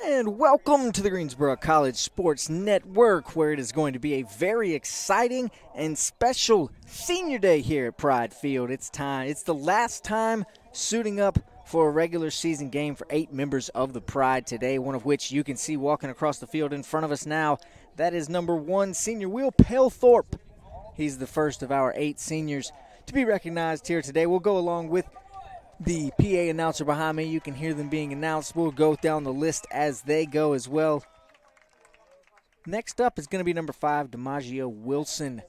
And welcome to the Greensboro College Sports Network, where it is going to be a very exciting and special senior day here at Pride Field. It's the last time suiting up for a regular season game for 8 members of the Pride today, one of which you can see walking across the field in front of us now. That is number 1 senior Will Palethorpe. He's the first of our 8 seniors to be recognized here today. We'll go along with the PA announcer behind me. You can hear them being announced. We'll go down the list as they go as well. Next up is going to be number 5, DiMaggio Wilson,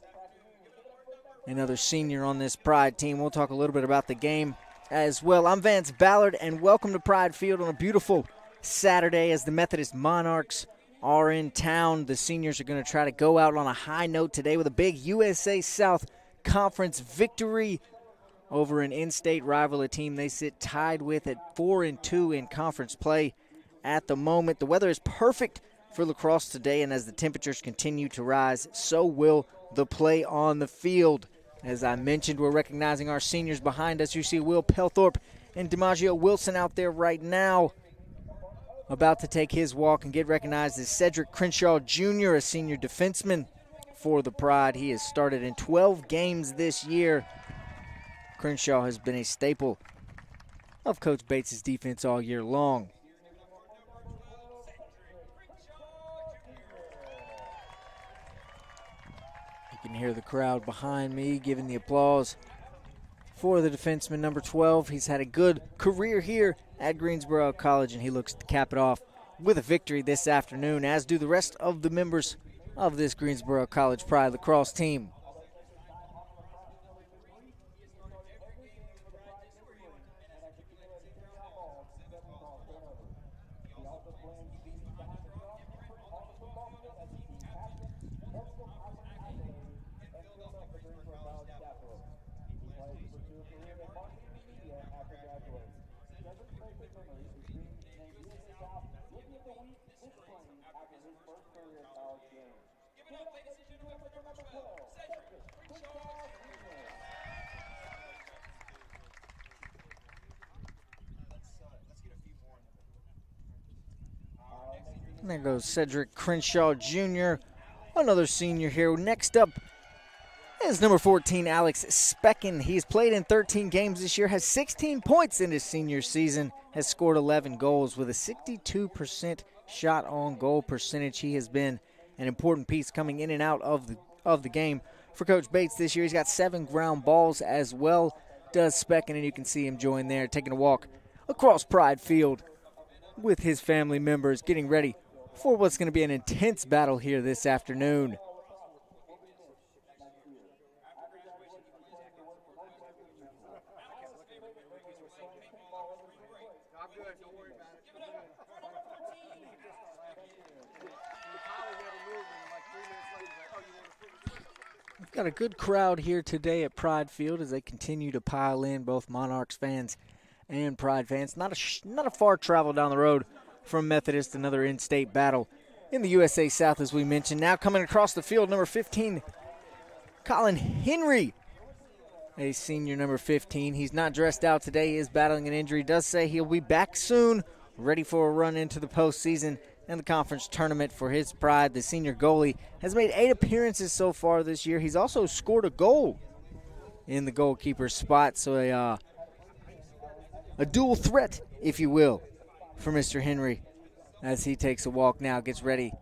another senior on this Pride team. We'll talk a little bit about the game as well. I'm Vance Ballard, and welcome to Pride Field on a beautiful Saturday as the Methodist Monarchs are in town. The seniors are going to try to go out on a high note today with a big USA South Conference victory over an in-state rival, a team they sit tied with at 4-2 in conference play at the moment. The weather is perfect for lacrosse today, and as the temperatures continue to rise, so will the play on the field. As I mentioned, we're recognizing our seniors behind us. You see Will Palethorpe and DiMaggio Wilson out there right now, about to take his walk and get recognized as Cedric Crenshaw Jr., a senior defenseman for the Pride. He has started in 12 games this year. Crenshaw has been a staple of Coach Bates' defense all year long. You can hear the crowd behind me giving the applause for the defenseman, number 12. He's had a good career here at Greensboro College, and he looks to cap it off with a victory this afternoon, as do the rest of the members of this Greensboro College Pride lacrosse team. And there goes Cedric Crenshaw Jr., another senior here. Next up is number 14, Alex Specken. He's played in 13 games this year, has 16 points in his senior season, has scored 11 goals with a 62% shot on goal percentage. He has been an important piece coming in and out of the game for Coach Bates this year. He's got 7 ground balls as well, does Specken, and you can see him join there, taking a walk across Pride Field with his family members, getting ready for what's going to be an intense battle here this afternoon. We've got a good crowd here today at Pride Field as they continue to pile in, both Monarchs fans and Pride fans. Not a far travel down the road from Methodist, another in-state battle in the USA South, as we mentioned. Now coming across the field, number 15, Colin Henry, a senior number 15. He's not dressed out today. He is battling an injury. Does say he'll be back soon, ready for a run into the postseason and the conference tournament for his Pride. The senior goalie has made 8 appearances so far this year. He's also scored a goal in the goalkeeper's spot, so a dual threat, if you will, for Mr. Henry as he takes a walk now, gets ready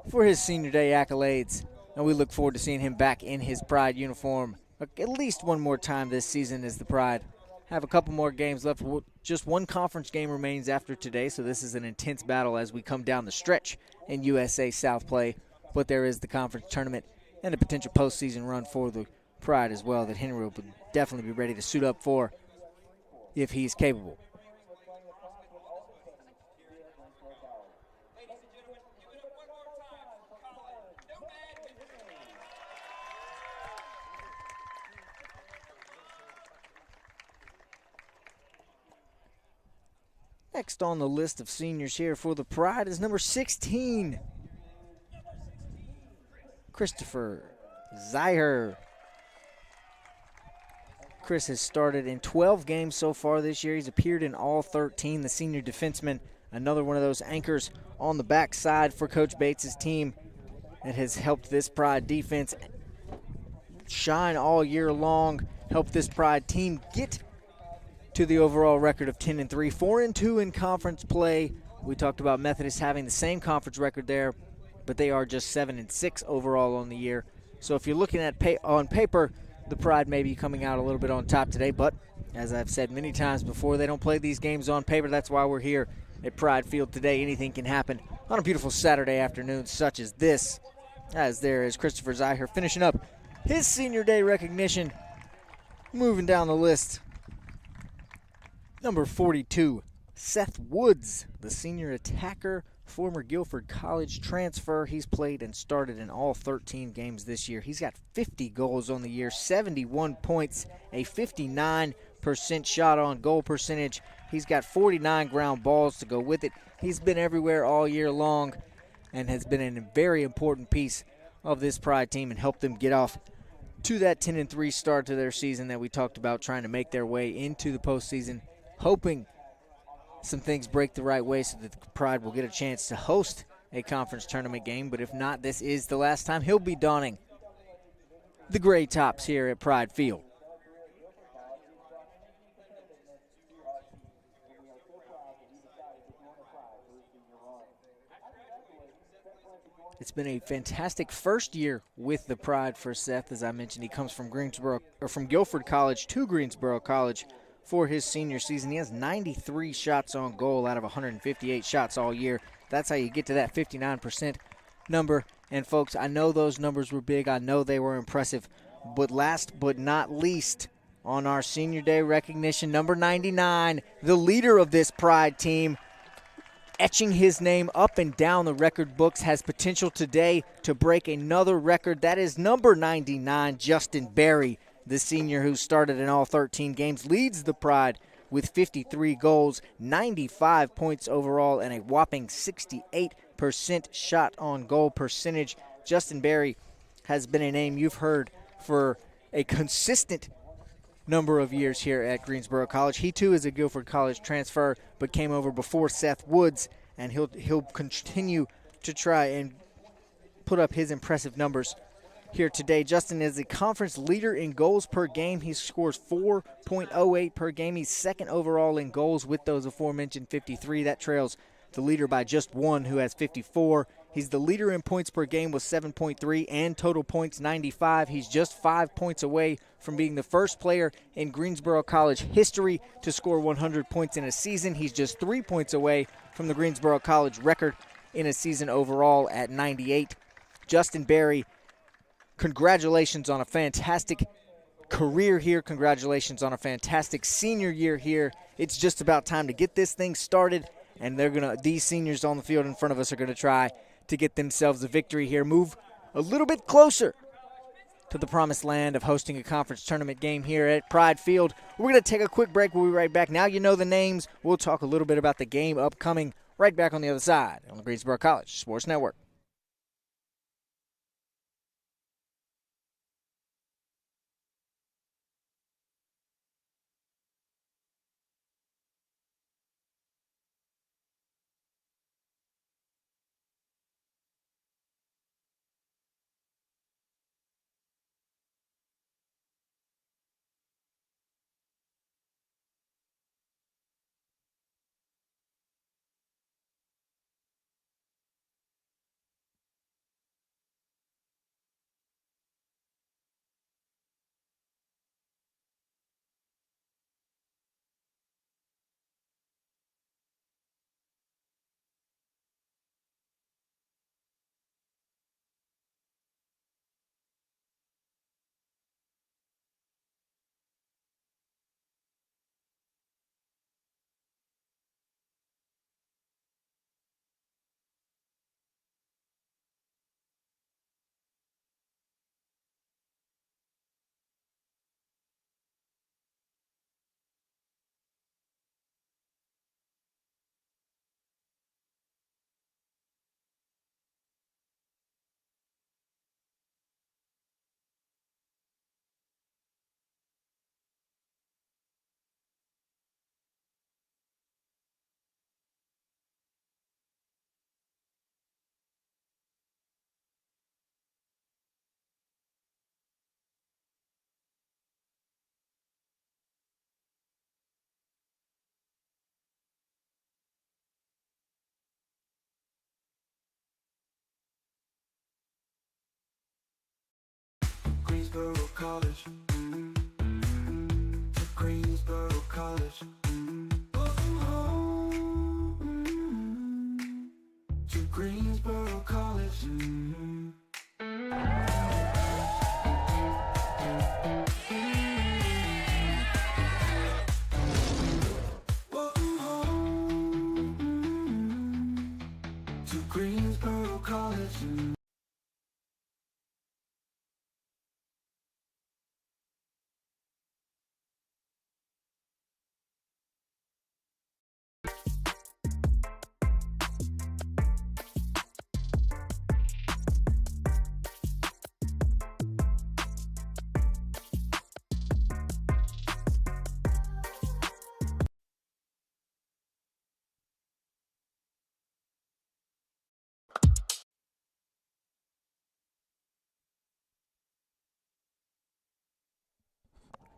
for his senior day accolades. And we look forward to seeing him back in his Pride uniform at least one more time this season as the Pride have a couple more games left. Just one conference game remains after today, so this is an intense battle as we come down the stretch in USA South play. But there is the conference tournament and a potential postseason run for the Pride as well that Henry will definitely be ready to suit up for if he's capable. Next on the list of seniors here for the Pride is number 16, Christopher Zyher. Chris has started in 12 games so far this year. He's appeared in all 13. The senior defenseman, another one of those anchors on the backside for Coach Bates' team that has helped this Pride defense shine all year long, helped this Pride team get to the overall record of 10-3, 4-2 in conference play. We talked about Methodist having the same conference record there, but they are just 7-6 overall on the year. So if you're looking at on paper, the Pride may be coming out a little bit on top today, but as I've said many times before, they don't play these games on paper. That's why we're here at Pride Field today. Anything can happen on a beautiful Saturday afternoon such as this. As there is Christopher Zeiher finishing up his senior day recognition. Moving down the list, number 42, Seth Woods, the senior attacker, former Guilford College transfer. He's played and started in all 13 games this year. He's got 50 goals on the year, 71 points, a 59% shot on goal percentage. He's got 49 ground balls to go with it. He's been everywhere all year long and has been a very important piece of this Pride team and helped them get off to that 10-3 start to their season that we talked about, trying to make their way into the postseason, hoping some things break the right way so that the Pride will get a chance to host a conference tournament game. But if not, this is the last time he'll be donning the gray tops here at Pride Field. It's been a fantastic first year with the Pride for Seth. As I mentioned, he comes from from Guilford College to Greensboro College for his senior season. He has 93 shots on goal out of 158 shots all year. That's how you get to that 59% number. And folks, I know those numbers were big. I know they were impressive. But last but not least, on our senior day recognition, number 99, the leader of this Pride team, etching his name up and down the record books, has potential today to break another record. That is number 99, Justin Berry, the senior who started in all 13 games, leads the Pride with 53 goals, 95 points overall, and a whopping 68% shot on goal percentage. Justin Berry has been a name you've heard for a consistent number of years here at Greensboro College. He too is a Guilford College transfer, but came over before Seth Woods, and he'll continue to try and put up his impressive numbers here today. Justin is the conference leader in goals per game. He scores 4.08 per game. He's second overall in goals with those aforementioned 53. That trails the leader by just one, who has 54. He's the leader in points per game with 7.3 and total points 95. He's just 5 points away from being the first player in Greensboro College history to score 100 points in a season. He's just 3 points away from the Greensboro College record in a season overall at 98. Justin Berry, congratulations on a fantastic career here. Congratulations on a fantastic senior year here. It's just about time to get this thing started, and these seniors on the field in front of us are going to try to get themselves a victory here, move a little bit closer to the promised land of hosting a conference tournament game here at Pride Field. We're going to take a quick break. We'll be right back. Now you know the names. We'll talk a little bit about the game upcoming right back on the other side on the Greensboro College Sports Network. Greensboro College. To Greensboro College. To Greensboro College. To Greensboro College.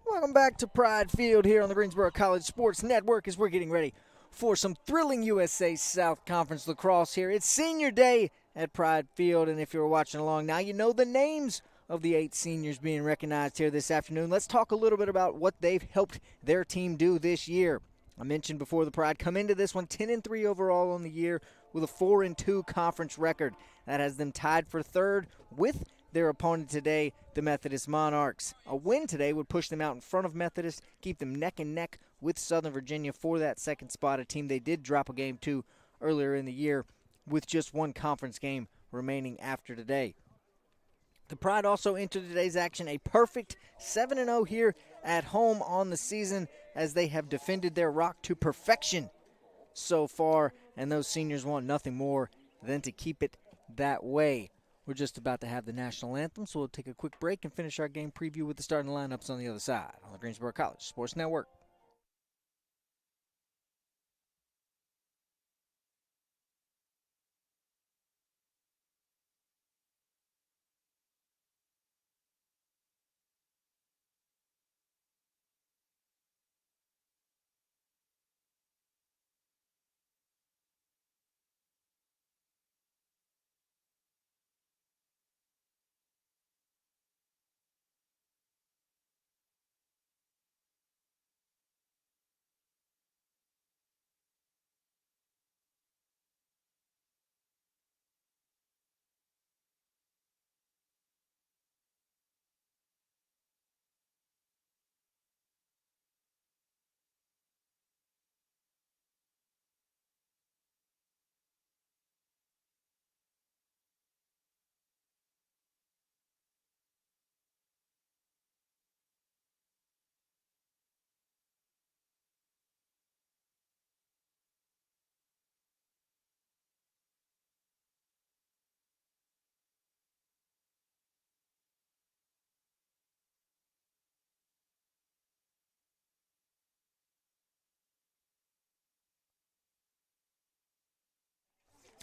Welcome back to Pride Field here on the Greensboro College Sports Network as we're getting ready for some thrilling USA South Conference lacrosse here. It's senior day at Pride Field, and if you're watching along now, you know the names of the 8 seniors being recognized here this afternoon. Let's talk a little bit about what they've helped their team do this year. I mentioned before the Pride come into this one 10-3 overall on the year with a 4-2 conference record. That has them tied for third with their opponent today, the Methodist Monarchs. A win today would push them out in front of Methodist, keep them neck and neck with Southern Virginia for that second spot, a team they did drop a game to earlier in the year with just one conference game remaining after today. The Pride also entered today's action a perfect 7-0 here at home on the season as they have defended their rock to perfection so far, and those seniors want nothing more than to keep it that way. We're just about to have the national anthem, so we'll take a quick break and finish our game preview with the starting lineups on the other side on the Greensboro College Sports Network.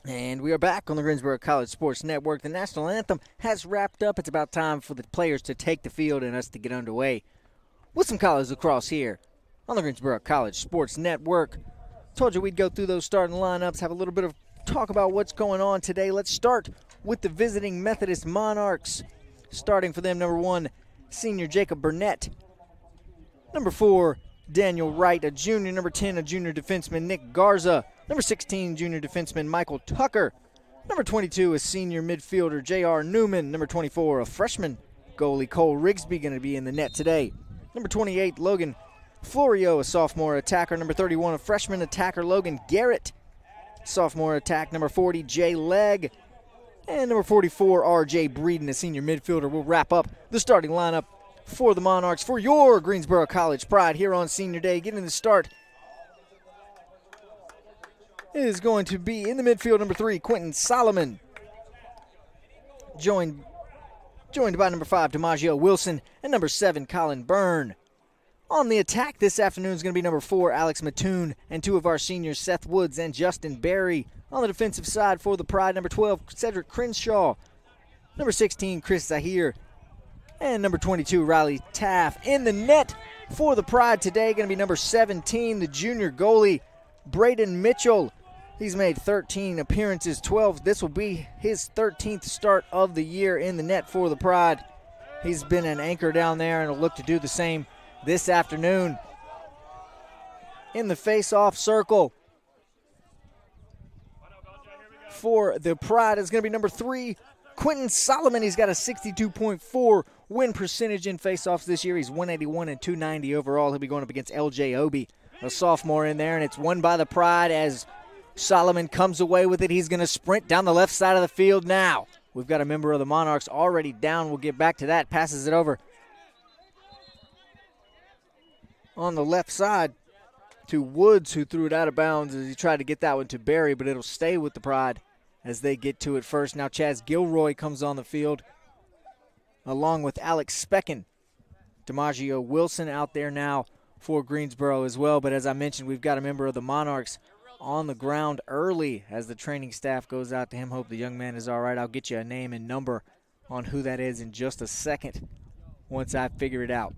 And we are back on the Greensboro College Sports Network. The national anthem has wrapped up. It's about time for the players to take the field and us to get underway with some college lacrosse here on the Greensboro College Sports Network. Told you we'd go through those starting lineups, have a little bit of talk about what's going on today. Let's start with the visiting Methodist Monarchs. Starting for them, number 1, senior Jacob Burnett. Number 4, Daniel Wright, a junior. Number 10, a junior defenseman, Nick Garza. Number 16, junior defenseman Michael Tucker. Number 22, a senior midfielder J.R. Newman. Number 24, a freshman goalie Cole Rigsby going to be in the net today. Number 28, Logan Florio, a sophomore attacker. Number 31, a freshman attacker Logan Garrett. Sophomore attack, number 40, Jay Legg. And number 44, R.J. Breeden, a senior midfielder. Will wrap up the starting lineup for the Monarchs for your Greensboro College Pride here on Senior Day. Getting the start is going to be in the midfield, number 3, Quentin Solomon. Joined by number 5, DiMaggio Wilson, and number 7, Colin Byrne. On the attack this afternoon is going to be number 4, Alex Mattoon, and 2 of our seniors, Seth Woods and Justin Berry. On the defensive side for the Pride, number 12, Cedric Crenshaw. Number 16, Chris Zahir. And number 22, Riley Taff. In the net for the Pride today, going to be number 17, the junior goalie, Braden Mitchell. He's made 13 appearances, 12. This will be his 13th start of the year in the net for the Pride. He's been an anchor down there and will look to do the same this afternoon. In the face-off circle for the Pride is going to be number 3, Quentin Solomon. He's got a 62.4 win percentage in face-offs this year. He's 181 and 290 overall. He'll be going up against LJ Obi, a sophomore in there, and it's won by the Pride as Solomon comes away with it. He's going to sprint down the left side of the field now. We've got a member of the Monarchs already down. We'll get back to that. Passes it over on the left side to Woods, who threw it out of bounds as he tried to get that one to Barry, but it'll stay with the Pride as they get to it first. Now Chaz Gilroy comes on the field along with Alex Specken. DiMaggio Wilson out there now for Greensboro as well. But as I mentioned, we've got a member of the Monarchs on the ground early as the training staff goes out to him. Hope the young man is all right. I'll get you a name and number on who that is in just a second once I figure it out.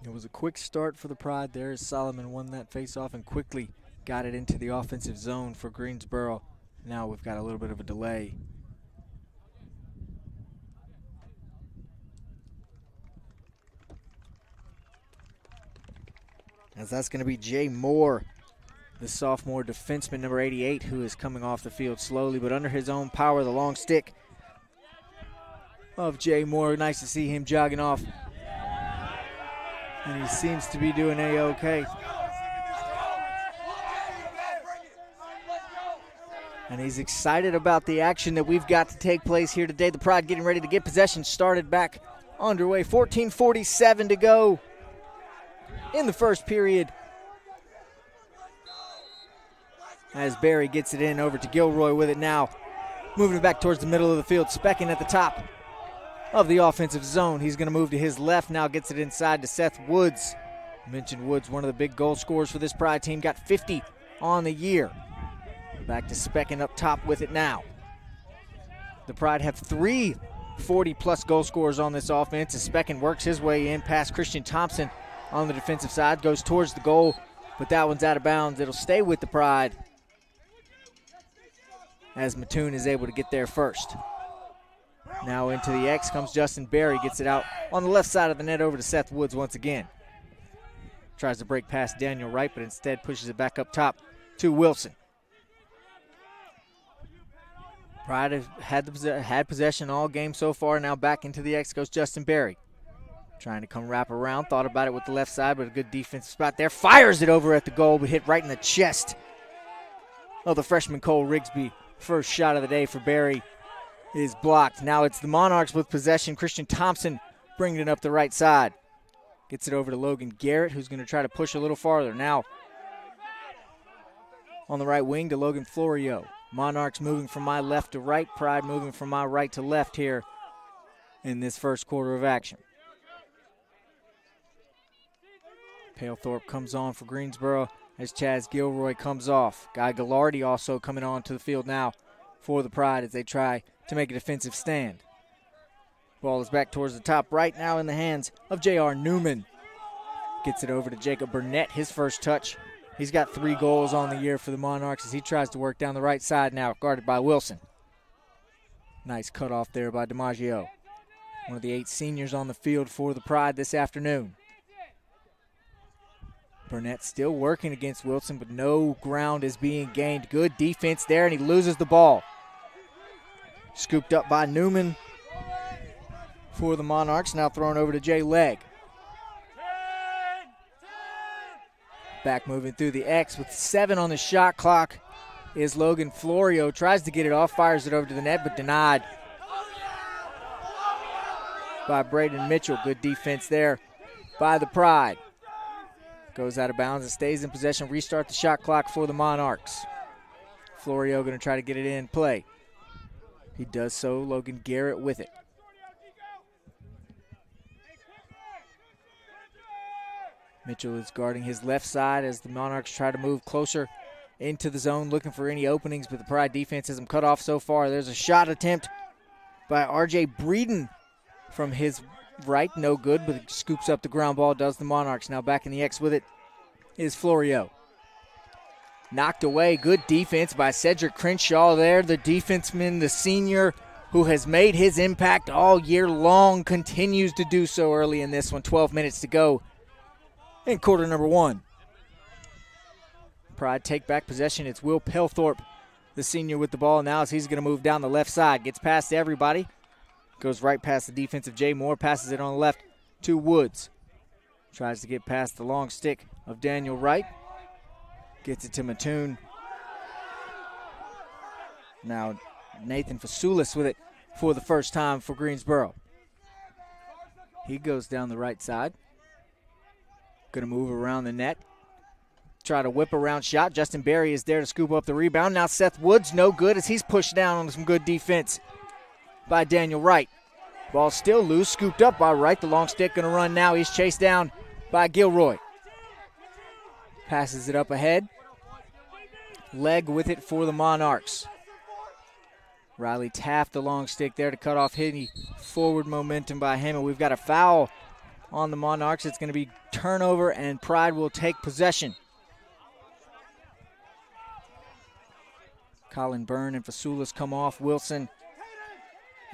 It was a quick start for the Pride there as Solomon won that faceoff and quickly got it into the offensive zone for Greensboro. Now we've got a little bit of a delay. As that's going to be Jay Moore, the sophomore defenseman, number 88, who is coming off the field slowly, but under his own power, the long stick of Jay Moore. Nice to see him jogging off. And he seems to be doing A-OK. And he's excited about the action that we've got to take place here today. The Pride getting ready to get possession started back underway. 14:47 to go in the first period as Barry gets it in over to Gilroy with it now. Moving it back towards the middle of the field. Specken at the top of the offensive zone. He's going to move to his left now. Gets it inside to Seth Woods. I mentioned Woods, one of the big goal scorers for this Pride team. Got 50 on the year. Back to Specken up top with it now. The Pride have 3 40-plus goal scorers on this offense as Specken works his way in past Christian Thompson on the defensive side. Goes towards the goal, but that one's out of bounds. It'll stay with the Pride as Mattoon is able to get there first. Now into the X comes Justin Barry. Gets it out on the left side of the net over to Seth Woods once again. Tries to break past Daniel Wright, but instead pushes it back up top to Wilson. Pride have had possession all game so far. Now back into the X goes Justin Barry. Trying to come wrap around. Thought about it with the left side, but a good defensive spot there. Fires it over at the goal, but hit right in the chest of the freshman Cole Rigsby. First shot of the day for Barry is blocked. Now it's the Monarchs with possession. Christian Thompson bringing it up the right side. Gets it over to Logan Garrett, who's going to try to push a little farther. Now on the right wing to Logan Florio. Monarchs moving from my left to right. Pride moving from my right to left here in this first quarter of action. Palethorpe comes on for Greensboro as Chaz Gilroy comes off. Guy Gallardi also coming on to the field now for the Pride as they try to make a defensive stand. Ball is back towards the top right now in the hands of J.R. Newman. Gets it over to Jacob Burnett, his first touch. He's got 3 goals on the year for the Monarchs as he tries to work down the right side now, guarded by Wilson. Nice cutoff there by DiMaggio. One of the 8 seniors on the field for the Pride this afternoon. Burnett still working against Wilson, but no ground is being gained. Good defense there, and he loses the ball. Scooped up by Newman for the Monarchs, now thrown over to Jay Legg. Back moving through the X with 7 on the shot clock is Logan Florio. Tries to get it off, fires it over to the net, but denied by Braden Mitchell. Good defense there by the Pride. Goes out of bounds and stays in possession. Restart the shot clock for the Monarchs. Florio going to try to get it in play. He does so. Logan Garrett with it. Mitchell is guarding his left side as the Monarchs try to move closer into the zone, looking for any openings, but the Pride defense has them cut off so far. There's a shot attempt by R.J. Breeden from his right. No good, but it scoops up the ground ball, does the Monarchs. Now back in the X with it is Florio. Knocked away. Good defense by Cedric Crenshaw there. The defenseman, the senior, who has made his impact all year long, continues to do so early in this one. 12 minutes to go in quarter number 1. Pride take back possession. It's Will Pelthorpe, the senior, with the ball now as he's going to move down the left side. Gets past everybody. Goes right past the defensive Jay Moore. Passes it on the left to Woods. Tries to get past the long stick of Daniel Wright. Gets it to Mattoon. Now Nathan Fasulis with it for the first time for Greensboro. He goes down the right side. Going to move around the net. Try to whip around shot. Justin Berry is there to scoop up the rebound. Now Seth Woods, no good as he's pushed down on some good defense by Daniel Wright. Ball still loose, scooped up by Wright. The long stick going to run now. He's chased down by Gilroy. Passes it up ahead. Leg with it for the Monarchs. Riley Taft, the long stick there to cut off any forward momentum by him. And we've got a foul on the Monarchs. It's going to be turnover, and Pride will take possession. Colin Byrne and Fasulis come off. Wilson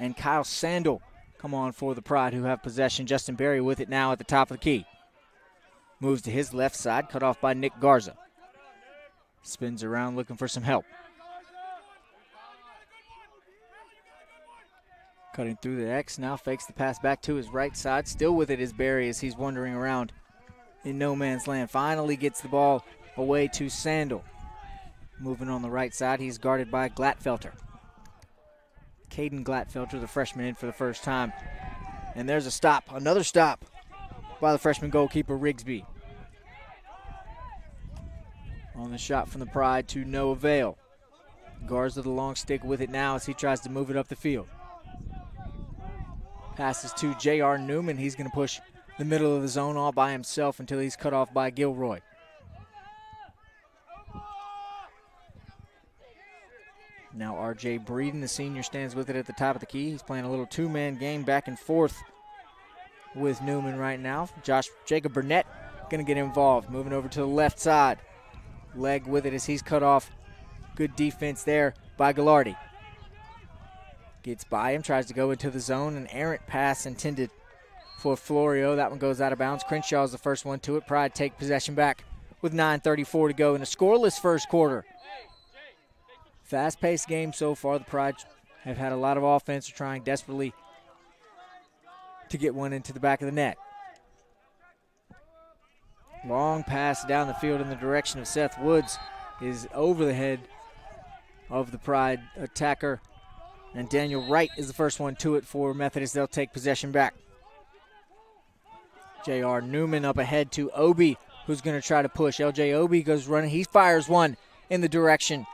and Kyle Sandel come on for the Pride, who have possession. Justin Berry with it now at the top of the key. Moves to his left side, cut off by Nick Garza. Spins around looking for some help. Cutting through the X, now fakes the pass back to his right side. Still with it is Berry as he's wandering around in no man's land. Finally gets the ball away to Sandel. Moving on the right side, he's guarded by Glatfelter. Caden Glatfelter, the freshman, in for the first time. And there's a stop, another stop by the freshman goalkeeper Rigsby. On the shot from the Pride to no avail. Garza the long stick with it now as he tries to move it up the field. Passes to J.R. Newman. He's going to push the middle of the zone all by himself until he's cut off by Gilroy. Now R.J. Breeden, the senior, stands with it at the top of the key. He's playing a little two-man game back and forth with Newman right now. Jacob Burnett going to get involved. Moving over to the left side. Leg with it as he's cut off. Good defense there by Gallardi. Gets by him, tries to go into the zone. An errant pass intended for Florio. That one goes out of bounds. Crenshaw is the first one to it. Pride take possession back with 9:34 to go in a scoreless first quarter. Fast-paced game so far. The Pride have had a lot of offense, trying desperately to get one into the back of the net. Long pass down the field in the direction of Seth Woods is over the head of the Pride attacker. And Daniel Wright is the first one to it for Methodist. They'll take possession back. J.R. Newman up ahead to Obi, who's going to try to push. L.J. Obi goes running. He fires one in the direction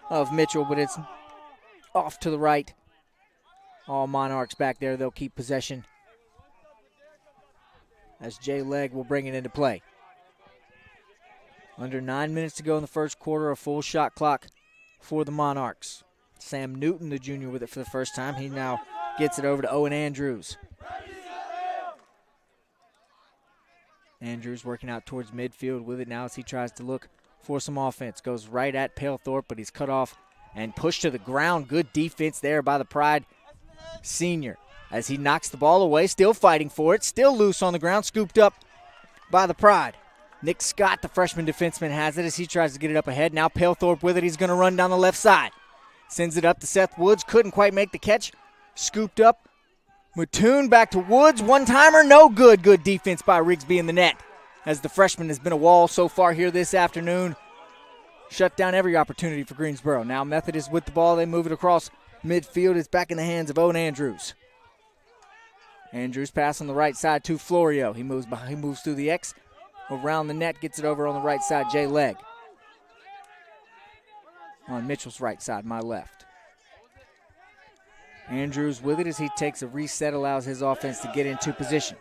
of Mitchell, but it's off to the right. All Monarchs back there. They'll keep possession as Jay Legg will bring it into play. Under 9 minutes to go in the first quarter, a full shot clock for the Monarchs. Sam Newton, the junior, with it for the first time. He now gets it over to Owen Andrews. Andrews working out towards midfield with it now as he tries to look for some offense. Goes right at Palethorpe, but he's cut off and pushed to the ground. Good defense there by the Pride senior as he knocks the ball away, still fighting for it, still loose on the ground, scooped up by the Pride. Nick Scott, the freshman defenseman, has it as he tries to get it up ahead. Now Palethorpe with it. He's going to run down the left side. Sends it up to Seth Woods. Couldn't quite make the catch. Scooped up. Mattoon back to Woods. One-timer, no good. Good defense by Rigsby in the net as the freshman has been a wall so far here this afternoon. Shut down every opportunity for Greensboro. Now Methodist with the ball. They move it across midfield. It's back in the hands of Owen Andrews. Andrews pass on the right side to Florio. He moves through the X. Around the net, gets it over on the right side, Jay Legg. On Mitchell's right side, my left. Andrews with it as he takes a reset, allows his offense to get into position.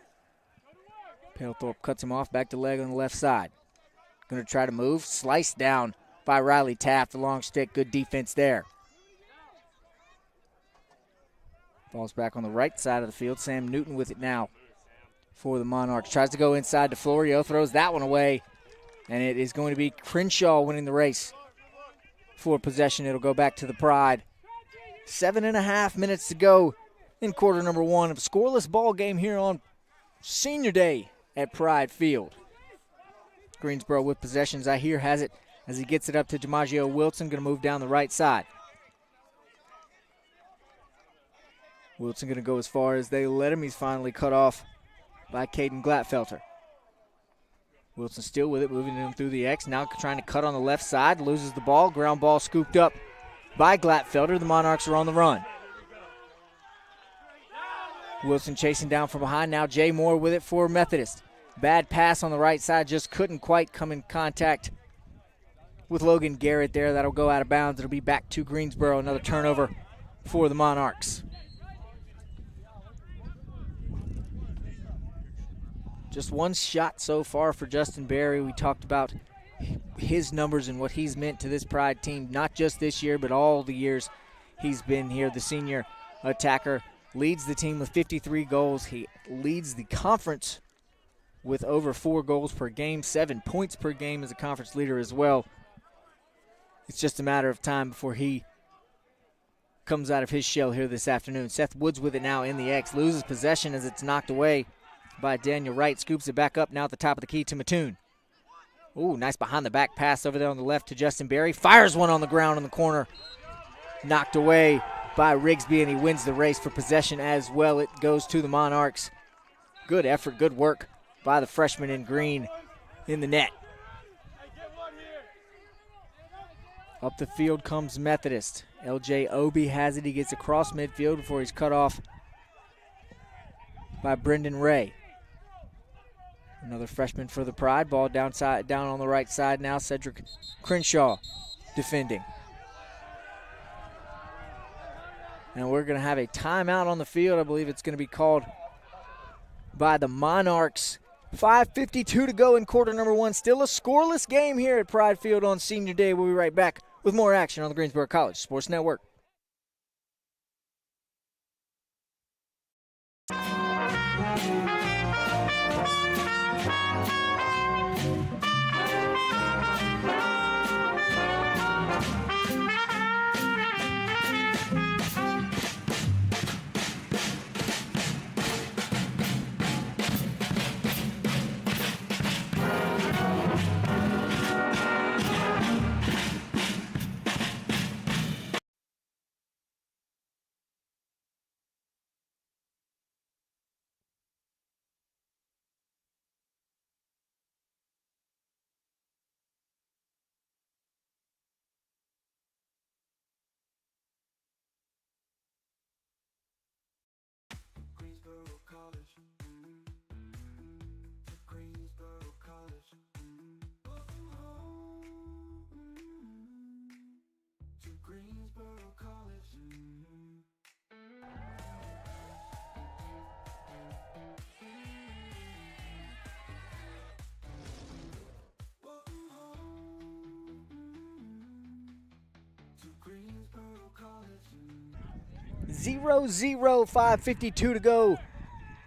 Palethorpe cuts him off, back to Legg on the left side. Going to try to move, sliced down by Riley Taft, the long stick, good defense there. Ball's back on the right side of the field. Sam Newton with it now for the Monarchs. Tries to go inside to Florio, throws that one away, and it is going to be Crenshaw winning the race for possession. It'll go back to the Pride 7.5 minutes to go in quarter number one of a scoreless ball game here on Senior Day at Pride Field. Greensboro with possessions. I hear has it as he gets it up to DiMaggio Wilson, going to move down the right side. Wilson going to go as far as they let him. He's finally cut off by Caden Glatfelter. Wilson still with it, moving him through the X. Now trying to cut on the left side, loses the ball. Ground ball scooped up by Glatfelter. The Monarchs are on the run. Wilson chasing down from behind. Now Jay Moore with it for Methodist. Bad pass on the right side, just couldn't quite come in contact with Logan Garrett there. That'll go out of bounds. It'll be back to Greensboro. Another turnover for the Monarchs. Just one shot so far for Justin Berry. We talked about his numbers and what he's meant to this Pride team, not just this year, but all the years he's been here. The senior attacker leads the team with 53 goals. He leads the conference with over 4 goals per game, 7 points per game as a conference leader as well. It's just a matter of time before he comes out of his shell here this afternoon. Seth Woods with it now in the X, loses possession as it's knocked away by Daniel Wright. Scoops it back up now at the top of the key to Mattoon. Ooh, nice behind-the-back pass over there on the left to Justin Berry. Fires one on the ground in the corner. Knocked away by Rigsby, and he wins the race for possession as well. It goes to the Monarchs. Good effort, good work by the freshman in green in the net. Up the field comes Methodist. LJ Obi has it. He gets across midfield before he's cut off by Brendan Ray. Another freshman for the Pride. Ball down on the right side now. Cedric Crenshaw defending. And we're going to have a timeout on the field. I believe it's going to be called by the Monarchs. 5:52 to go in quarter number one. Still a scoreless game here at Pride Field on Senior Day. We'll be right back with more action on the Greensboro College Sports Network. Greensboro College. Greensboro College. To Greensboro College. To Greensboro College. 0-0, 5:52 to go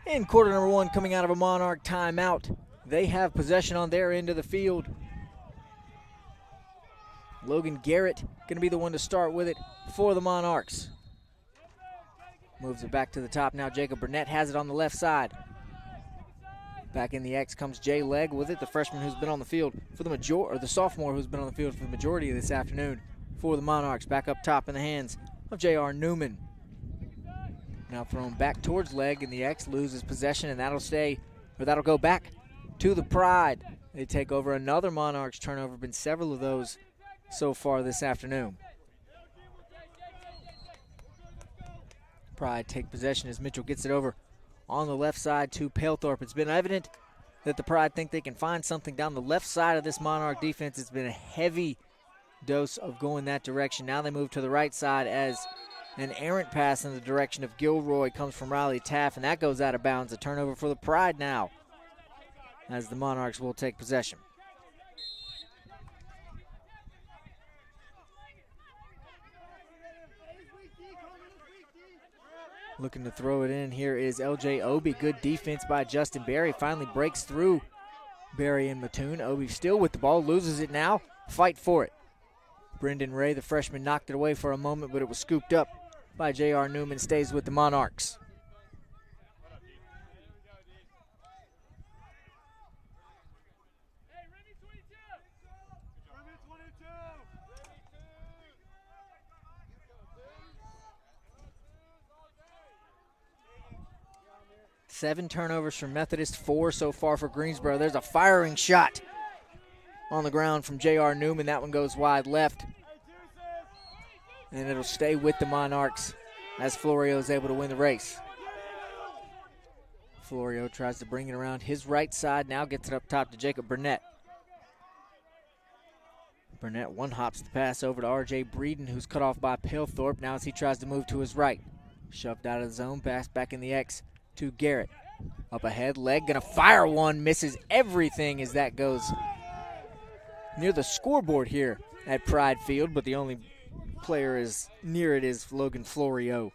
in quarter number one, coming out of a Monarch timeout. They have possession on their end of the field. Logan Garrett going to be the one to start with it for the Monarchs. Moves it back to the top now. Jacob Burnett has it on the left side. Back in the X comes Jay Legg with it, the freshman who's been on the field for the sophomore who's been on the field for the majority of this afternoon for the Monarchs. Back up top in the hands of J.R. Newman. Now thrown back towards Legg, and the X loses possession, and that'll go back to the Pride. They take over another Monarchs turnover. Been several of those so far this afternoon. Pride take possession as Mitchell gets it over on the left side to Palethorpe. It's been evident that the Pride think they can find something down the left side of this Monarch defense. It's been a heavy dose of going that direction. Now they move to the right side as an errant pass in the direction of Gilroy comes from Riley Taff, and that goes out of bounds. A turnover for the Pride now as the Monarchs will take possession. Looking to throw it in here is LJ Obi. Good defense by Justin Berry. Finally breaks through Berry and Mattoon. Obi still with the ball, loses it now. Fight for it. Brendan Ray, the freshman, knocked it away for a moment, but it was scooped up by J.R. Newman stays with the Monarchs. Seven turnovers for Methodist, 4 so far for Greensboro. There's a firing shot on the ground from J.R. Newman. That one goes wide left. And it'll stay with the Monarchs as Florio is able to win the race. Florio tries to bring it around his right side, now gets it up top to Jacob Burnett. Burnett one-hops the pass over to R.J. Breeden, who's cut off by Palethorpe now as he tries to move to his right. Shoved out of the zone, pass back in the X to Garrett. Up ahead, leg, gonna fire one, misses everything as that goes near the scoreboard here at Pride Field, but the only player is near it is Logan Florio,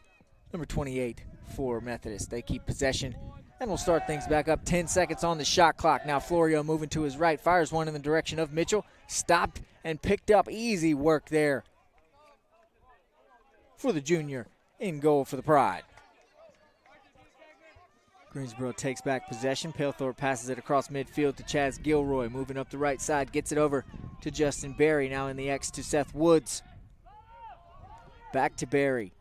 number 28 for Methodist. They keep possession, and we'll start things back up. 10 seconds on the shot clock. Now Florio moving to his right, fires one in the direction of Mitchell, stopped and picked up. Easy work there for the junior in goal for the Pride. Greensboro takes back possession. Palethorpe passes it across midfield to Chaz Gilroy. Moving up the right side, gets it over to Justin Berry. Now in the X to Seth Woods. Back to Berry.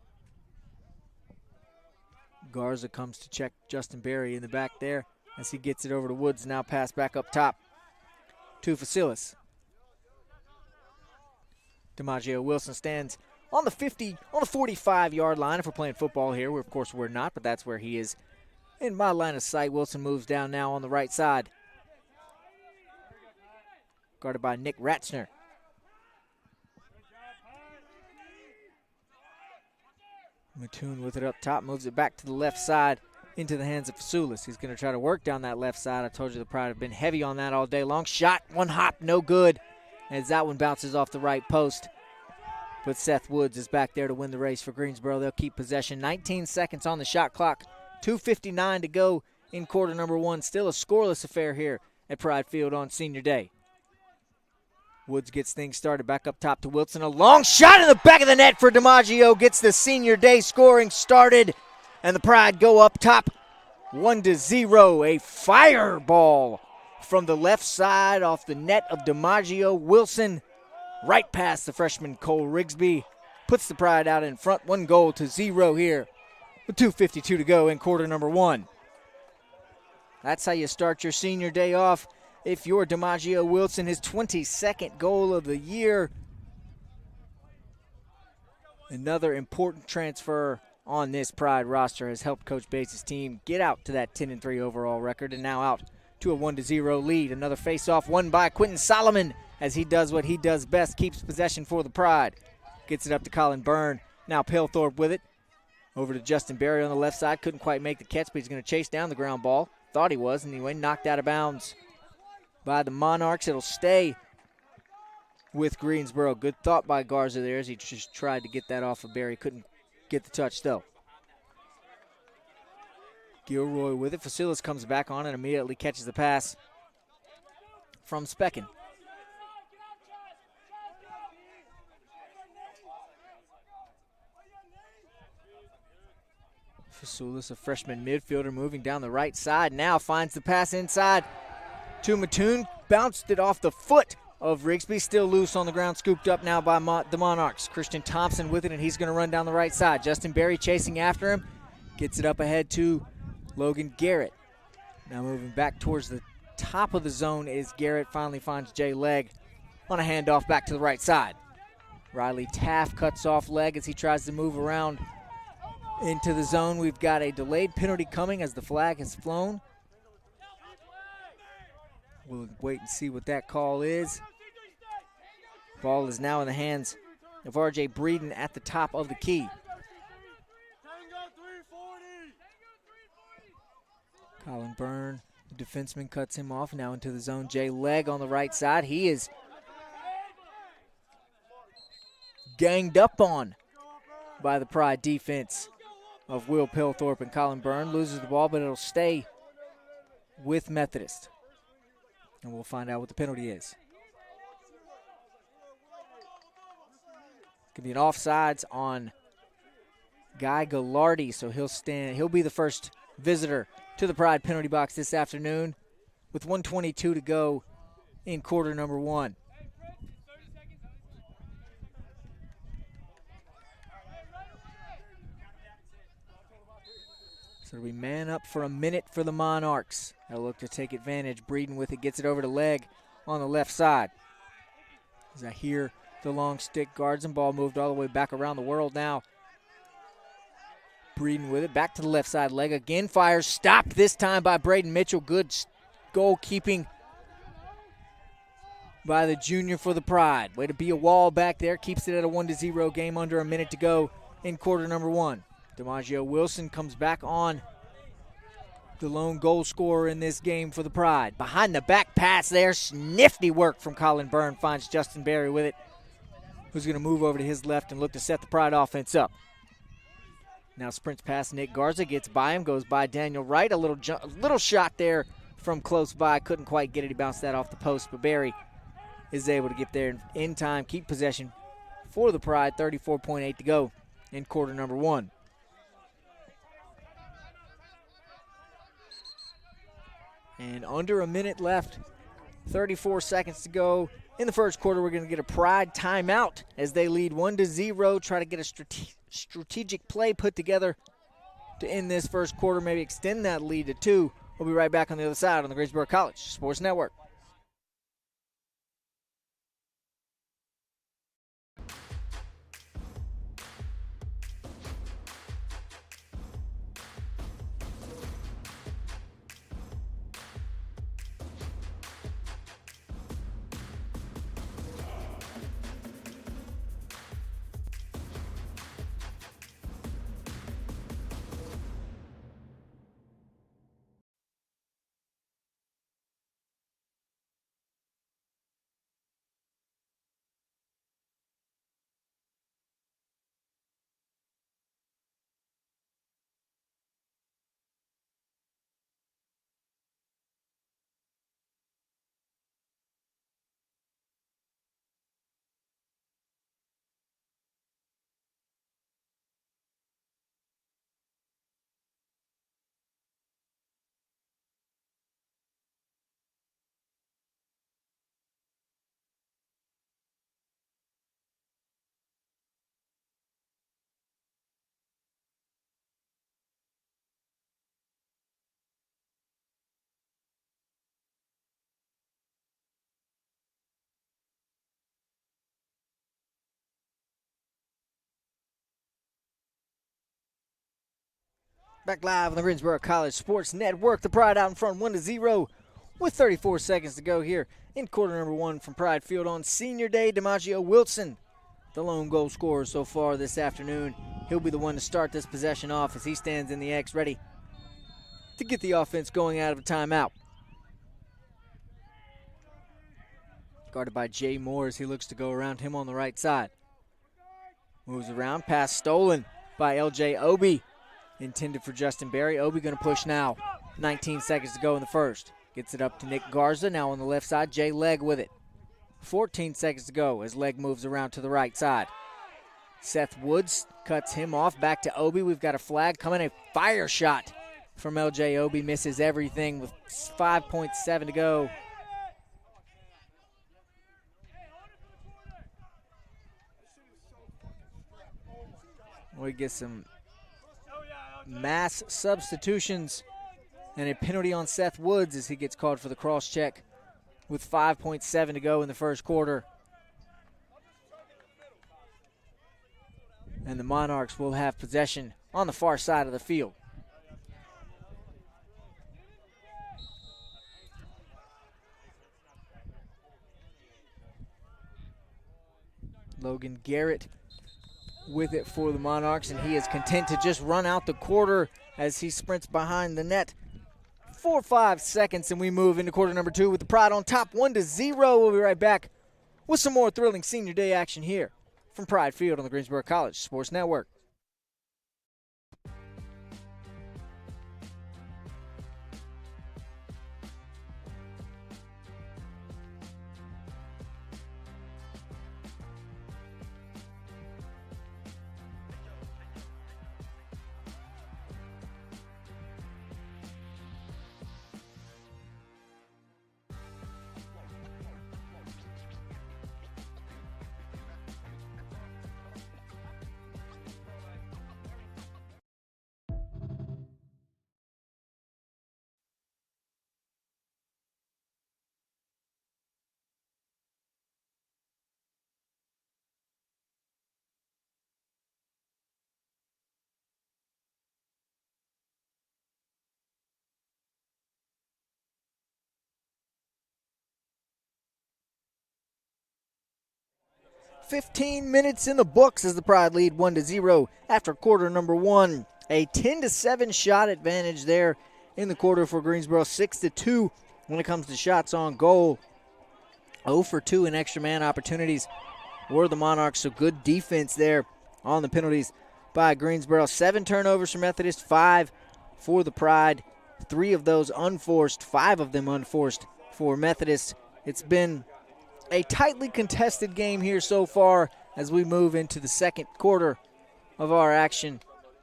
Garza comes to check Justin Berry in the back there as he gets it over to Woods. Now pass back up top to Facilis. DiMaggio Wilson stands on the 45-yard line. If we're playing football here, of course we're not, but that's where he is in my line of sight. Wilson moves down now on the right side. Guarded by Nick Ratzner. Mattoon with it up top, moves it back to the left side into the hands of Facilis. He's going to try to work down that left side. I told you the Pride have been heavy on that all day long. Shot, one hop, no good, as that one bounces off the right post. But Seth Woods is back there to win the race for Greensboro. They'll keep possession. 19 seconds on the shot clock. 2:59 to go in quarter number one. Still a scoreless affair here at Pride Field on Senior Day. Woods gets things started back up top to Wilson. A long shot in the back of the net for DiMaggio. Gets the Senior Day scoring started. And the Pride go up top 1-0. A fireball from the left side off the net of DiMaggio. Wilson right past the freshman Cole Rigsby. Puts the Pride out in front. 1-0 here with 2:52 to go in quarter number one. That's how you start your Senior Day off. If you're DiMaggio Wilson, his 22nd goal of the year. Another important transfer on this Pride roster has helped Coach Bates' team get out to that 10-3 overall record and now out to a 1-0 lead. Another face-off won by Quentin Solomon as he does what he does best, keeps possession for the Pride. Gets it up to Colin Byrne. Now Palethorpe with it. Over to Justin Berry on the left side. Couldn't quite make the catch, but he's going to chase down the ground ball. Thought he was, and he went knocked out of bounds by the Monarchs. It'll stay with Greensboro. Good thought by Garza there as he just tried to get that off of Berry. Couldn't get the touch, though. Gilroy with it. Facilis comes back on and immediately catches the pass from Specken. Facilis, a freshman midfielder, moving down the right side. Now finds the pass inside to Mattoon. Bounced it off the foot of Rigsby. Still loose on the ground. Scooped up now by the Monarchs. Christian Thompson with it, and he's going to run down the right side. Justin Berry chasing after him. Gets it up ahead to Logan Garrett. Now moving back towards the top of the zone is Garrett. Finally finds Jay Legg on a handoff back to the right side. Riley Taft cuts off Legg as he tries to move around into the zone. We've got a delayed penalty coming as the flag has flown. We'll wait and see what that call is. Ball is now in the hands of R.J. Breeden at the top of the key. Colin Byrne, the defenseman, cuts him off. Now into the zone. Jay Legg on the right side. He is ganged up on by the Pride defense of Will Palethorpe and Colin Byrne. Loses the ball, but it'll stay with Methodist. And we'll find out what the penalty is. Could be an offsides on Guy Gallardi, so he'll be the first visitor to the Pride penalty box this afternoon with 1:22 to go in quarter number 1. So it'll be man up for a minute for the Monarchs. They'll look to take advantage. Breeden with it, gets it over to Legg on the left side. As I hear the long stick, guards and ball moved all the way back around the world now. Breeden with it, back to the left side. Legg again fires, stopped this time by Braden Mitchell. Good goalkeeping by the junior for the Pride. Way to be a wall back there, keeps it at a 1-0 game, under a minute to go in quarter number 1. DiMaggio Wilson comes back on, the lone goal scorer in this game for the Pride. Behind the back pass there, nifty work from Colin Byrne, finds Justin Berry with it, who's going to move over to his left and look to set the Pride offense up. Now sprints past Nick Garza, gets by him, goes by Daniel Wright. A little shot there from close by, couldn't quite get it. He bounced that off the post, but Berry is able to get there in time, keep possession for the Pride. 34.8 to go in quarter number 1. And under a minute left, 34 seconds to go in the first quarter. We're going to get a Pride timeout as they lead 1-0. Try to get a strategic play put together to end this first quarter, maybe extend that lead to 2. We'll be right back on the other side on the Greensboro College Sports Network. Back live on the Greensboro College Sports Network. The Pride out in front 1-0 with 34 seconds to go here in quarter number 1 from Pride Field on Senior Day. DiMaggio Wilson, the lone goal scorer so far this afternoon. He'll be the one to start this possession off as he stands in the X ready to get the offense going out of a timeout. Guarded by Jay Moore as he looks to go around him on the right side. Moves around, pass stolen by LJ Obi. Intended for Justin Berry. Obi going to push now. 19 seconds to go in the first. Gets it up to Nick Garza. Now on the left side, Jay Legg with it. 14 seconds to go as Legg moves around to the right side. Seth Woods cuts him off. Back to Obi. We've got a flag coming. A fire shot from LJ Obi. Misses everything with 5.7 to go. We get some mass substitutions and a penalty on Seth Woods as he gets called for the cross check with 5.7 to go in the first quarter. And the Monarchs will have possession on the far side of the field. Logan Garrett with it for the Monarchs, and he is content to just run out the quarter as he sprints behind the net. 4 or 5 seconds, and we move into quarter number 2 with the Pride on top, 1-0. We'll be right back with some more thrilling Senior Day action here from Pride Field on the Greensboro College Sports Network. 15 minutes in the books as the Pride lead 1-0 after quarter number 1. A 10-7 shot advantage there in the quarter for Greensboro. 6-2 when it comes to shots on goal. 0 for 2 in extra man opportunities were the Monarchs, so good defense there on the penalties by Greensboro. 7 turnovers for Methodist, 5 for the Pride. 3 of those unforced, 5 of them unforced for Methodist. It's been a tightly contested game here so far as we move into the second quarter of our action,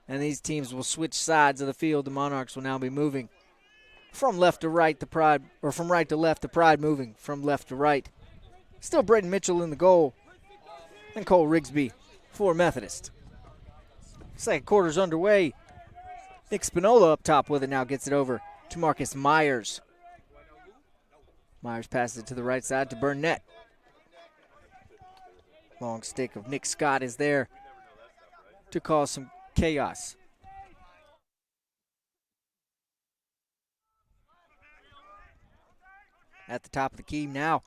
and these teams will switch sides of the field. The Monarchs will now be moving from left to right, the Pride, or from right to left, the Pride moving from left to right. Still Braden Mitchell in the goal, and Cole Rigsby for Methodist. Second quarter's underway. Nick Spinola up top with it, now gets it over to Marcus Myers. Myers passes it to the right side to Burnett. Long stick of Nick Scott is there to cause some chaos. At the top of the key now.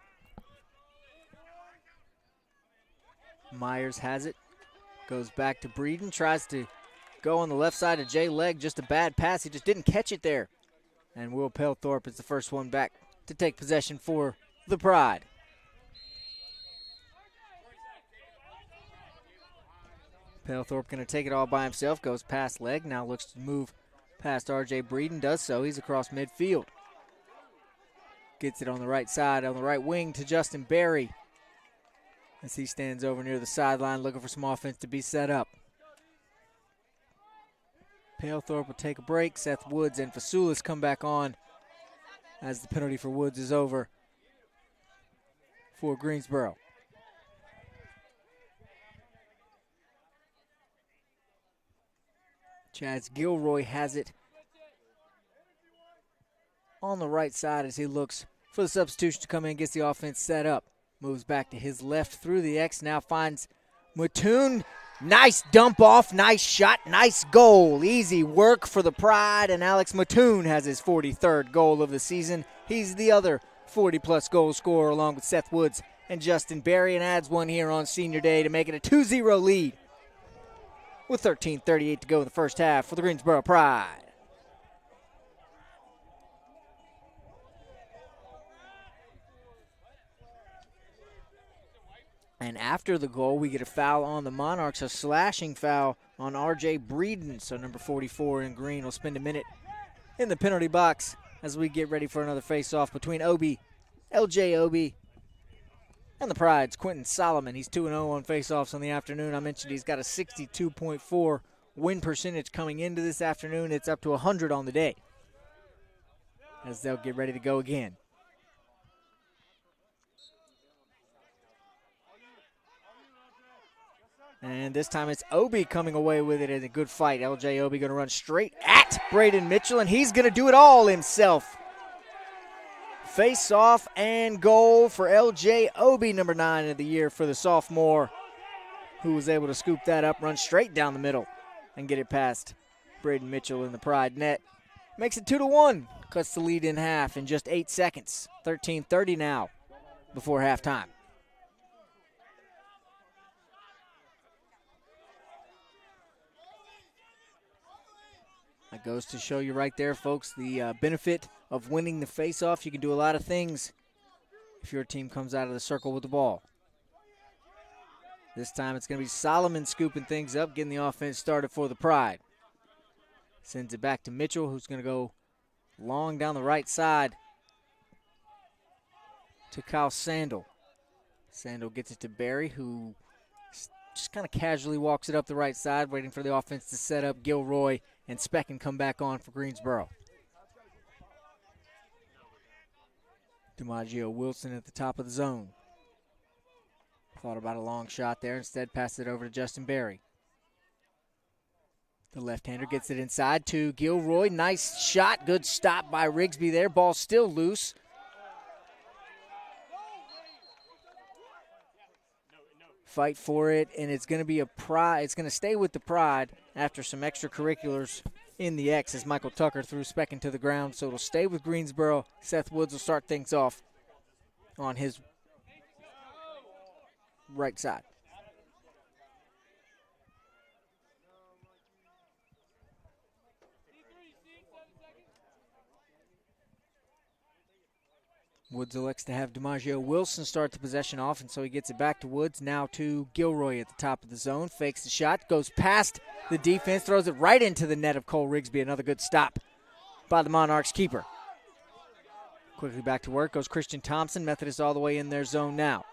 Myers has it. Goes back to Breeden. Tries to go on the left side of Jay Legg. Just a bad pass. He just didn't catch it there. And Will Pelthorpe is the first one back to take possession for the Pride. Pelthorpe going to take it all by himself. Goes past Legg. Now looks to move past R.J. Breeden. Does so. He's across midfield. Gets it on the right side, on the right wing to Justin Berry as he stands over near the sideline looking for some offense to be set up. Pelthorpe will take a break. Seth Woods and Fasulis come back on as the penalty for Woods is over for Greensboro. Chaz Gilroy has it on the right side as he looks for the substitution to come in, gets the offense set up. Moves back to his left through the X, now finds Mattoon. Nice dump off, nice shot, nice goal. Easy work for the Pride, and Alex Mattoon has his 43rd goal of the season. He's the other 40-plus goal scorer along with Seth Woods and Justin Berry, and adds one here on Senior Day to make it a 2-0 lead with 13:38 to go in the first half for the Greensboro Pride. And after the goal, we get a foul on the Monarchs, a slashing foul on R.J. Breeden. So number 44 in green will spend a minute in the penalty box as we get ready for another face-off between LJ Obi, and the Pride's Quentin Solomon. He's 2-0 on face-offs on the afternoon. I mentioned he's got a 62.4 win percentage coming into this afternoon. It's up to 100 on the day as they'll get ready to go again. And this time it's Obi coming away with it in a good fight. LJ Obi going to run straight at Braden Mitchell, and he's going to do it all himself. Face off and goal for LJ Obi, number 9 of the year for the sophomore, who was able to scoop that up, run straight down the middle, and get it past Braden Mitchell in the Pride net. Makes it 2-1, cuts the lead in half in just 8 seconds. 13:30 now before halftime. That goes to show you right there, folks, the benefit of winning the faceoff. You can do a lot of things if your team comes out of the circle with the ball. This time it's going to be Solomon scooping things up, getting the offense started for the Pride. Sends it back to Mitchell, who's going to go long down the right side to Kyle Sandel. Sandel gets it to Barry, who just kind of casually walks it up the right side, waiting for the offense to set up. Gilroy and Specken come back on for Greensboro. DiMaggio Wilson at the top of the zone. Thought about a long shot there. Instead, passed it over to Justin Berry. The left-hander gets it inside to Gilroy. Nice shot. Good stop by Rigsby there. Ball still loose. Fight for it, and it's going to be a Pride. It's going to stay with the Pride after some extracurriculars in the X as Michael Tucker threw Specken to the ground. So it'll stay with Greensboro. Seth Woods will start things off on his right side. Woods elects to have DiMaggio Wilson start the possession off, and so he gets it back to Woods. Now to Gilroy at the top of the zone. Fakes the shot, goes past the defense, throws it right into the net of Cole Rigsby. Another good stop by the Monarchs keeper. Quickly back to work goes Christian Thompson. Methodist all the way in their zone now.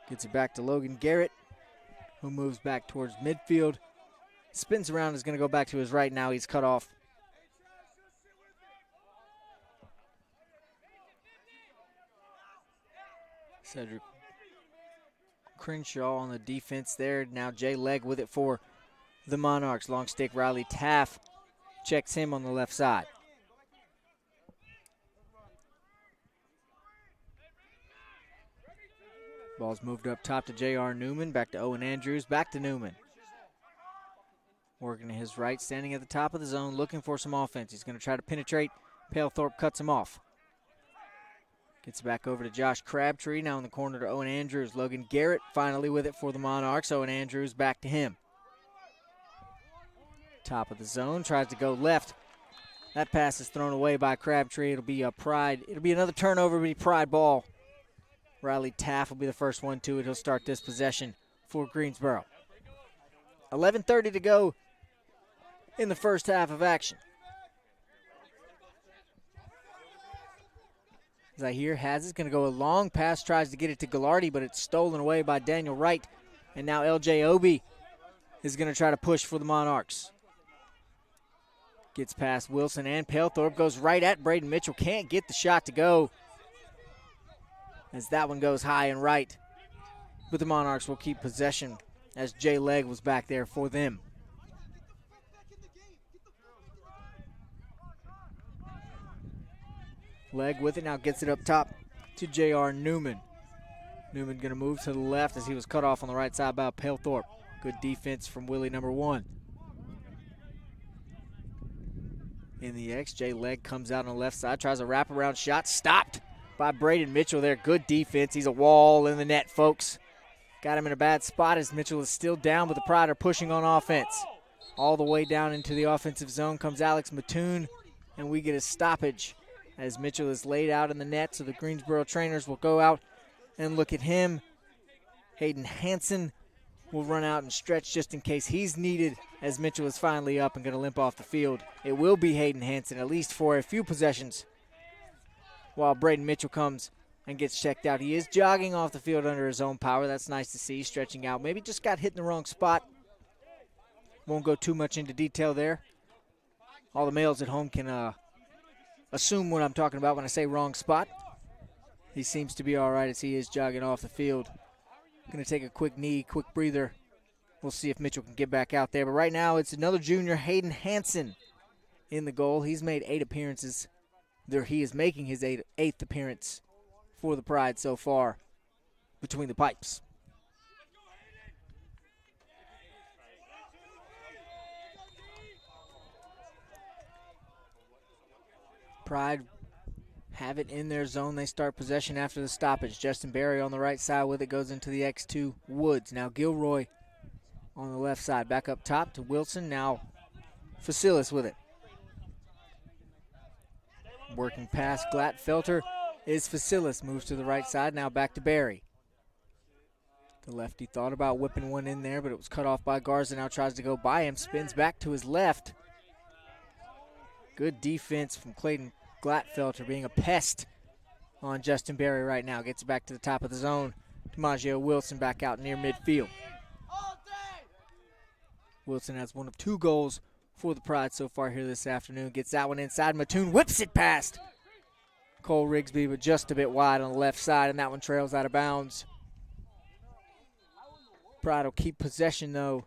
Gets it back to Logan Garrett, who moves back towards midfield. Spins around, is going to go back to his right now. He's cut off. Cedric Crenshaw on the defense there. Now Jay Legg with it for the Monarchs. Long stick, Riley Taff checks him on the left side. Ball's moved up top to J.R. Newman. Back to Owen Andrews. Back to Newman. Working to his right, standing at the top of the zone, looking for some offense. He's going to try to penetrate. Palethorpe cuts him off. Gets it back over to Josh Crabtree. Now in the corner to Owen Andrews. Logan Garrett finally with it for the Monarchs. Owen Andrews back to him. Top of the zone. Tries to go left. That pass is thrown away by Crabtree. It'll be a Pride. It'll be another turnover. It'll be Pride ball. Riley Taff will be the first one to it. He'll start this possession for Greensboro. 11:30 to go in the first half of action. Zahir has it. Going to go a long pass. Tries to get it to Gallardi, but it's stolen away by Daniel Wright. And now L.J. Obi is going to try to push for the Monarchs. Gets past Wilson and Palethorpe. Goes right at Braden Mitchell. Can't get the shot to go, as that one goes high and right. But the Monarchs will keep possession, as Jay Legg was back there for them. Legg with it, now gets it up top to J.R. Newman. Newman going to move to the left as he was cut off on the right side by Palethorpe. Good defense from Willie number 1. In the X, Jay Legg comes out on the left side, tries a wraparound shot, stopped by Braden Mitchell there. Good defense. He's a wall in the net, folks. Got him in a bad spot as Mitchell is still down, but the Pride are pushing on offense. All the way down into the offensive zone comes Alex Mattoon, and we get a stoppage as Mitchell is laid out in the net, so the Greensboro trainers will go out and look at him. Hayden Hansen will run out and stretch just in case he's needed, as Mitchell is finally up and going to limp off the field. It will be Hayden Hansen, at least for a few possessions, while Braden Mitchell comes and gets checked out. He is jogging off the field under his own power. That's nice to see, stretching out. Maybe just got hit in the wrong spot. Won't go too much into detail there. All the males at home can assume what I'm talking about when I say wrong spot. He seems to be all right as he is jogging off the field. Going to take a quick knee, quick breather. We'll see if Mitchell can get back out there. But right now it's another junior, Hayden Hansen, in the goal. He's made 8 appearances. He is making his 8th appearance for the Pride so far between the pipes. Pride have it in their zone. They start possession after the stoppage. Justin Berry on the right side with it, goes into the X2 Woods. Now Gilroy on the left side. Back up top to Wilson. Now Facilis with it. Working past Glatfelter is Facilis. Moves to the right side. Now back to Berry. The lefty thought about whipping one in there, but it was cut off by Garza. Now tries to go by him. Spins back to his left. Good defense from Clayton Glatfelter, being a pest on Justin Berry right now. Gets it back to the top of the zone. DiMaggio Wilson back out near midfield. Wilson has one of 2 goals for the Pride so far here this afternoon. Gets that one inside. Mattoon whips it past Cole Rigsby, but just a bit wide on the left side, and that one trails out of bounds. Pride will keep possession, though,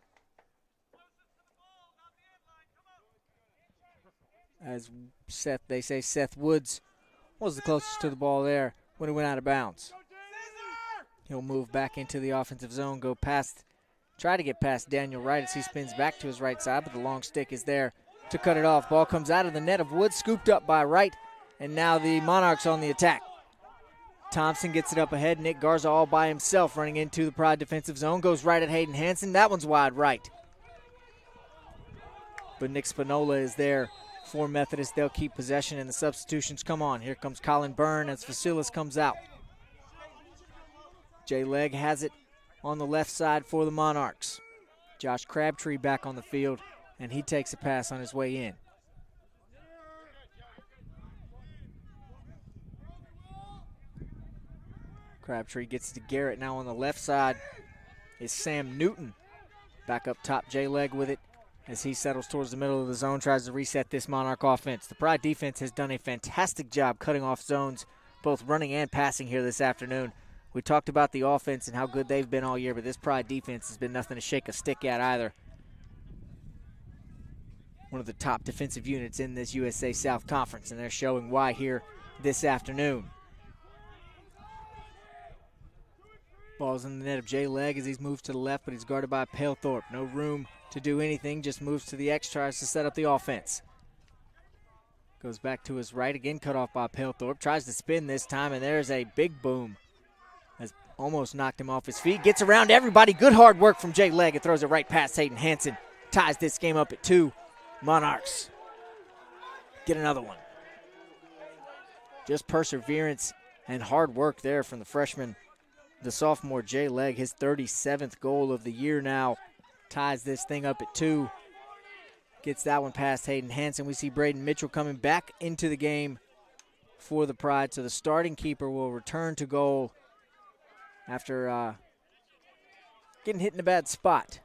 as Seth Woods was the closest to the ball there when it went out of bounds. He'll move back into the offensive zone, try to get past Daniel Wright as he spins back to his right side, but the long stick is there to cut it off. Ball comes out of the net of Woods, scooped up by Wright, and now the Monarchs on the attack. Thompson gets it up ahead. Nick Garza all by himself running into the Pride defensive zone. Goes right at Hayden Hansen. That one's wide right. But Nick Spinola is there for Methodist. They'll keep possession, and the substitutions come on. Here comes Colin Byrne as Vasilis comes out. Jay Legg has it on the left side for the Monarchs. Josh Crabtree back on the field, and he takes a pass on his way in. Crabtree gets to Garrett. Now on the left side is Sam Newton. Back up top, Jay Legg with it as he settles towards the middle of the zone, tries to reset this Monarch offense. The Pride defense has done a fantastic job cutting off zones, both running and passing here this afternoon. We talked about the offense and how good they've been all year, but this Pride defense has been nothing to shake a stick at either. One of the top defensive units in this USA South Conference, and they're showing why here this afternoon. Ball's in the net of Jay Legg as he's moved to the left, but he's guarded by Palethorpe. No room to do anything, just moves to the X, tries to set up the offense. Goes back to his right, again cut off by Palethorpe. Tries to spin this time, and there's a big boom. Has almost knocked him off his feet. Gets around everybody. Good hard work from Jay Legg and throws it right past Hayden Hansen. Ties this game up at 2. Monarchs get another one. Just perseverance and hard work there from the freshman. The sophomore Jay Legg, his 37th goal of the year now, ties this thing up at 2. Gets that one past Hayden Hansen. We see Braden Mitchell coming back into the game for the Pride. So the starting keeper will return to goal after getting hit in a bad spot,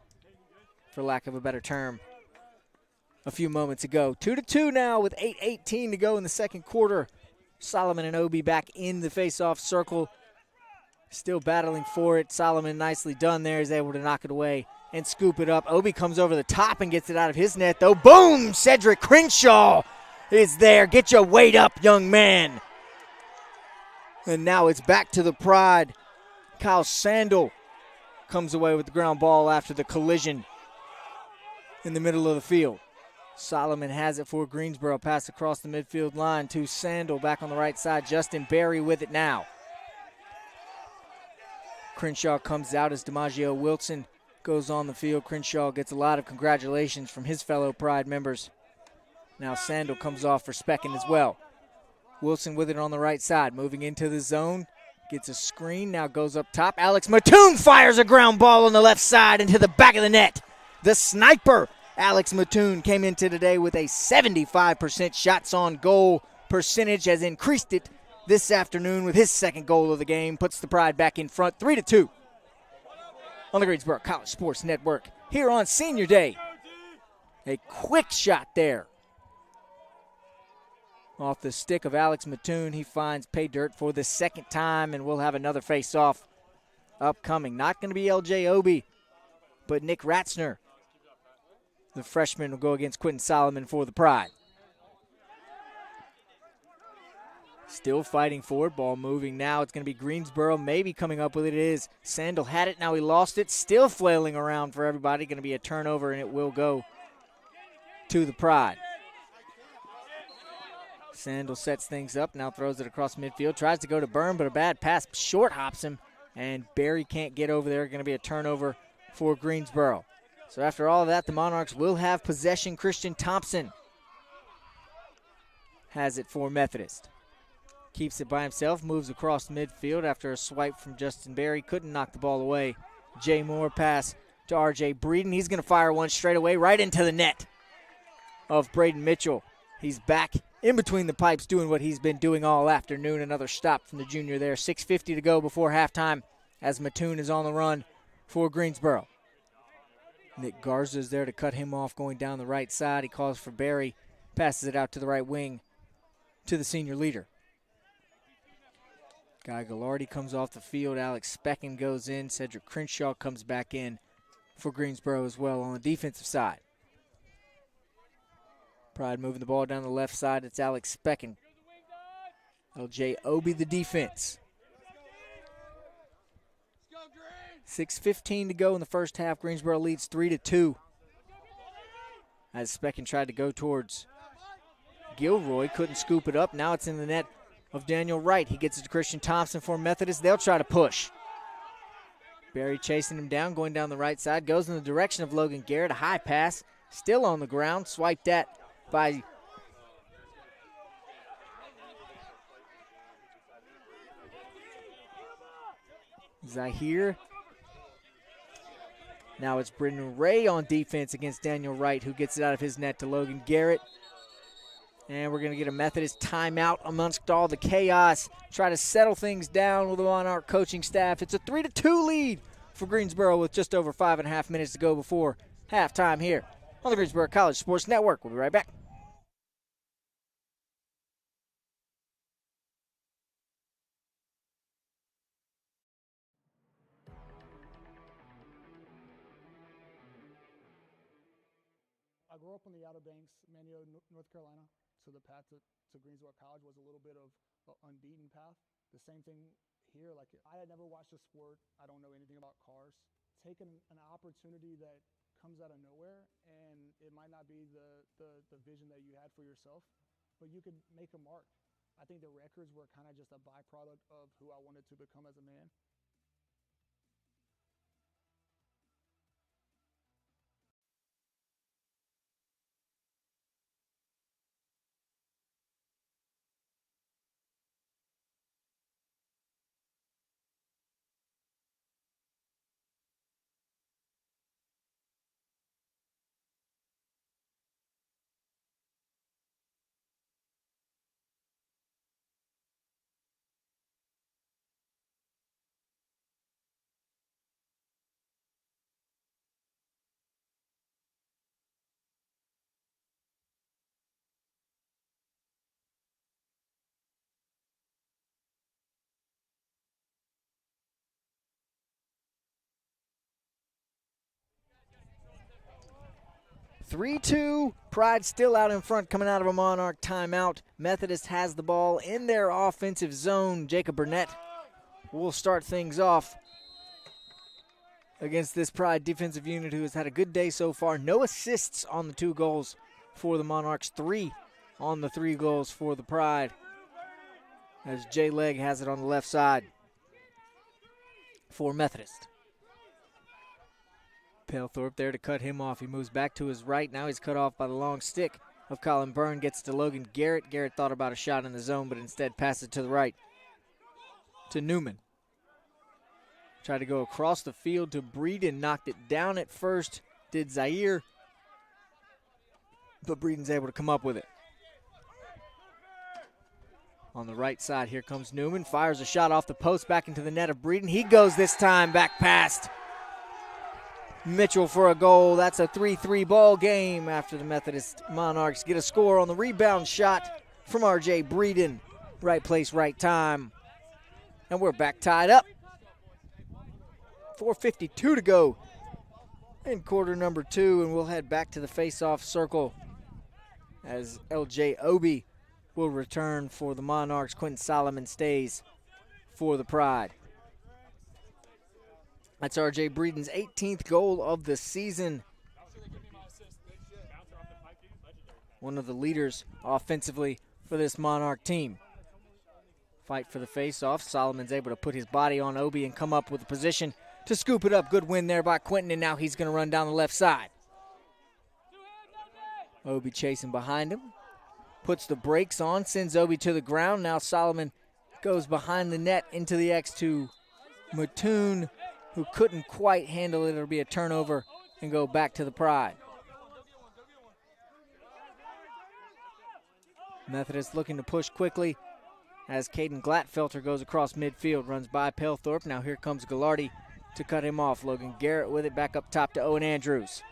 for lack of a better term, a few moments ago. 2-2 now with 8:18 to go in the second quarter. Solomon and Obi back in the face-off circle. Still battling for it. Solomon nicely done there. Is able to knock it away and scoop it up. Obi comes over the top and gets it out of his net, though. Boom! Cedric Crenshaw is there. Get your weight up, young man. And now it's back to the Pride. Kyle Sandel comes away with the ground ball after the collision in the middle of the field. Solomon has it for Greensboro. Pass across the midfield line to Sandel. Back on the right side. Justin Berry with it now. Crenshaw comes out as DiMaggio Wilson goes on the field. Crenshaw gets a lot of congratulations from his fellow Pride members. Now Sandel comes off for Specken as well. Wilson with it on the right side, moving into the zone. Gets a screen, now goes up top. Alex Mattoon fires a ground ball on the left side into the back of the net. The sniper, Alex Mattoon, came into today with a 75% shots on goal percentage, has increased it this afternoon with his second goal of the game. Puts the Pride back in front, 3-2 on the Greensboro College Sports Network here on Senior Day. A quick shot there off the stick of Alex Mattoon. He finds pay dirt for the second time, and we'll have another face-off upcoming. Not going to be LJ Obi, but Nick Ratzner, the freshman, will go against Quentin Solomon for the Pride. Still fighting for it. Ball moving now. It's going to be Greensboro maybe coming up with it. It is. Sandel had it. Now he lost it. Still flailing around for everybody. Going to be a turnover, and it will go to the Pride. Sandel sets things up. Now throws it across midfield. Tries to go to Byrne, but a bad pass short hops him, and Barry can't get over there. Going to be a turnover for Greensboro. So after all of that, the Monarchs will have possession. Christian Thompson has it for Methodist. Keeps it by himself, moves across midfield after a swipe from Justin Berry. Couldn't knock the ball away. Jay Moore pass to R.J. Breeden. He's going to fire one straight away right into the net of Braden Mitchell. He's back in between the pipes doing what he's been doing all afternoon. Another stop from the junior there. 6:50 to go before halftime as Mattoon is on the run for Greensboro. Nick Garza's there to cut him off going down the right side. He calls for Berry, passes it out to the right wing to the senior leader. Guy Gallardi comes off the field. Alex Specken goes in. Cedric Crenshaw comes back in for Greensboro as well on the defensive side. Pride moving the ball down the left side. It's Alex Specken. LJ Obi the defense. 6:15 to go in the first half. Greensboro leads 3-2. As Specken tried to go towards Gilroy, couldn't scoop it up. Now it's in the net of Daniel Wright. He gets it to Christian Thompson for Methodist. They'll try to push. Barry chasing him down, going down the right side. Goes in the direction of Logan Garrett. A high pass, still on the ground. Swiped at by Zahir. Now it's Brendan Ray on defense against Daniel Wright, who gets it out of his net to Logan Garrett. And we're going to get a Methodist timeout amongst all the chaos. Try to settle things down with them on our coaching staff. It's a 3-2 lead for Greensboro with just over 5.5 minutes to go before halftime here on the Greensboro College Sports Network. We'll be right back. I grew up on the Outer Banks, Manio, North Carolina. So the path to Greensboro College was a little bit of an unbeaten path. The same thing here. Like, I had never watched a sport. I don't know anything about cars. Taking an opportunity that comes out of nowhere, and it might not be the vision that you had for yourself, but you could make a mark. I think the records were kind of just a byproduct of who I wanted to become as a man. Three-two. Pride still out in front coming out of a Monarch timeout. Methodist has the ball in their offensive zone. Jacob Burnett will start things off against this Pride defensive unit who has had a good day so far. No assists on the 2 goals for the Monarchs. 3 on the 3 goals for the Pride, as Jay Legg has it on the left side for Methodist. Palethorpe there to cut him off. He moves back to his right. Now he's cut off by the long stick of Colin Byrne. Gets to Logan Garrett. Garrett thought about a shot in the zone, but instead passes it to the right to Newman. Tried to go across the field to Breeden. Knocked it down at first. Did Zaire. But Breeden's able to come up with it. On the right side, here comes Newman. Fires a shot off the post back into the net of Breeden. He goes this time back past Mitchell for a goal. That's a 3-3 ball game after the Methodist Monarchs get a score on the rebound shot from R.J. Breeden. Right place, right time. And we're back tied up. 4:52 to go in quarter number 2, and we'll head back to the face-off circle as L.J. Obi will return for the Monarchs. Quentin Solomon stays for the Pride. That's R.J. Breeden's 18th goal of the season. One of the leaders offensively for this Monarch team. Fight for the face-off. Solomon's able to put his body on Obi and come up with a position to scoop it up. Good win there by Quentin, and now he's going to run down the left side. Obi chasing behind him. Puts the brakes on, sends Obi to the ground. Now Solomon goes behind the net into the X to Mattoon, who couldn't quite handle it. It'll be a turnover and go back to the Pride. Methodist looking to push quickly as Caden Glatfelter goes across midfield, runs by Palethorpe. Now here comes Gallardi to cut him off. Logan Garrett with it back up top to Owen Andrews.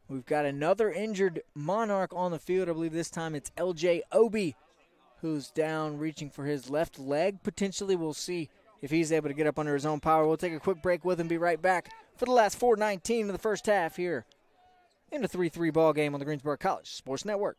We've got another injured Monarch on the field. I believe this time it's L.J. Obi, who's down reaching for his left leg. Potentially we'll see if he's able to get up under his own power. We'll take a quick break with him, be right back for the last 4:19 of the first half here in a 3-3 ball game on the Greensboro College Sports Network.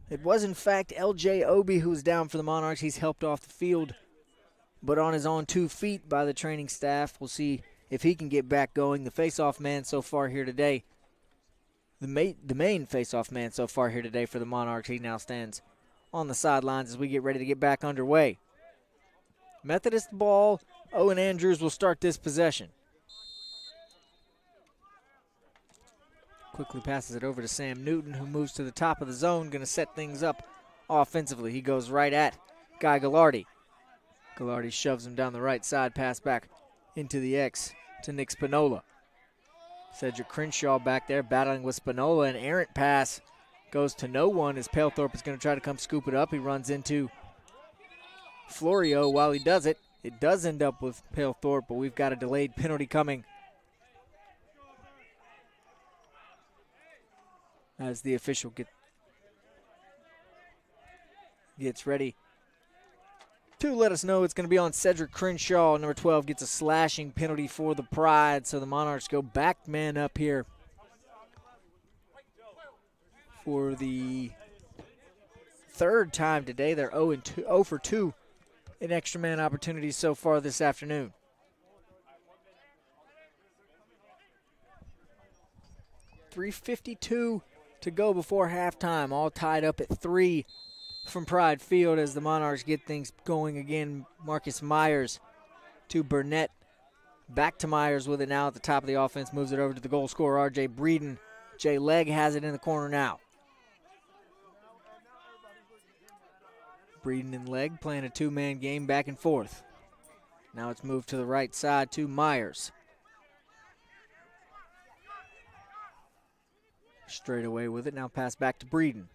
It was, in fact, L.J. Obi who was down for the Monarchs. He's helped off the field, but on his own 2 feet by the training staff. We'll see if he can get back going. The face-off man so far here today, the main face-off man so far here today for the Monarchs. He now stands on the sidelines as we get ready to get back underway. Methodist ball. Owen Andrews will start this possession. Quickly passes it over to Sam Newton, who moves to the top of the zone, going to set things up offensively. He goes right at Guy Gallardi. Gallardi shoves him down the right side, pass back into the X to Nick Spinola. Cedric Crenshaw back there battling with Spinola. An errant pass goes to no one as Palethorpe is going to try to come scoop it up. He runs into Florio while he does it. It does end up with Palethorpe, but we've got a delayed penalty coming as the official gets ready to let us know it's going to be on Cedric Crenshaw. Number 12 gets a slashing penalty for the Pride, so the Monarchs go back man up here for the 3rd time today. They're 0 for 2 in extra man opportunities so far this afternoon. 3:52 to go before halftime, all tied up at 3 from Pride Field as the Monarchs get things going again. Marcus Myers to Burnett. Back to Myers with it now at the top of the offense. Moves it over to the goal scorer, R.J. Breeden. Jay Legg has it in the corner now. Breeden and Legg playing a 2-man game back and forth. Now it's moved to the right side to Myers. Straight away with it. Now pass back to Breeden.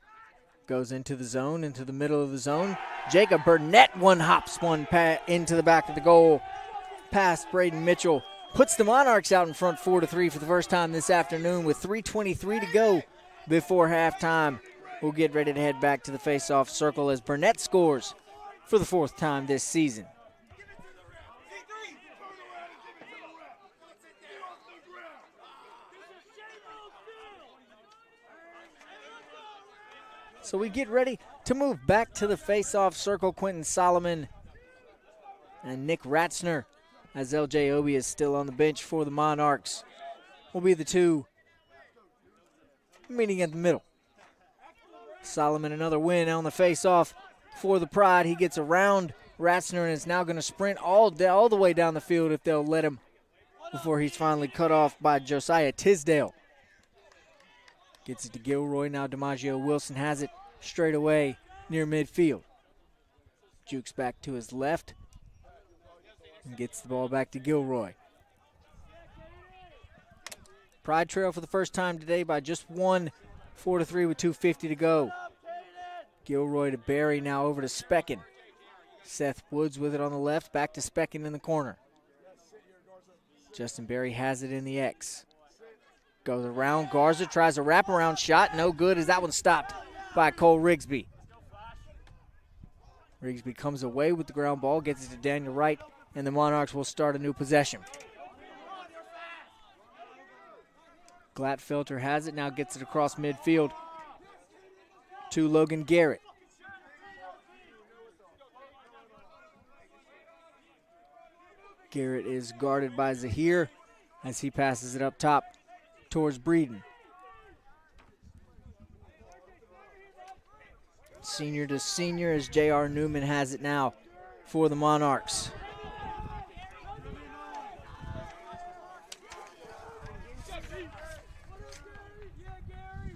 Goes into the zone, into the middle of the zone. Jacob Burnett hops into the back of the goal. Past Braden Mitchell. Puts the Monarchs out in front 4-3 for the first time this afternoon with 3:23 to go before halftime. We'll get ready to head back to the face-off circle as Burnett scores for the 4th time this season. So we get ready to move back to the face-off circle. Quentin Solomon and Nick Ratzner, as L.J. Obi is still on the bench for the Monarchs, will be the two meeting at the middle. Solomon another win on the face-off for the Pride. He gets around Ratzner and is now going to sprint all the way down the field if they'll let him before he's finally cut off by Josiah Tisdale. Gets it to Gilroy. Now DiMaggio Wilson has it straight away near midfield. Jukes back to his left and gets the ball back to Gilroy. Pride trail for the first time today by just 1, 4-3 with 2:50 to go. Gilroy to Barry, now over to Specken. Seth Woods with it on the left, back to Specken in the corner. Justin Barry has it in the X. Goes around, Garza tries a wraparound shot, no good as that one stopped by Cole Rigsby. Rigsby comes away with the ground ball, gets it to Daniel Wright, and the Monarchs will start a new possession. Glatfelter has it, now gets it across midfield to Logan Garrett. Garrett is guarded by Zahir as he passes it up top towards Breeden. Senior to senior as J.R. Newman has it now for the Monarchs.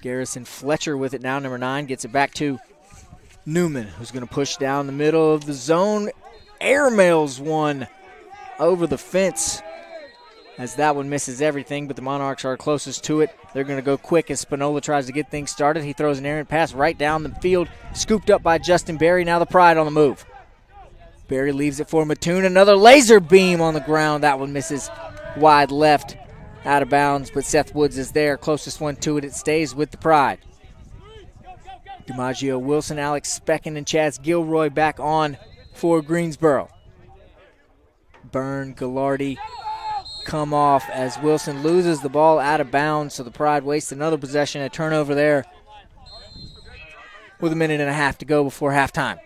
Garrison Fletcher with it now, number 9, gets it back to Newman, who's going to push down the middle of the zone. Airmails one over the fence as that one misses everything, but the Monarchs are closest to it. They're going to go quick as Spinola tries to get things started. He throws an errant pass right down the field, scooped up by Justin Barry. Now the Pride on the move. Barry leaves it for Mattoon. Another laser beam on the ground. That one misses wide left, out of bounds, but Seth Woods is there. Closest one to it. It stays with the Pride. DiMaggio Wilson, Alex Specken, and Chaz Gilroy back on for Greensboro. Byrne, Gallardi come off as Wilson loses the ball out of bounds, so the Pride wastes another possession, a turnover there with 1.5 minutes to go before halftime.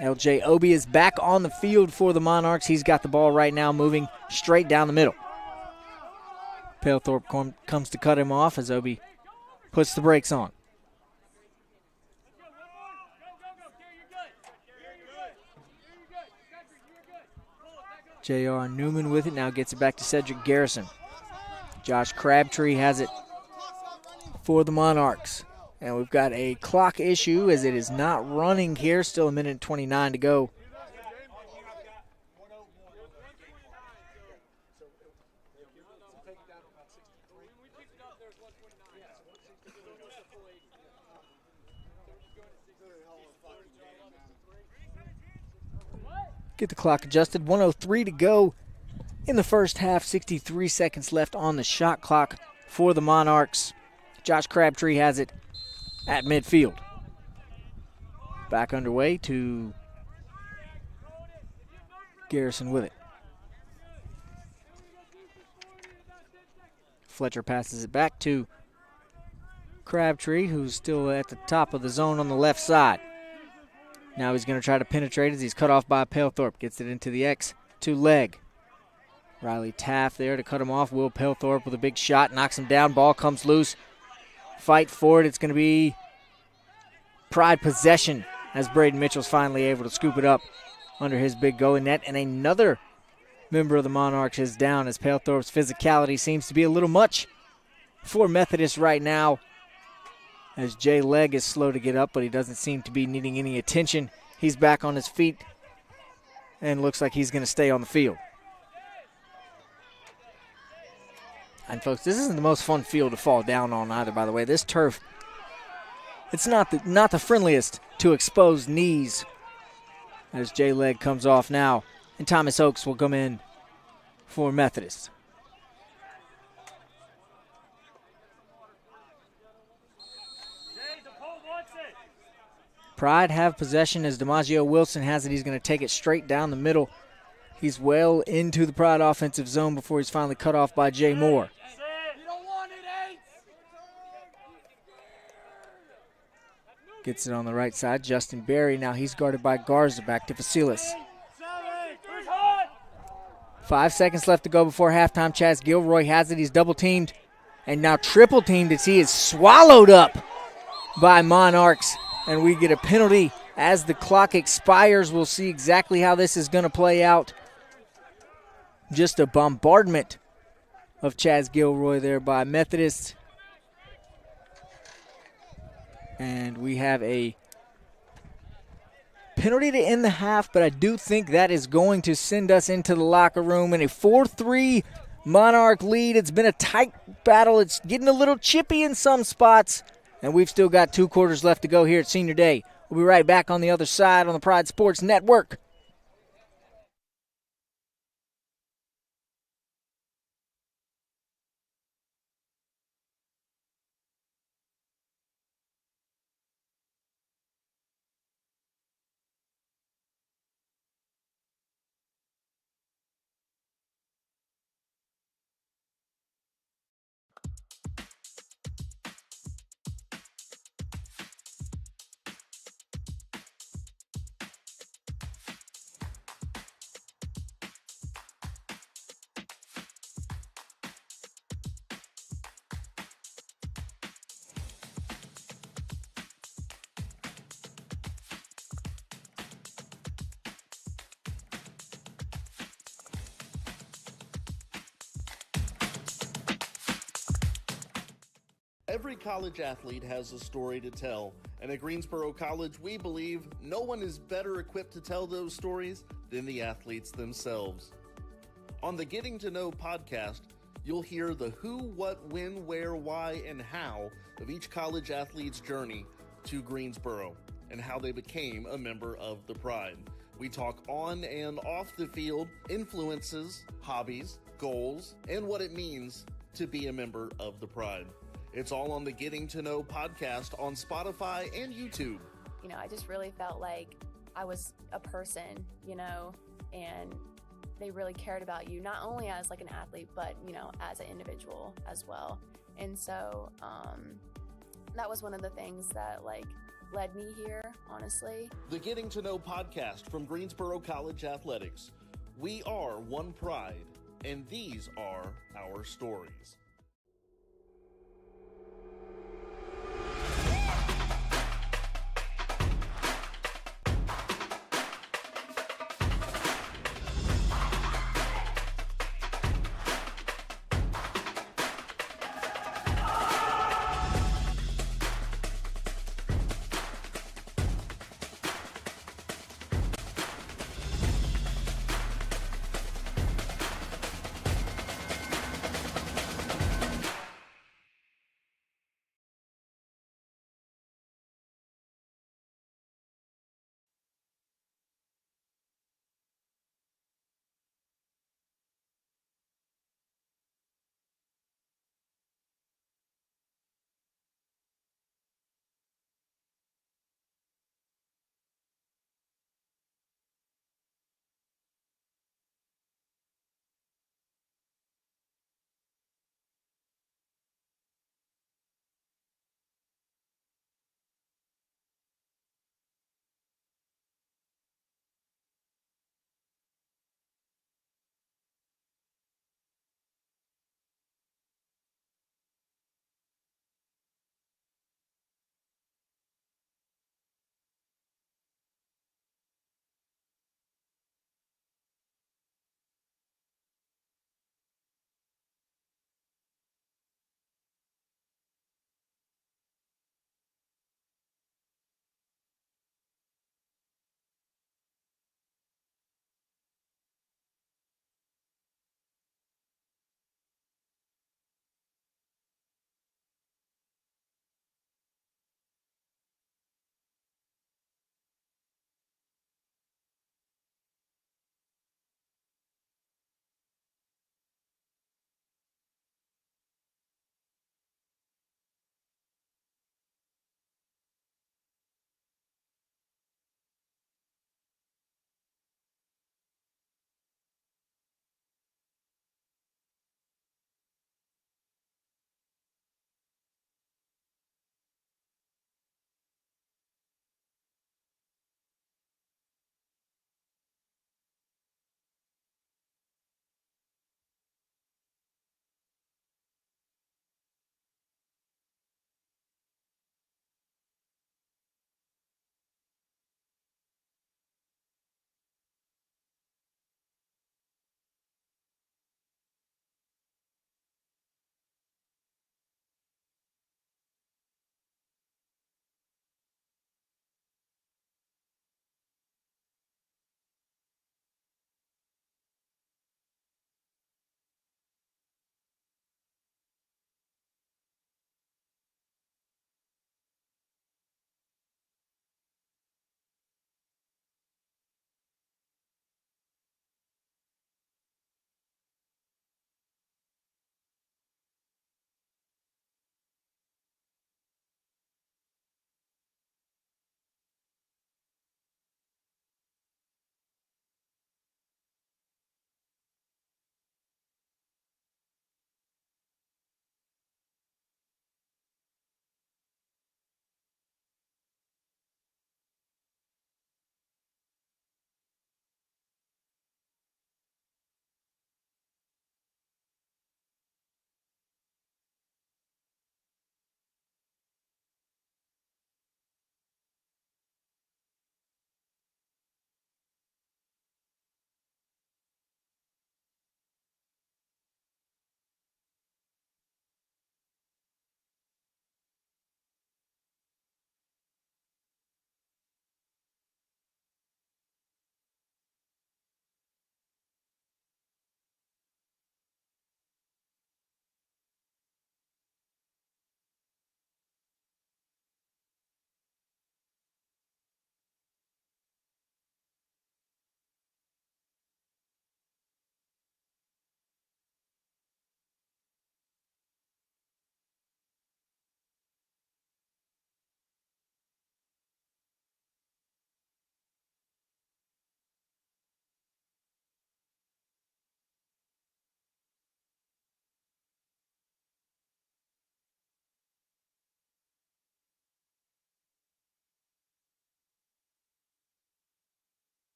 LJ Obi is back on the field for the Monarchs. He's got the ball right now moving straight down the middle. Palethorpe comes to cut him off as Obi puts the brakes on. J.R. Newman with it, now gets it back to Cedric Garrison. Josh Crabtree has it for the Monarchs. And we've got a clock issue as it is not running here. Still 1:29 to go. Get the clock adjusted. 1:03 to go in the first half. 63 seconds left on the shot clock for the Monarchs. Josh Crabtree has it at midfield. Back underway to Garrison with it. Fletcher passes it back to Crabtree, who's still at the top of the zone on the left side. Now he's going to try to penetrate as he's cut off by Palethorpe. Gets it into the X2 leg. Riley Taft there to cut him off. Will Palethorpe with a big shot. Knocks him down. Ball comes loose. Fight for it. It's going to be Pride possession as Braden Mitchell's finally able to scoop it up under his big goalie net. And another member of the Monarchs is down as Palethorpe's physicality seems to be a little much for Methodist right now. As Jay Legg is slow to get up, but he doesn't seem to be needing any attention. He's back on his feet and looks like he's going to stay on the field. And folks, this isn't the most fun field to fall down on either, by the way. This turf, it's not the friendliest to exposed knees. As Jay Legg comes off now, and Thomas Oakes will come in for Methodist. Pride have possession as DiMaggio Wilson has it. He's going to take it straight down the middle. He's well into the Pride offensive zone before he's finally cut off by Jay Moore. Gets it on the right side. Justin Berry. Now he's guarded by Garza. Back to Vasilis. 5 seconds left to go before halftime. Chaz Gilroy has it. He's double teamed and now triple teamed as he is swallowed up by Monarchs. And we get a penalty as the clock expires. We'll see exactly how this is going to play out. Just a bombardment of Chaz Gilroy there by Methodist. And we have a penalty to end the half, but I do think that is going to send us into the locker room in a 4-3 Monarch lead. It's been a tight battle. It's getting a little chippy in some spots. And we've still got 2 quarters left to go here at Senior Day. We'll be right back on the other side on the Pride Sports Network. Every college athlete has a story to tell, and at Greensboro College, we believe no one is better equipped to tell those stories than the athletes themselves. On the Getting to Know podcast, you'll hear the who, what, when, where, why, and how of each college athlete's journey to Greensboro and how they became a member of the Pride. We talk on and off the field, influences, hobbies, goals, and what it means to be a member of the Pride. It's all on the Getting to Know podcast on Spotify and YouTube. You know, I just really felt like I was a person, you know, and they really cared about you, not only as like an athlete, but, you know, as an individual as well. And so that was one of the things that like led me here, honestly. The Getting to Know podcast from Greensboro College Athletics. We are one pride, and these are our stories.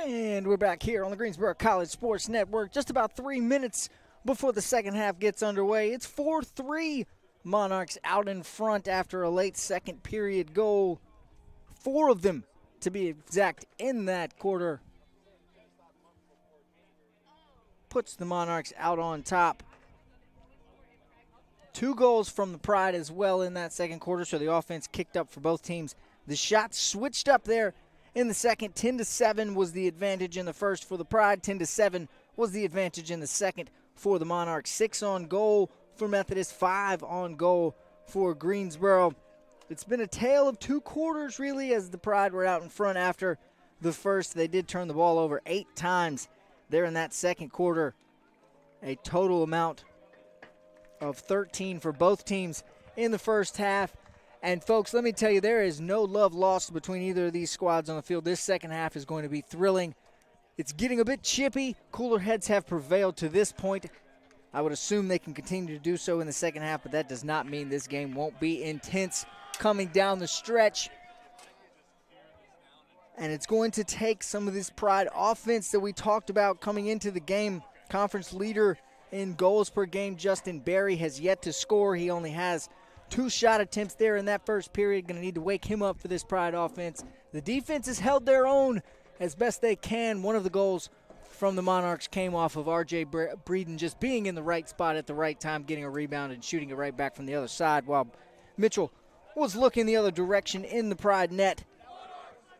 And we're back here on the Greensboro College Sports Network just about 3 minutes before the second half gets underway. It's 4-3. Monarchs out in front after a late second period goal. 4 of them, to be exact, in that quarter. Puts the Monarchs out on top. 2 goals from the Pride as well in that second quarter, so the offense kicked up for both teams. The shots switched up there in the second. 10-7 was the advantage in the first for the Pride. 10-7 was the advantage in the second for the Monarchs. 6 on goal for Methodist, 5 on goal for Greensboro. It's been a tale of 2 quarters, really, as the Pride were out in front after the first. They did turn the ball over 8 times there in that second quarter. A total amount of 13 for both teams in the first half. And, folks, let me tell you, there is no love lost between either of these squads on the field. This second half is going to be thrilling. It's getting a bit chippy. Cooler heads have prevailed to this point. I would assume they can continue to do so in the second half, but that does not mean this game won't be intense coming down the stretch. And it's going to take some of this Pride offense that we talked about coming into the game. Conference leader in goals per game, Justin Berry, has yet to score. He only has 2 shot attempts there in that first period. Going to need to wake him up for this Pride offense. The defense has held their own as best they can. One of the goals from the Monarchs came off of R.J. Breeden just being in the right spot at the right time, getting a rebound and shooting it right back from the other side, while Mitchell was looking the other direction in the Pride net.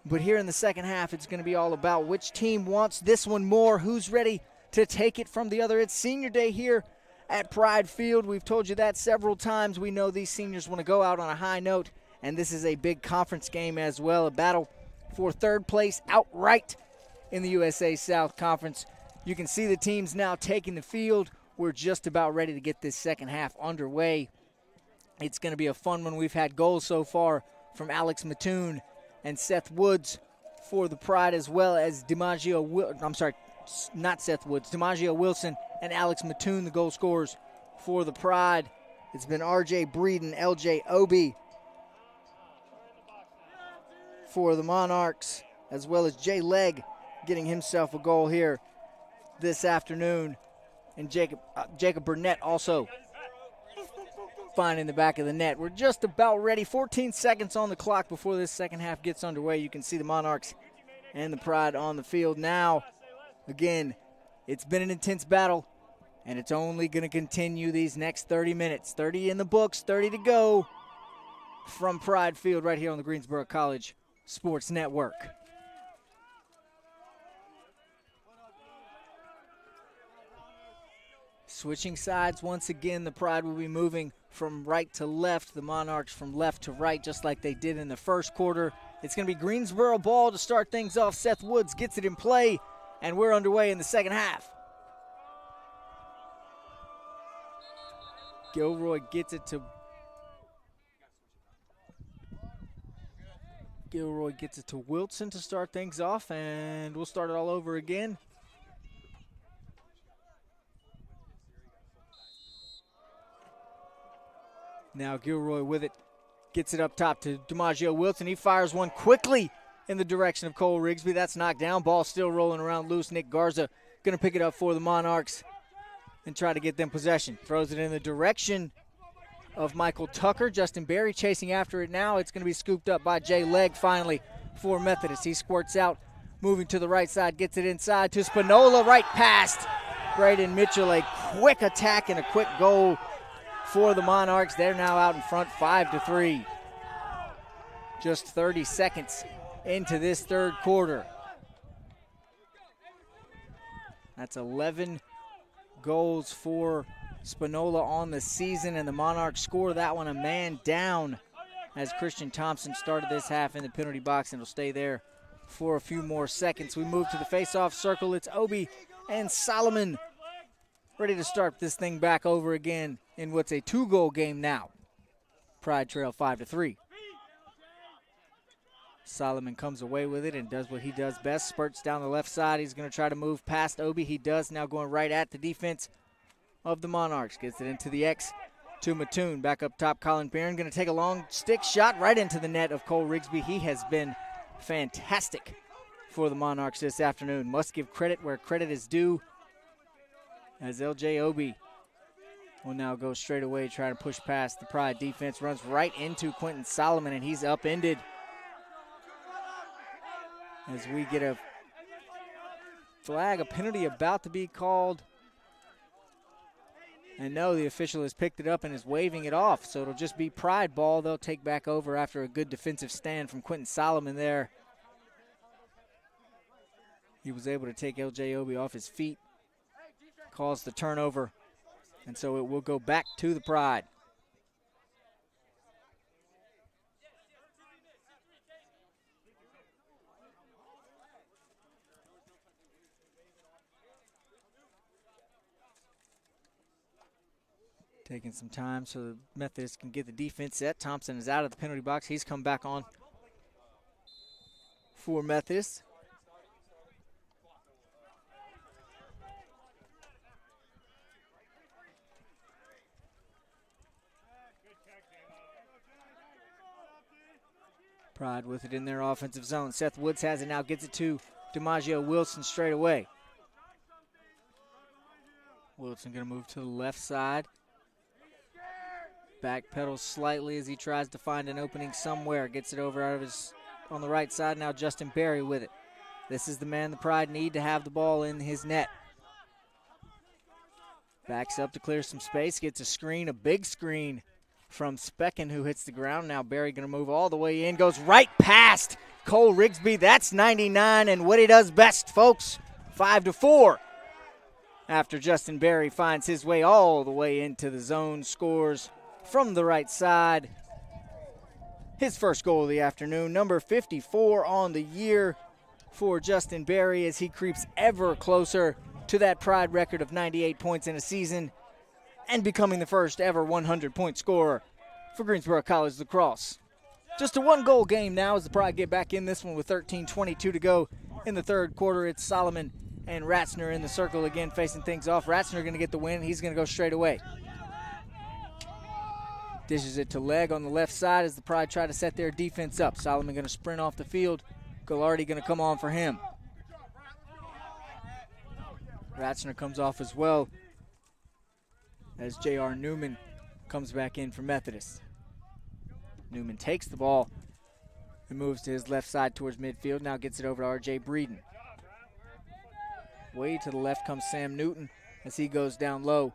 But here in the second half, it's going to be all about which team wants this one more, who's ready to take it from the other. It's senior day here at Pride Field. We've told you that several times. We know these seniors want to go out on a high note, and this is a big conference game as well, a battle for third place outright in the USA South Conference. You can see the teams now taking the field. We're just about ready to get this second half underway. It's going to be a fun one. We've had goals so far from Alex Mattoon and Seth Woods for the Pride, as well as DiMaggio Wilson and Alex Mattoon, the goal scorers for the Pride. It's been R.J. Breeden, L.J. Obi for the Monarchs, as well as Jay Legg getting himself a goal here this afternoon. And Jacob Burnett also finding the back of the net. We're just about ready. 14 seconds on the clock before this second half gets underway. You can see the Monarchs and the Pride on the field now. Again, it's been an intense battle, and it's only going to continue these next 30 minutes. 30 in the books, 30 to go from Pride Field right here on the Greensboro College Sports Network. Switching sides once again, the Pride will be moving from right to left, the Monarchs from left to right, just like they did in the first quarter. It's going to be Greensboro ball to start things off. Seth Woods gets it in play, and we're underway in the second half. Gilroy gets it to Wilson to start things off, and we'll start it all over again. Now Gilroy with it, gets it up top to DiMaggio Wilson. He fires one quickly in the direction of Cole Rigsby. That's knocked down. Ball still rolling around loose. Nick Garza going to pick it up for the Monarchs and try to get them possession. Throws it in the direction of Michael Tucker. Justin Berry chasing after it now. It's going to be scooped up by Jay Legg finally for Methodist. He squirts out, moving to the right side, gets it inside to Spinola, right past Braden Mitchell. A quick attack and a quick goal for the Monarchs. They're now out in front 5-3. Just 30 seconds into this third quarter. That's 11 goals for Spinola on the season, and the Monarchs score that one a man down as Christian Thompson started this half in the penalty box and will stay there for a few more seconds. We move to the face-off circle. It's Obi and Solomon ready to start this thing back over again in what's a 2-goal game now. Pride trail 5-3. Solomon comes away with it and does what he does best. Spurts down the left side. He's going to try to move past Obi. He does, now going right at the defense of the Monarchs. Gets it into the X to Mattoon. Back up top, Colin Barron going to take a long stick shot right into the net of Cole Rigsby. He has been fantastic for the Monarchs this afternoon. Must give credit where credit is due, as LJ Obi will now go straight away, trying to push past the Pride defense. Runs right into Quentin Solomon, and he's upended. As we get a flag, a penalty about to be called. And no, the official has picked it up and is waving it off, so it'll just be Pride ball. They'll take back over after a good defensive stand from Quentin Solomon there. He was able to take LJ Obi off his feet, caused the turnover, and so it will go back to the Pride. Taking some time so the Methodists can get the defense set. Thompson is out of the penalty box. He's come back on for Methodist. Pride with it in their offensive zone. Seth Woods has it now, gets it to DiMaggio Wilson straight away. Wilson going to move to the left side. Backpedals slightly as he tries to find an opening somewhere. Gets it over out of his on the right side. Now Justin Berry with it. This is the man the Pride need to have the ball in his net. Backs up to clear some space. Gets a screen, a big screen from Specken, who hits the ground. Now Berry going to move all the way in. Goes right past Cole Rigsby. That's 99 and what he does best, folks. 5-4. After Justin Berry finds his way all the way into the zone, scores from the right side. His first goal of the afternoon, number 54 on the year for Justin Berry, as he creeps ever closer to that Pride record of 98 points in a season and becoming the first ever 100-point scorer for Greensboro College Lacrosse. Just a one-goal game now as the Pride get back in this one with 13:22 to go in the third quarter. It's Solomon and Ratzner in the circle again, facing things off. Ratzner going to get the win. He's going to go straight away. Dishes it to Legg on the left side as the Pride try to set their defense up. Solomon going to sprint off the field. Ghilardi going to come on for him. Ratzner comes off as well as J.R. Newman comes back in for Methodist. Newman takes the ball and moves to his left side towards midfield. Now gets it over to R.J. Breeden. Way to the left comes Sam Newton as he goes down low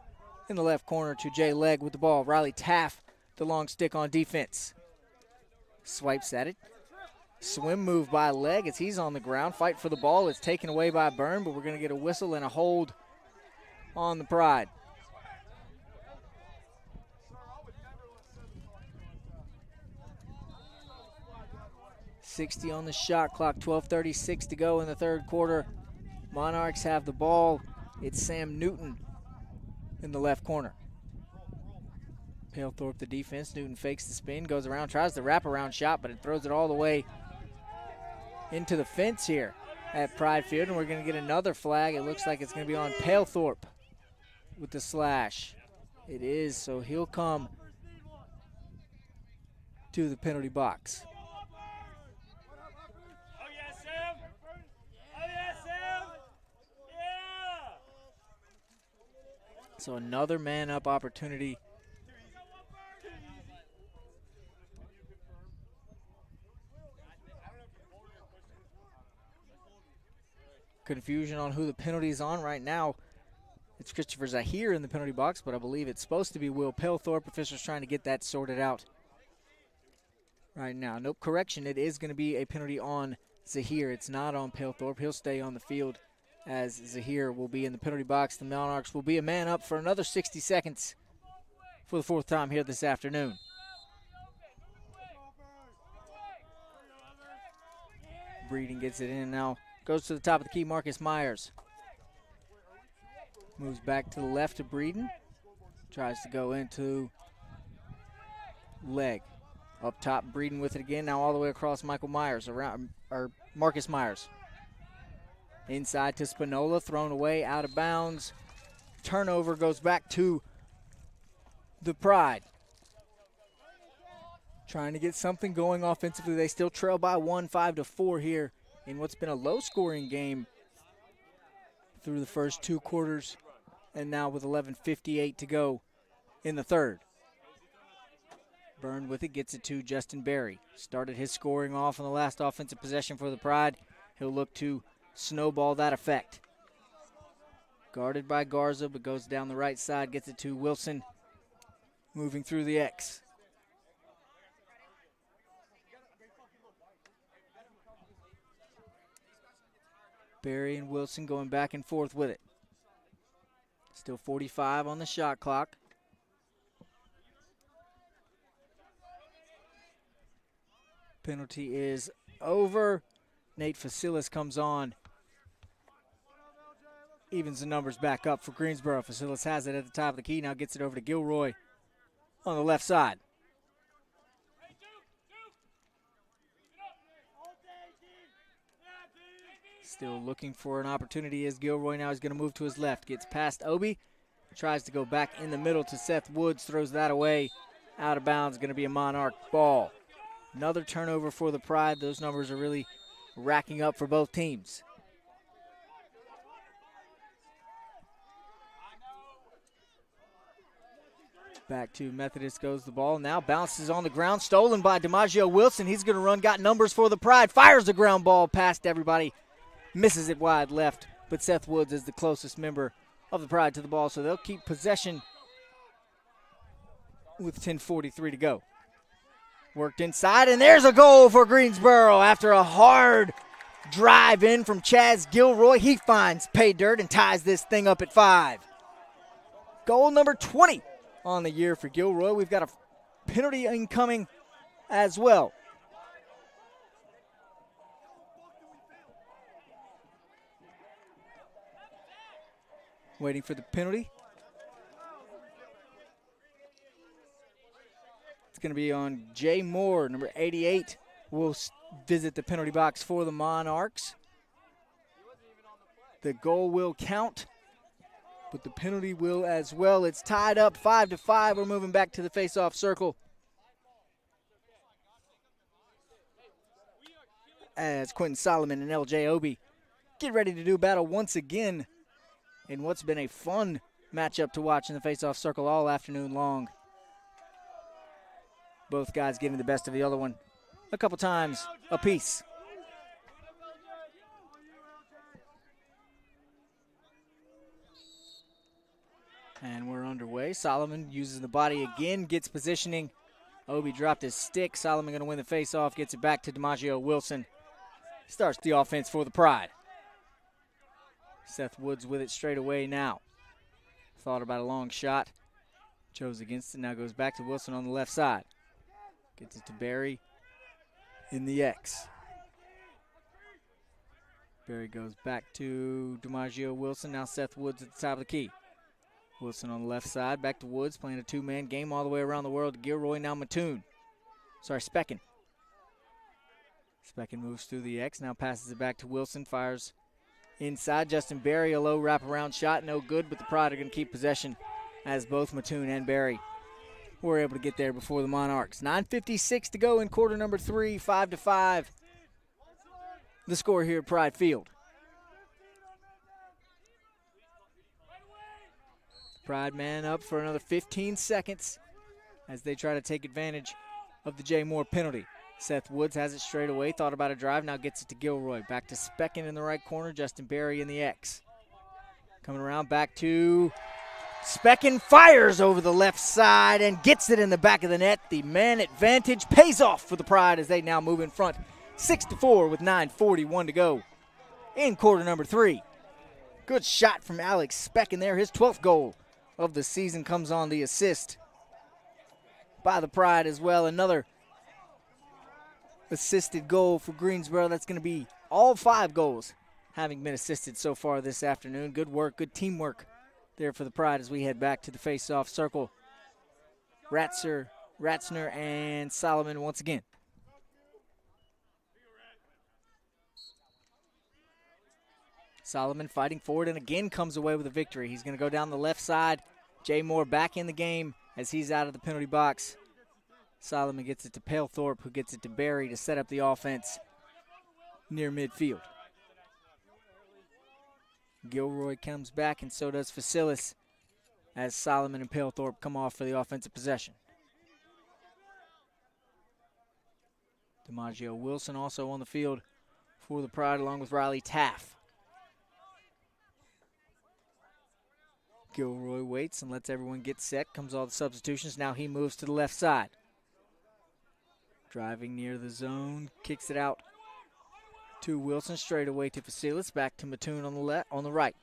in the left corner to Jay Legg with the ball. Riley Taff, the long stick on defense. Swipes at it. Swim move by Legg as he's on the ground. Fight for the ball. It's taken away by Byrne, but we're going to get a whistle and a hold on the Pride. .60 on the shot clock, 12:36 to go in the third quarter. Monarchs have the ball. It's Sam Newton in the left corner. Palethorpe the defense. Newton fakes the spin, goes around, tries the wraparound shot, but it throws it all the way into the fence here at Pride Field, and we're going to get another flag. It looks like it's going to be on Palethorpe with the slash. It is, so he'll come to the penalty box. So another man-up opportunity. Confusion on who the penalty is on right now. It's Christopher Zahir in the penalty box, but I believe it's supposed to be Will Palethorpe. Officials trying to get that sorted out right now. Nope, correction. It is going to be a penalty on Zahir. It's not on Palethorpe. He'll stay on the field as Zahir will be in the penalty box. The Monarchs will be a man up for another 60 seconds for the fourth time here this afternoon. Breeden gets it in now. Goes to the top of the key, Marcus Myers. Moves back to the left to Breeden. Tries to go into Legg. Up top, Breeden with it again. Now all the way across Michael Myers, or Marcus Myers. Inside to Spinola, thrown away, out of bounds. Turnover goes back to the Pride. Trying to get something going offensively. They still trail by 1, 5-4 here in what's been a low-scoring game through the first 2 quarters, and now with 11:58 to go in the third. Byrne with it, gets it to Justin Berry. Started his scoring off on the last offensive possession for the Pride. He'll look to snowball that effect. Guarded by Garza, but goes down the right side, gets it to Wilson, moving through the X. Berry and Wilson going back and forth with it. Still 45 on the shot clock. Penalty is over. Nate Facilis comes on. Evens the numbers back up for Greensboro. Facilis has it at the top of the key. Now gets it over to Gilroy on the left side. Still looking for an opportunity as Gilroy now is going to move to his left. Gets past Obi. Tries to go back in the middle to Seth Woods. Throws that away. Out of bounds. Going to be a Monarch ball. Another turnover for the Pride. Those numbers are really racking up for both teams. Back to Methodist goes the ball. Now bounces on the ground. Stolen by DiMaggio Wilson. He's going to run. Got numbers for the Pride. Fires the ground ball past everybody. Misses it wide left. But Seth Woods is the closest member of the Pride to the ball. So they'll keep possession with 10:43 to go. Worked inside, and there's a goal for Greensboro after a hard drive in from Chaz Gilroy. He finds pay dirt and ties this thing up at 5. Goal number 20 on the year for Gilroy. We've got a penalty incoming as well. Waiting for the penalty. It's going to be on Jay Moore, number 88. Will visit the penalty box for the Monarchs. The goal will count, but the penalty will as well. It's tied up 5-5. We're moving back to the face-off circle as Quentin Solomon and LJ Obi get ready to do battle once again in what's been a fun matchup to watch in the face-off circle all afternoon long. Both guys getting the best of the other one a couple times apiece. And we're underway. Solomon uses the body again, gets positioning. Obi dropped his stick. Solomon going to win the face-off, gets it back to DiMaggio Wilson. Starts the offense for the Pride. Seth Woods with it straight away now. Thought about a long shot. Chose against it. Now goes back to Wilson on the left side. Gets it to Berry in the X. Berry goes back to DiMaggio Wilson. Now Seth Woods at the top of the key. Wilson on the left side. Back to Woods playing a two-man game all the way around the world. Gilroy now Mattoon. Specken. Specken moves through the X. Now passes it back to Wilson. Fires inside. Justin Berry, a low wraparound shot. No good, but the Pride are going to keep possession as both Mattoon and Berry were able to get there before the Monarchs. 9:56 to go in quarter number 3, 5-5. The score here at Pride Field. Pride man up for another 15 seconds as they try to take advantage of the Jay Moore penalty. Seth Woods has it straight away, thought about a drive, now gets it to Gilroy. Back to Specken in the right corner, Justin Berry in the X. Coming around back to Specken, fires over the left side and gets it in the back of the net. The man advantage pays off for the Pride as they now move in front 6-4 with 9:41 to go in quarter number 3. Good shot from Alex Specken there. His 12th goal of the season comes on the assist by the Pride as well. Another assisted goal for Greensboro. That's going to be all 5 goals having been assisted so far this afternoon. Good work, good teamwork there for the Pride as we head back to the face-off circle. Ratzner, and Solomon once again. Solomon fighting forward and again comes away with a victory. He's going to go down the left side. Jay Moore back in the game as he's out of the penalty box. Solomon gets it to Palethorpe, who gets it to Berry to set up the offense. near midfield. Gilroy comes back, and so does Facilis, as Solomon and Palethorpe come off for the offensive possession. DiMaggio Wilson also on the field for the Pride, along with Riley Taff. Gilroy waits and lets everyone get set. Comes all the substitutions. Now he moves to the left side. Driving near the zone, kicks it out to Wilson, straight away to Facilis, back to Mattoon on the right.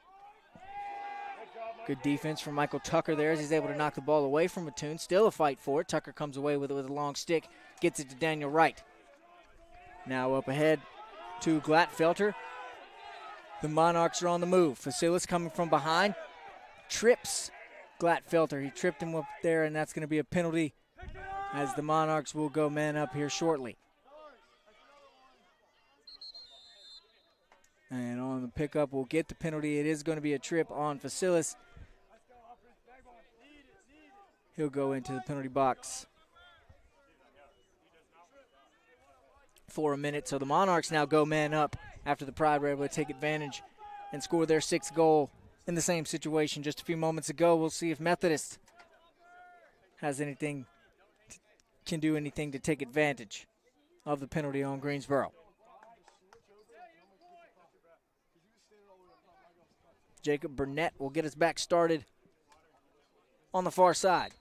Good defense from Michael Tucker there as he's able to knock the ball away from Mattoon. Still a fight for it. Tucker comes away with it with a long stick, gets it to Daniel Wright. Now up ahead to Glatfelter. The Monarchs are on the move. Facilis coming from behind, trips Glatfelter. He tripped him up there, and that's going to be a penalty as the Monarchs will go man up here shortly. And on the pickup, we'll get the penalty. It is going to be a trip on Facilis. He'll go into the penalty box for a minute. So the Monarchs now go man up after the Pride were able to take advantage and score their 6th goal in the same situation just a few moments ago. We'll see if Methodist can do anything to take advantage of the penalty on Greensboro. Jacob Burnett will get us back started on the far side.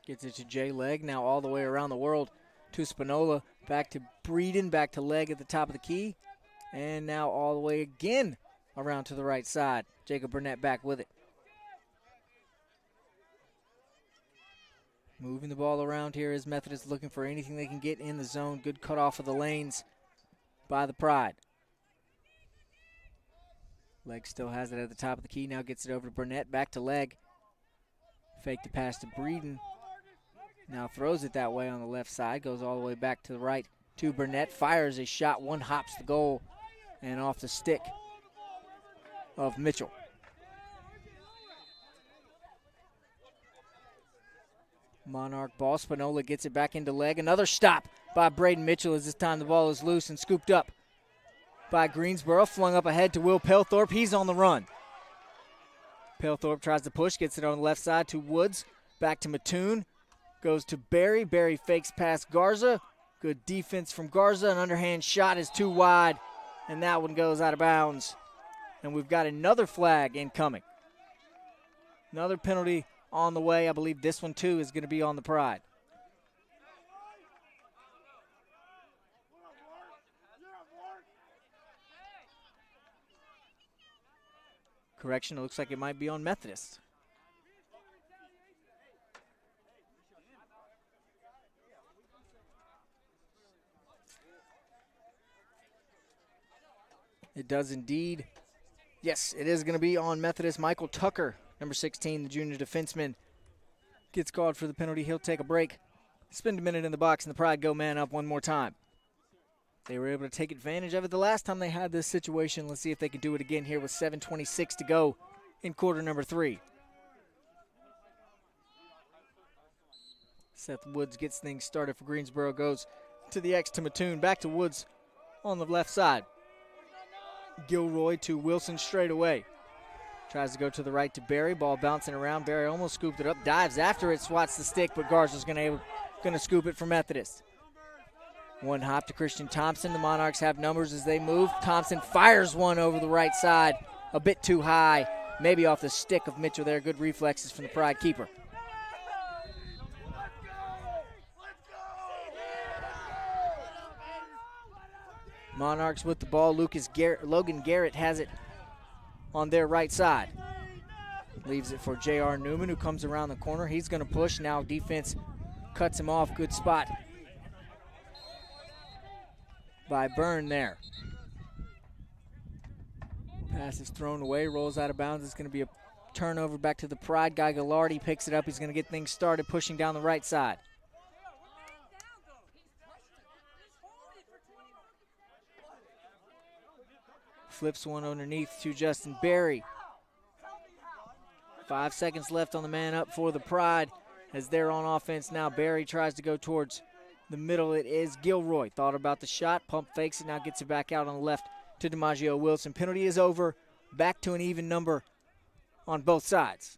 Gets it to Jay Legg, now all the way around the world to Spinola, back to Breeden, back to Legg at the top of the key, and now all the way again around to the right side. Jacob Burnett back with it. Moving the ball around here is Methodist, looking for anything they can get in the zone. Good cut off of the lanes by the Pride. Legg still has it at the top of the key, now gets it over to Burnett, back to Legg. Fake the pass to Breeden. Now throws it that way on the left side, goes all the way back to the right to Burnett, fires a shot, one hops the goal, and off the stick of Mitchell. Monarch ball, Spinola gets it back into Legg. Another stop by Braden Mitchell as this time the ball is loose and scooped up by Greensboro, flung up ahead to Will Palethorpe. He's on the run. Palethorpe tries to push, gets it on the left side to Woods, back to Mattoon, goes to Barry. Barry fakes past Garza. Good defense from Garza. An underhand shot is too wide, and that one goes out of bounds. And we've got another flag incoming. Another penalty on the way. I believe this one, too, is going to be on the Pride. Correction, it looks like it might be on Methodist. It does indeed. Yes, it is going to be on Methodist. Michael Tucker, number 16, the junior defenseman, gets called for the penalty. He'll take a break, spend a minute in the box, and the Pride go man up one more time. They were able to take advantage of it the last time they had this situation. Let's see if they can do it again here with 7:26 to go in quarter number 3. Seth Woods gets things started for Greensboro, goes to the X to Mattoon, back to Woods on the left side. Gilroy to Wilson straight away. Tries to go to the right to Barry, ball bouncing around. Barry almost scooped it up, dives after it, swats the stick, but Garza's going to scoop it for Methodist. One hop to Christian Thompson. The Monarchs have numbers as they move. Thompson fires one over the right side, a bit too high, maybe off the stick of Mitchell there. Good reflexes from the Pride keeper. Monarchs with the ball. Logan Garrett has it on their right side. Leaves it for J.R. Newman, who comes around the corner. He's going to push. Now defense cuts him off. Good spot by Byrne there. Pass is thrown away, rolls out of bounds. It's going to be a turnover back to the Pride. Guy Gallardi picks it up. He's going to get things started, pushing down the right side. Flips one underneath to Justin Barry. 5 seconds left on the man up for the Pride as they're on offense now. Barry tries to go towards the middle it is Gilroy. Thought about the shot, pump fakes it, now gets it back out on the left to DiMaggio Wilson. Penalty is over. Back to an even number on both sides.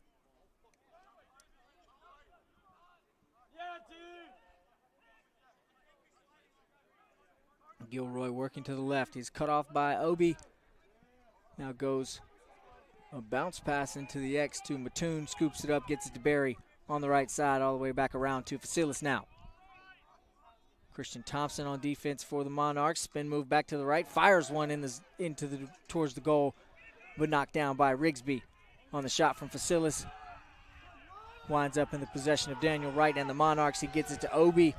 Gilroy working to the left. He's cut off by Obi. Now goes a bounce pass into the X to Mattoon. Scoops it up, gets it to Barry on the right side, all the way back around to Facilis now. Christian Thompson on defense for the Monarchs. Spin move back to the right. Fires one towards the goal, but knocked down by Rigsby on the shot from Facilis. Winds up in the possession of Daniel Wright and the Monarchs. He gets it to Obi,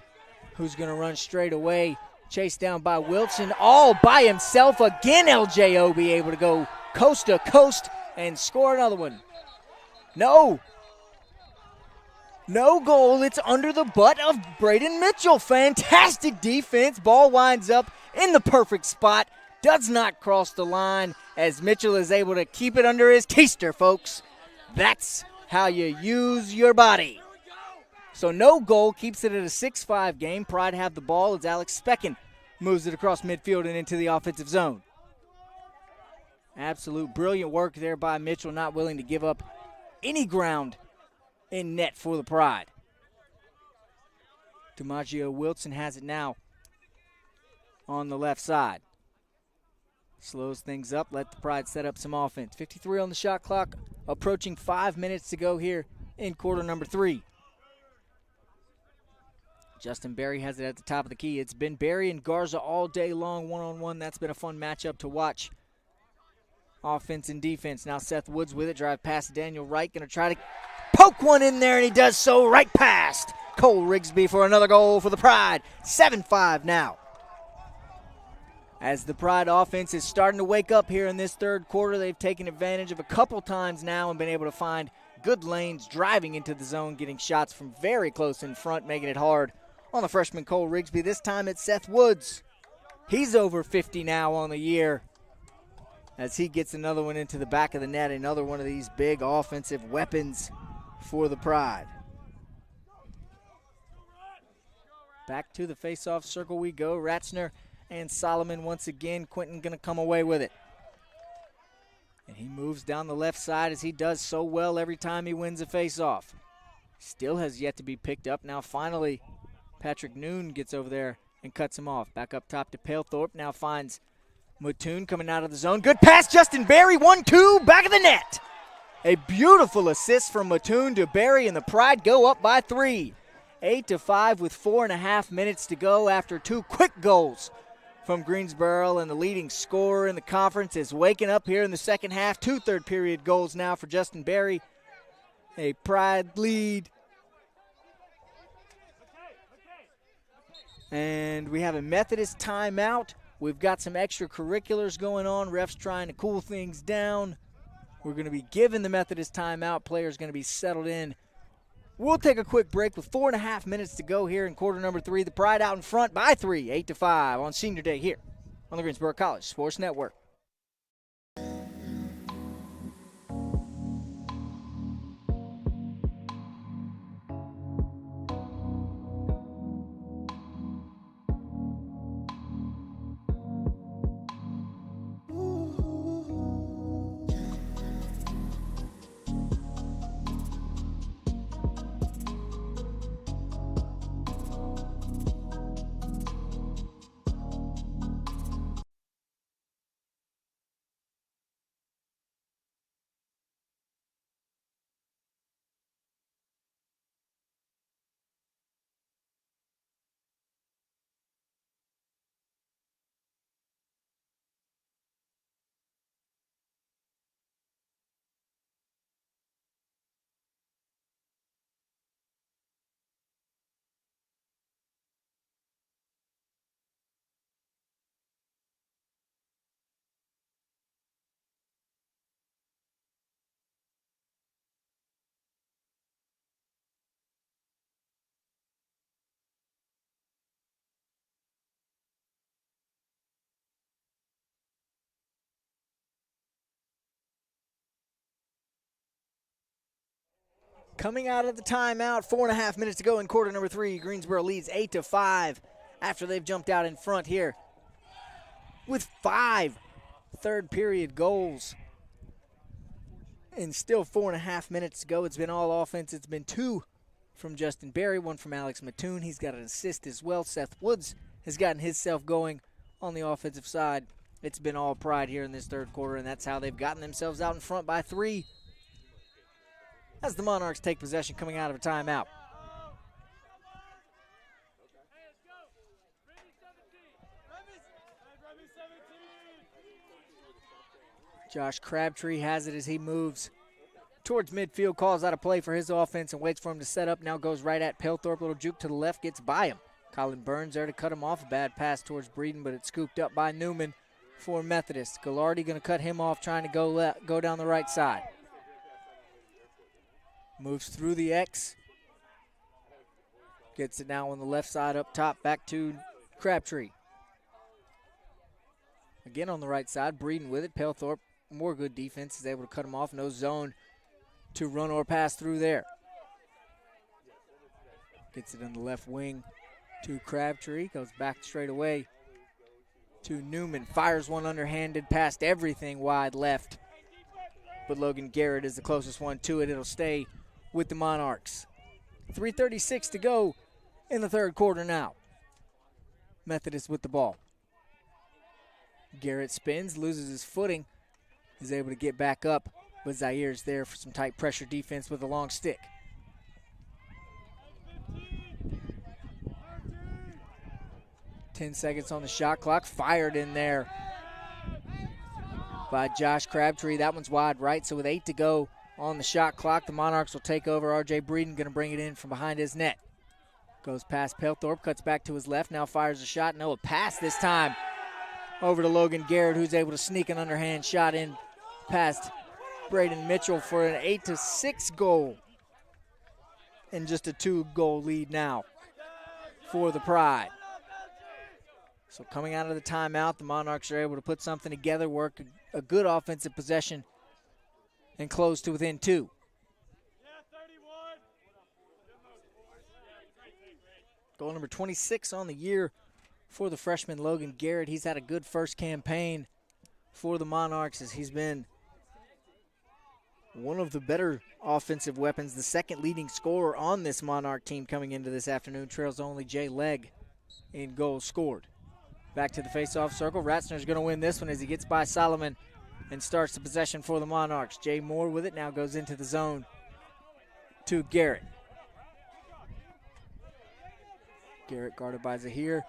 who's going to run straight away. Chased down by Wilson, all by himself again. LJ Obi able to go coast to coast and score another one. No goal. It's under the butt of Braden Mitchell. Fantastic defense. Ball winds up in the perfect spot. Does not cross the line as Mitchell is able to keep it under his keister, folks. That's how you use your body. So no goal, keeps it at a 6-5 game. Pride have the ball as Alex Specken moves it across midfield and into the offensive zone. Absolute brilliant work there by Mitchell, not willing to give up any ground in net for the Pride. DiMaggio Wilson has it now on the left side. Slows things up, let the Pride set up some offense. 53 on the shot clock, approaching 5 minutes to go here in quarter number 3. Justin Berry has it at the top of the key. It's been Berry and Garza all day long, one-on-one. That's been a fun matchup to watch. Offense and defense. Now Seth Woods with it. Drive past Daniel Wright. Going to try to poke one in there, and he does so right past Cole Rigsby for another goal for the Pride. 7-5 now. As the Pride offense is starting to wake up here in this third quarter, they've taken advantage of a couple times now and been able to find good lanes driving into the zone, getting shots from very close in front, making it hard on the freshman Cole Rigsby. This time it's Seth Woods. He's over 50 now on the year as he gets another one into the back of the net, another one of these big offensive weapons for the Pride. Back to the face-off circle we go. Ratzner and Solomon once again. Quentin going to come away with it. And he moves down the left side as he does so well every time he wins a face-off. Still has yet to be picked up. Now finally Patrick Noon gets over there and cuts him off. Back up top to Palethorpe. Now finds Mattoon coming out of the zone. Good pass, Justin Berry. 1-2, back of the net. A beautiful assist from Mattoon to Berry, and the Pride go up by 3. 8-5 with 4.5 minutes to go after 2 quick goals from Greensboro, and the leading scorer in the conference is waking up here in the second half. 2 third-period goals now for Justin Berry. A Pride lead. And we have a Methodist timeout. We've got some extracurriculars going on. Refs trying to cool things down. We're going to be given the Methodist timeout. Players going to be settled in. We'll take a quick break with 4.5 minutes to go here in quarter number 3. The Pride out in front by 3, 8-5 on Senior Day here on the Greensboro College Sports Network. Coming out of the timeout, 4.5 minutes to go in quarter number 3. Greensboro leads 8-5 after they've jumped out in front here with 5 third period goals. And still 4.5 minutes to go. It's been all offense. It's been 2 from Justin Berry, 1 from Alex Mattoon. He's got an assist as well. Seth Woods has gotten himself going on the offensive side. It's been all Pride here in this third quarter, and that's how they've gotten themselves out in front by 3 as the Monarchs take possession coming out of a timeout. Josh Crabtree has it as he moves towards midfield, calls out a play for his offense and waits for him to set up. Now goes right at Pelthorpe. Little juke to the left, gets by him. Colin Burns there to cut him off. A bad pass towards Breeden, but it's scooped up by Newman for Methodist. Gallardi going to cut him off, trying to go down the right side. Moves through the X. Gets it now on the left side up top, back to Crabtree. Again on the right side, Breeden with it. Pelthorpe, more good defense, is able to cut him off. No zone to run or pass through there. Gets it in the left wing to Crabtree. Goes back straight away to Newman. Fires one underhanded past everything wide left. But Logan Garrett is the closest one to it. It'll stay with the Monarchs. 3:36 to go in the third quarter now. Methodist with the ball. Garrett spins, loses his footing. Is able to get back up, but Zaire's there for some tight pressure defense with a long stick. Ten seconds on the shot clock. Fired in there by Josh Crabtree. That one's wide right, so with 8 to go on the shot clock, the Monarchs will take over. R.J. Breeden going to bring it in from behind his net. Goes past Pelthorpe, cuts back to his left, now fires a shot. No, a pass this time over to Logan Garrett, who's able to sneak an underhand shot in past Braden Mitchell for an 8-6 goal. And just a 2-goal lead now for the Pride. So coming out of the timeout, the Monarchs are able to put something together, work a good offensive possession, and close to within 2. Goal number 26 on the year for the freshman Logan Garrett. He's had a good first campaign for the Monarchs as he's been one of the better offensive weapons, the second leading scorer on this Monarch team coming into this afternoon. Trails only Jay Legg in goals scored. Back to the face-off circle. Ratzner's going to win this one as he gets by Solomon and starts the possession for the Monarchs. Jay Moore with it, now goes into the zone to Garrett. Garrett guarded by Zahir.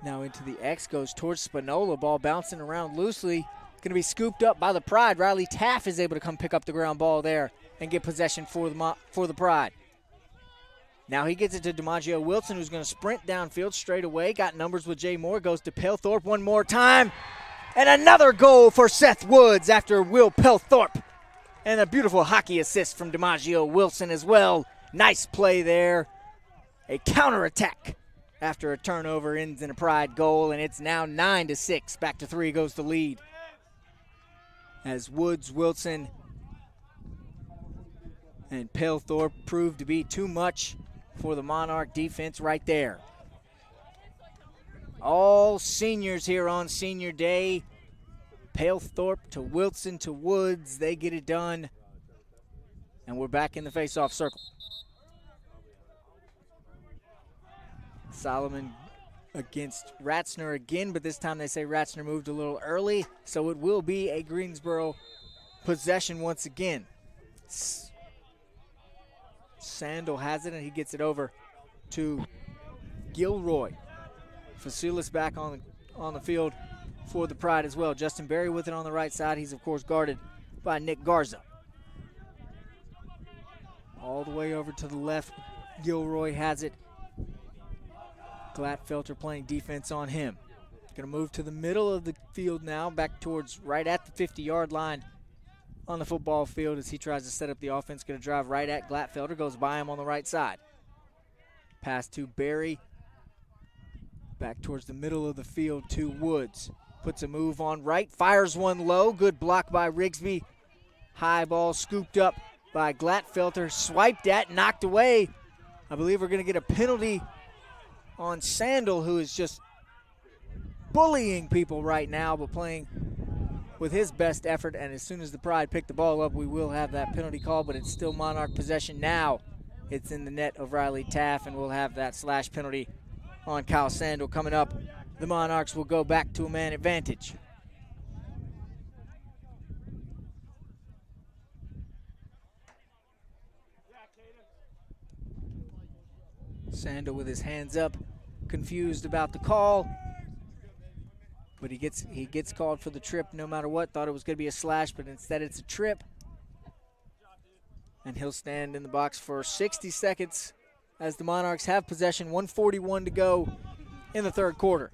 Now into the X, goes towards Spinola. Ball bouncing around loosely. Going to be scooped up by the Pride. Riley Taff is able to come pick up the ground ball there and get possession for the Pride. Now he gets it to DiMaggio Wilson, who's going to sprint downfield straight away. Got numbers with Jay Moore. Goes to Pelthorpe one more time. And another goal for Seth Woods after Will Pelthorpe. And a beautiful hockey assist from DiMaggio Wilson as well. Nice play there. A counterattack after a turnover ends in a Pride goal, and it's now 9-6. Back to 3 goes the lead. As Woods, Wilson, and Pelthorpe proved to be too much for the Monarch defense right there. All seniors here on senior day. Pelthorpe to Wilson to Woods. They get it done. And we're back in the face-off circle. Solomon against Ratzner again, but this time they say Ratzner moved a little early, so it will be a Greensboro possession once again. Sandel has it, and he gets it over to Gilroy. Facilis back on the field for the Pride as well. Justin Berry with it on the right side. He's, of course, guarded by Nick Garza. All the way over to the left, Gilroy has it. Glatfelter playing defense on him. Going to move to the middle of the field now, back towards right at the 50-yard line on the football field as he tries to set up the offense. Going to drive right at Glatfelter, goes by him on the right side. Pass to Berry. Back towards the middle of the field to Woods. Puts a move on right, fires one low. Good block by Rigsby. High ball scooped up by Glatfelter, swiped at, knocked away. I believe we're going to get a penalty on Sandel, who is just bullying people right now, but playing with his best effort. And as soon as the Pride pick the ball up, we will have that penalty call, but it's still Monarch possession now. It's in the net of Riley Taff, and we'll have that slash penalty on Kyle Sandel coming up. The Monarchs will go back to a man advantage. Sandel with his hands up, confused about the call, but he gets called for the trip no matter what. Thought it was going to be a slash, but instead it's a trip. And he'll stand in the box for 60 seconds as the Monarchs have possession. 1:41 to go in the third quarter.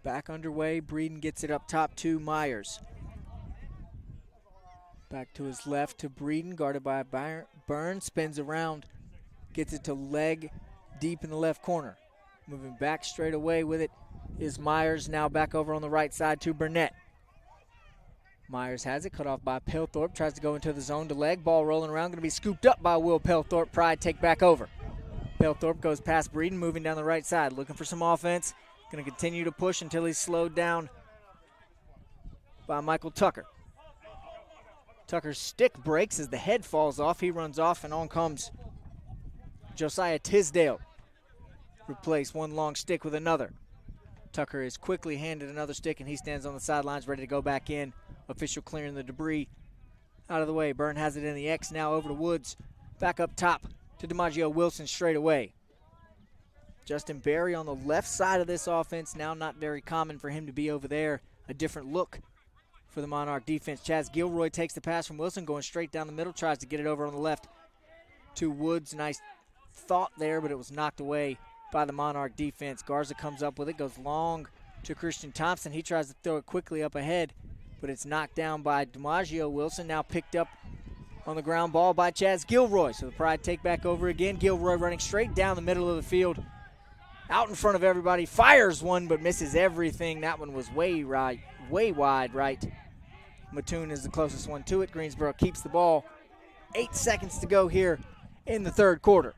Back underway. Breeden gets it up top to Myers. Back to his left to Breeden, guarded by Burns, spins around, gets it to Leg deep in the left corner. Moving back straight away with it is Myers, now back over on the right side to Burnett. Myers has it, cut off by Pelthorpe, tries to go into the zone to Leg, ball rolling around, going to be scooped up by Will Pelthorpe. Pride take back over. Pelthorpe goes past Breeden, moving down the right side, looking for some offense, going to continue to push until he's slowed down by Michael Tucker. Tucker's stick breaks as the head falls off. He runs off, and on comes Josiah Tisdale. Replace one long stick with another. Tucker is quickly handed another stick, and he stands on the sidelines ready to go back in. Official clearing the debris out of the way. Byrne has it in the X, now over to Woods. Back up top to DiMaggio Wilson straight away. Justin Berry on the left side of this offense. Now not very common for him to be over there. A different look for the Monarch defense. Chaz Gilroy takes the pass from Wilson, going straight down the middle, tries to get it over on the left to Woods. Nice thought there, but it was knocked away by the Monarch defense. Garza comes up with it, goes long to Christian Thompson. He tries to throw it quickly up ahead, but it's knocked down by DiMaggio Wilson. Now picked up on the ground ball by Chaz Gilroy. So the Pride take back over again. Gilroy running straight down the middle of the field, out in front of everybody. Fires one, but misses everything. That one was way wide right. Mattoon is the closest one to it. Greensboro keeps the ball. 8 seconds to go here in the third quarter.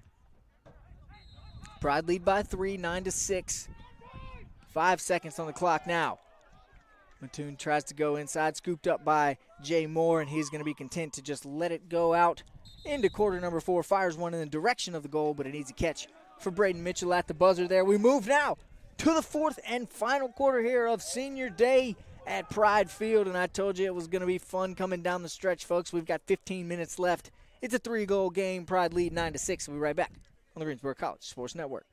Pride lead by 3, 9-6. 5 seconds on the clock now. Mattoon tries to go inside, scooped up by Jay Moore, and he's going to be content to just let it go out into quarter number 4. Fires one in the direction of the goal, but an easy catch for Braden Mitchell at the buzzer there. We move now to the fourth and final quarter here of Senior Day at Pride Field, and I told you it was going to be fun coming down the stretch, folks. We've got 15 minutes left. It's a 3-goal game. Pride lead 9-6. We'll be right back on the Greensboro College Sports Network.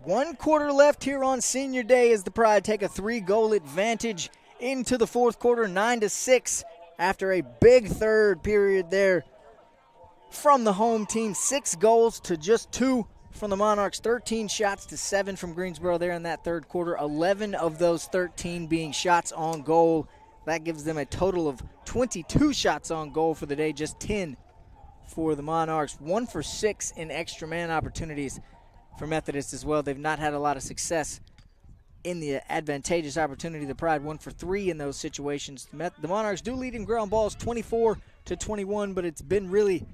One quarter left here on Senior Day as the Pride take a 3-goal advantage into the fourth quarter, 9-6, after a big third period there from the home team. 6 goals to just 2 from the Monarchs, 13 shots to 7 from Greensboro there in that third quarter, 11 of those 13 being shots on goal. That gives them a total of 22 shots on goal for the day, just 10 for the Monarchs. 1 for 6 in extra man opportunities for Methodist as well. They've not had a lot of success in the advantageous opportunity. The Pride 1 for 3 in those situations. The Monarchs do lead in ground balls 24-21, but it's been really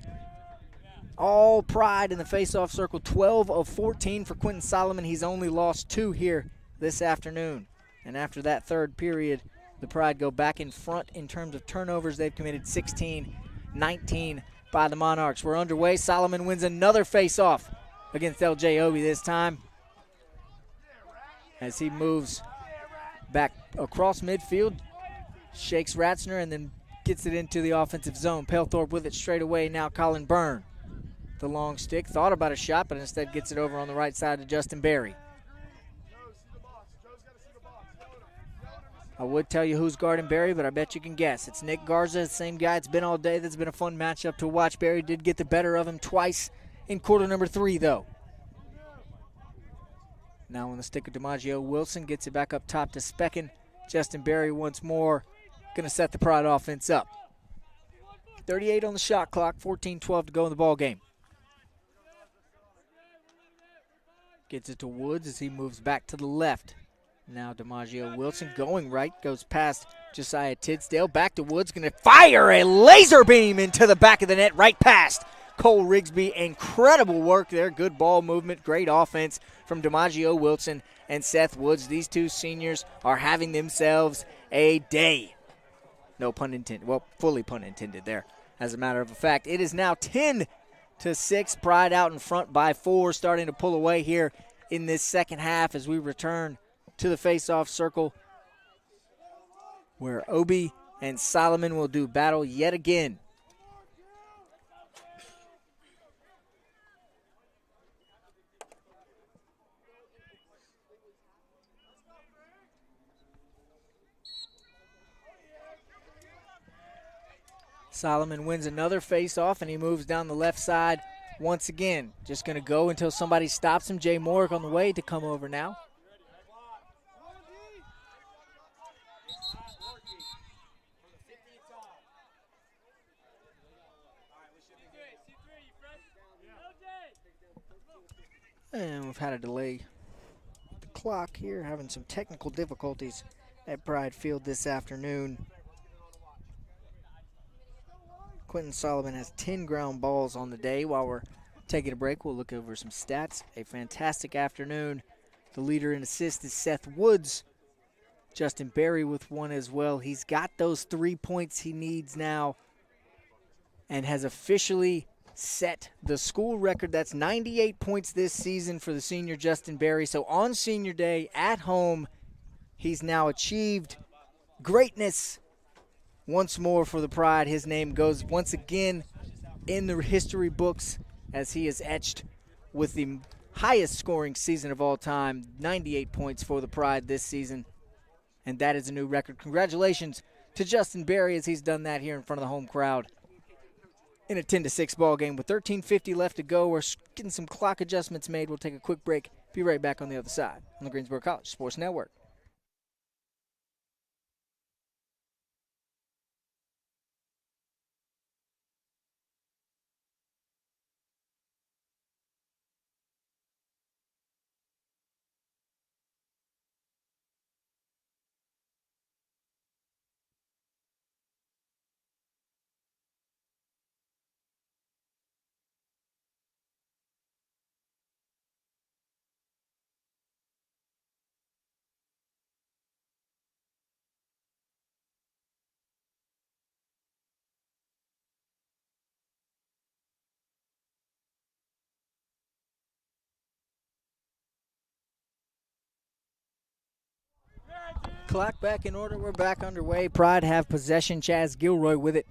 all Pride in the face-off circle. 12 of 14 for Quentin Solomon. He's only lost 2 here this afternoon. And after that third period, the Pride go back in front in terms of turnovers. They've committed 16, 19 by the Monarchs. We're underway. Solomon wins another face-off against LJ Obi this time as he moves back across midfield, shakes Ratzner, and then gets it into the offensive zone. Palethorpe with it straight away. Now Colin Byrne. The long stick. Thought about a shot, but instead gets it over on the right side to Justin Berry. I would tell you who's guarding Berry, but I bet you can guess. It's Nick Garza, the same guy it's been all day. That's been a fun matchup to watch. Berry did get the better of him twice in quarter number 3, though. Now on the stick of DiMaggio, Wilson gets it back up top to Specken. Justin Berry once more going to set the Pride offense up. 38 on the shot clock, 14-12 to go in the ball game. Gets it to Woods as he moves back to the left. Now DiMaggio Wilson going right, goes past Josiah Tidsdale. Back to Woods, going to fire a laser beam into the back of the net, right past Cole Rigsby. Incredible work there. Good ball movement, great offense from DiMaggio Wilson and Seth Woods. These two seniors are having themselves a day. No pun intended. Well, fully pun intended there. As a matter of fact, it is now 10-6. Pride out in front by 4, starting to pull away here in this second half as we return to the face-off circle where Obi and Solomon will do battle yet again. Solomon wins another face-off, and he moves down the left side once again. Just going to go until somebody stops him. Jay Morick on the way to come over now. And we've had a delay with the clock here, having some technical difficulties at Pride Field this afternoon. Quentin Solomon has 10 ground balls on the day. While we're taking a break, we'll look over some stats. A fantastic afternoon. The leader in assists is Seth Woods. Justin Berry with one as well. He's got those 3 points he needs now and has officially set the school record. That's 98 points this season for the senior Justin Berry. So on senior day at home, he's now achieved greatness once more for the Pride. His name goes once again in the history books as he is etched with the highest scoring season of all time, 98 points for the Pride this season. And that is a new record. Congratulations to Justin Berry as he's done that here in front of the home crowd in a 10-6 ball game with 13:50 left to go. We're getting some clock adjustments made. We'll take a quick break. Be right back on the other side on the Greensboro College Sports Network. Clock back in order. We're back underway. Pride have possession. Chaz Gilroy with it.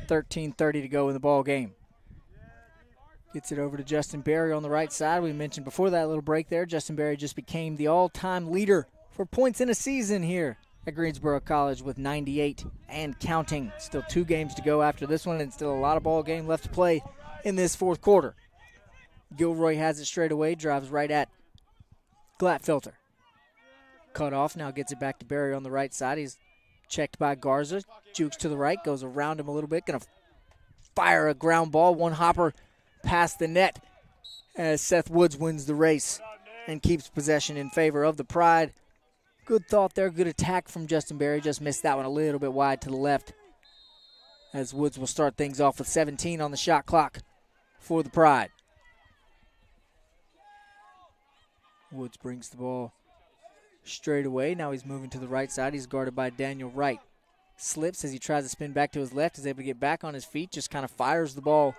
13:30 to go in the ball game. Gets it over to Justin Berry on the right side. We mentioned before that little break there, Justin Berry just became the all-time leader for points in a season here at Greensboro College with 98 and counting. Still 2 games to go after this one and still a lot of ball game left to play in this fourth quarter. Gilroy has it straight away, drives right at Glatfelter. Cut off, now gets it back to Berry on the right side. He's checked by Garza, jukes to the right, goes around him a little bit, going to fire a ground ball, one hopper past the net as Seth Woods wins the race and keeps possession in favor of the Pride. Good thought there, good attack from Justin Berry, just missed that one a little bit wide to the left as Woods will start things off with 17 on the shot clock for the Pride. Woods brings the ball straight away. Now he's moving to the right side. He's guarded by Daniel Wright. slips as he tries to spin back to his left, is able to get back on his feet, just kind of fires the ball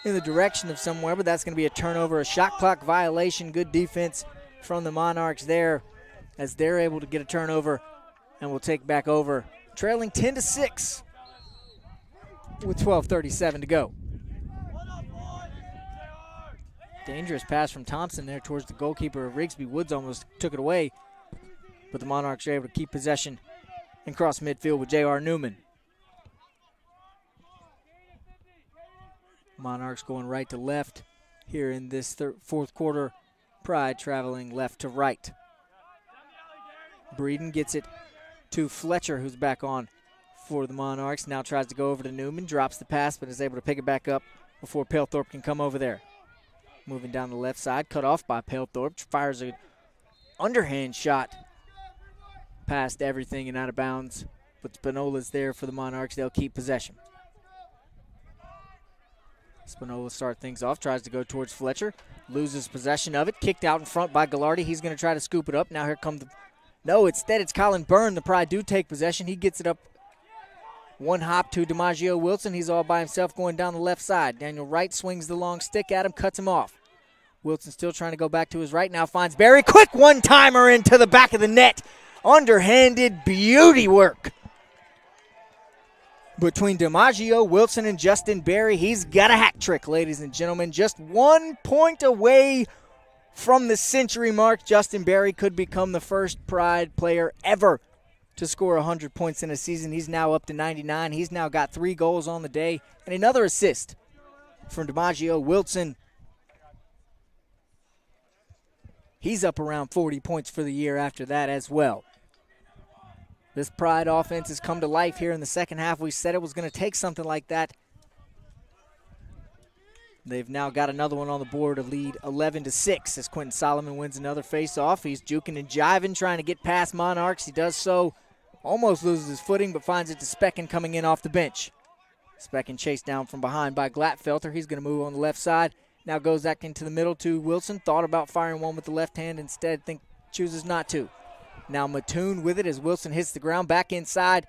in the direction of somewhere, but that's going to be a turnover, a shot clock violation. Good defense from the Monarchs there as they're able to get a turnover and will take back over, trailing 10-6 with 12:37 to go. Dangerous pass from Thompson there towards the goalkeeper of Rigsby. Woods almost took it away, but the Monarchs are able to keep possession and cross midfield with J.R. Newman. Monarchs going right to left here in this fourth quarter. Pride traveling left to right. Breeden gets it to Fletcher, who's back on for the Monarchs. Now tries to go over to Newman, drops the pass, but is able to pick it back up before Palethorpe can come over there. Moving down the left side, cut off by Palethorpe. Fires an underhand shot past everything and out of bounds. But Spinola's there for the Monarchs. They'll keep possession. Spinola starts things off, tries to go towards Fletcher. Loses possession of it. Kicked out in front by Gallardi. He's going to try to scoop it up. Now here comes the... No, instead it's Colin Byrne. The Pride do take possession. He gets it up one hop to DiMaggio Wilson. He's all by himself going down the left side. Daniel Wright swings the long stick at him, cuts him off. Wilson still trying to go back to his right. Now finds Barry. Quick one-timer into the back of the net. Underhanded beauty work between DiMaggio Wilson and Justin Barry. He's got a hat trick, ladies and gentlemen. Just 1 point away from the century mark. Justin Barry could become the first Pride player ever to score 100 points in a season. He's now up to 99. He's now got 3 goals on the day and another assist from DiMaggio Wilson. He's up around 40 points for the year after that as well. This Pride offense has come to life here in the second half. We said it was going to take something like that. They've now got another one on the board to lead 11-6 as Quentin Solomon wins another face-off. He's juking and jiving, trying to get past Monarchs. He does so, almost loses his footing, but finds it to Specken coming in off the bench. Specken chased down from behind by Glatfelter. He's going to move on the left side. Now goes back into the middle to Wilson. Thought about firing one with the left hand. Instead, chooses not to. Now Mattoon with it as Wilson hits the ground. Back inside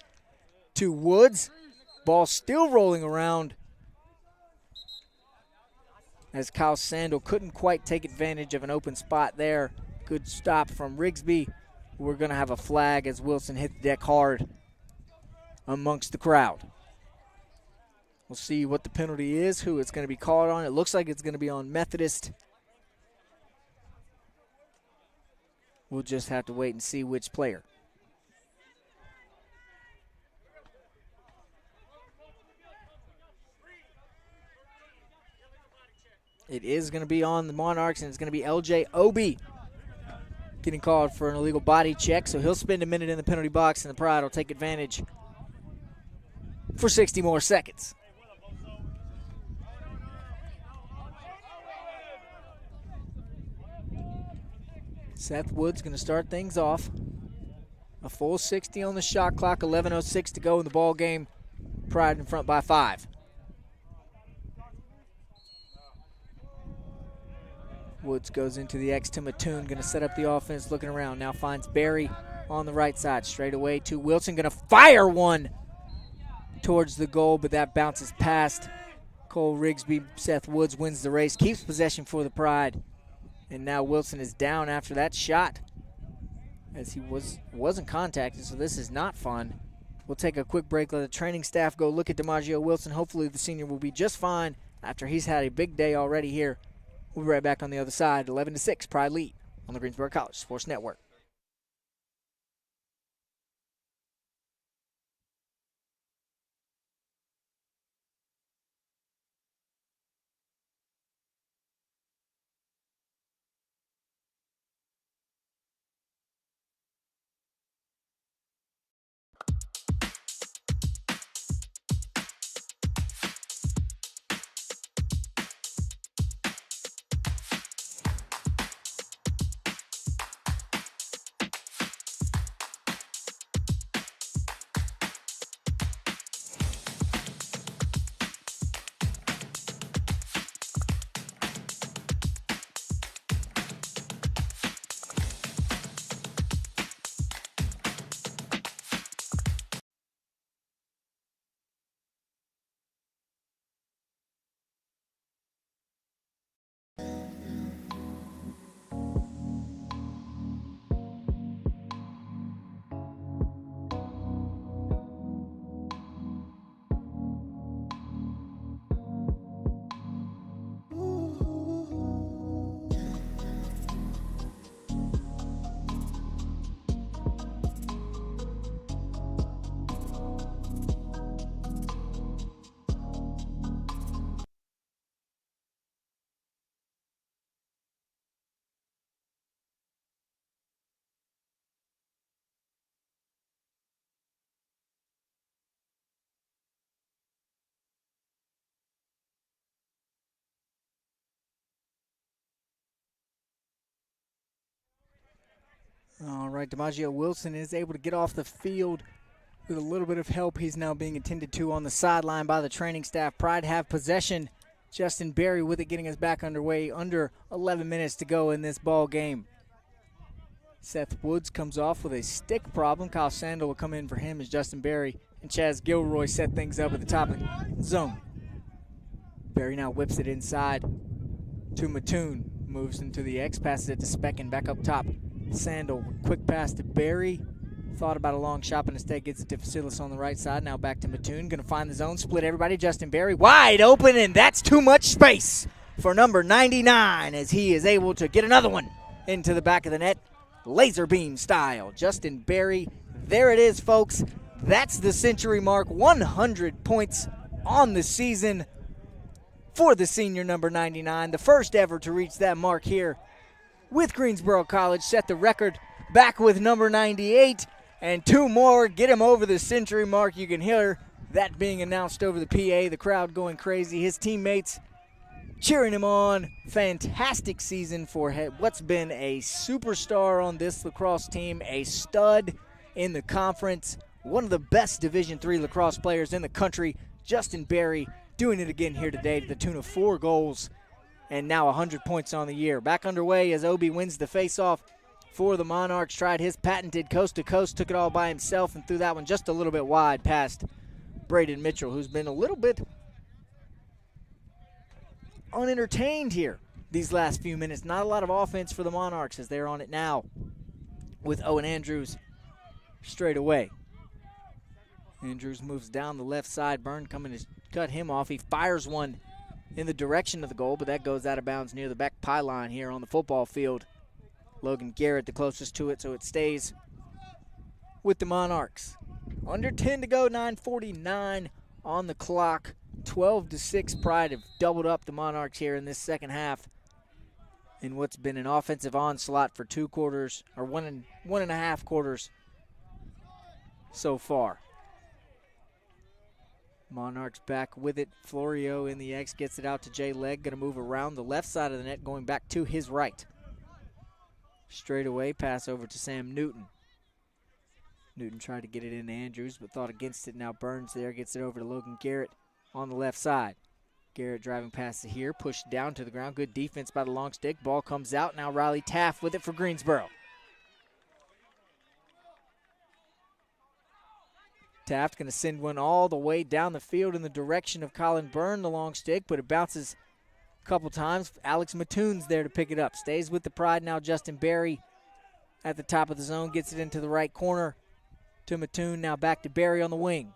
to Woods. Ball still rolling around as Kyle Sandel couldn't quite take advantage of an open spot there. Good stop from Rigsby. We're going to have a flag as Wilson hit the deck hard amongst the crowd. We'll see what the penalty is, who it's going to be called on. It looks like it's going to be on Methodist. We'll just have to wait and see which player. It is going to be on the Monarchs, and it's going to be LJ Obi getting called for an illegal body check. So he'll spend a minute in the penalty box, and the Pride will take advantage for 60 more seconds. Seth Woods going to start things off. A full 60 on the shot clock, 11:06 to go in the ball game. Pride in front by 5. Woods goes into the X to Mattoon, going to set up the offense, looking around. Now finds Barry on the right side, straight away to Wilson, going to fire one towards the goal, but that bounces past Cole Rigsby. Seth Woods wins the race, keeps possession for the Pride. And now Wilson is down after that shot as he wasn't contacted, so this is not fun. We'll take a quick break, let the training staff go look at DiMaggio Wilson. Hopefully the senior will be just fine after he's had a big day already here. We'll be right back on the other side, 11-6, Pride lead on the Greensboro College Sports Network. All right, DiMaggio Wilson is able to get off the field with a little bit of help. He's now being attended to on the sideline by the training staff. Pride have possession. Justin Berry with it, getting us back underway. Under 11 minutes to go in this ball game. Seth Woods comes off with a stick problem. Kyle Sandel will come in for him as Justin Berry and Chaz Gilroy set things up at the top of the zone. Berry now whips it inside to Mattoon. Moves into the X, passes it to Specken back up top. Sandel, quick pass to Berry. Thought about a long shot, but instead gets it to Facilis on the right side. Now back to Mattoon. Going to find the zone, split everybody. Justin Berry wide open, and that's too much space for number 99 as he is able to get another one into the back of the net. Laser beam style. Justin Berry, there it is, folks. That's the century mark. 100 points on the season for the senior number 99. The first ever to reach that mark here with Greensboro College. Set the record back with number 98. And two more get him over the century mark. You can hear that being announced over the PA. The crowd going crazy. His teammates cheering him on. Fantastic season for what's been a superstar on this lacrosse team, a stud in the conference, one of the best Division III lacrosse players in the country. Justin Berry doing it again here today to the tune of 4 goals and now 100 points on the year. Back underway as Obi wins the faceoff for the Monarchs. Tried his patented coast-to-coast, took it all by himself and threw that one just a little bit wide past Braden Mitchell, who's been a little bit unentertained here these last few minutes. Not a lot of offense for the Monarchs as they're on it now with Owen Andrews straight away. Andrews moves down the left side. Byrne coming to cut him off. He fires one in the direction of the goal, but that goes out of bounds near the back pylon here on the football field. Logan Garrett the closest to it, so it stays with the Monarchs. Under 10 to go, 9:49 on the clock. 12-6, Pride have doubled up the Monarchs here in this second half in what's been an offensive onslaught for 2 quarters, or one and a half quarters so far. Monarchs back with it. Florio in the X gets it out to Jay Legg. Going to move around the left side of the net, going back to his right. Straight away, pass over to Sam Newton. Newton tried to get it into Andrews, but thought against it. Now Burns there, gets it over to Logan Garrett on the left side. Garrett driving past it here, pushed down to the ground. Good defense by the long stick. Ball comes out. Now Riley Taft with it for Greensboro. Taft going to send one all the way down the field in the direction of Colin Byrne, the long stick, but it bounces a couple times. Alex Mattoon's there to pick it up. Stays with the Pride now. Justin Berry at the top of the zone, gets it into the right corner to Mattoon. Now back to Berry on the wing.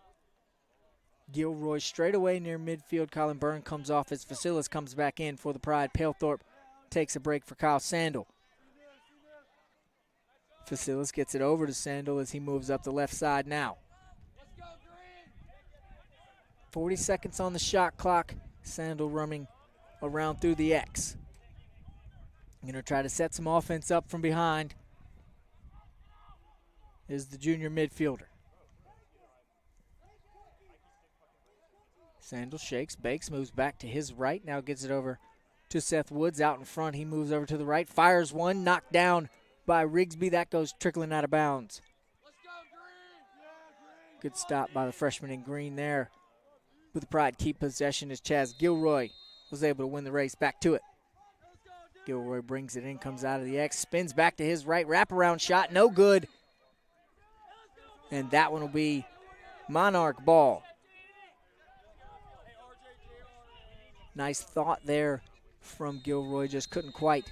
Gilroy straight away near midfield. Colin Byrne comes off as Facilis comes back in for the Pride. Palethorpe takes a break for Kyle Sandel. Facilis gets it over to Sandel as he moves up the left side now. 40 seconds on the shot clock. Sandel running around through the X. Going to try to set some offense up from behind is the junior midfielder. Sandel shakes, bakes, moves back to his right. Now gets it over to Seth Woods out in front. He moves over to the right, fires one, knocked down by Rigsby. That goes trickling out of bounds. Good stop by the freshman in green there. With the Pride keep possession as Chaz Gilroy was able to win the race back to it. Gilroy brings it in, comes out of the X, spins back to his right, wraparound shot, no good. And that one will be Monarch ball. Nice thought there from Gilroy, just couldn't quite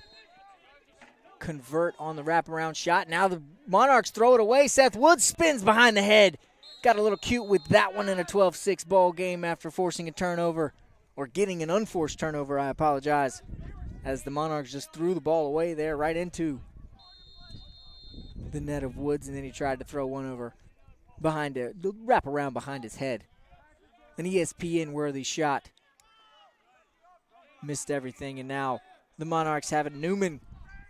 convert on the wraparound shot. Now the Monarchs throw it away. Seth Woods spins behind the head. Got a little cute with that one in a 12-6 ball game after forcing a turnover, or getting an unforced turnover, I apologize, as the Monarchs just threw the ball away there right into the net of Woods, and then he tried to throw one over behind it, wrap around behind his head. An ESPN-worthy shot. Missed everything, and now the Monarchs have it. Newman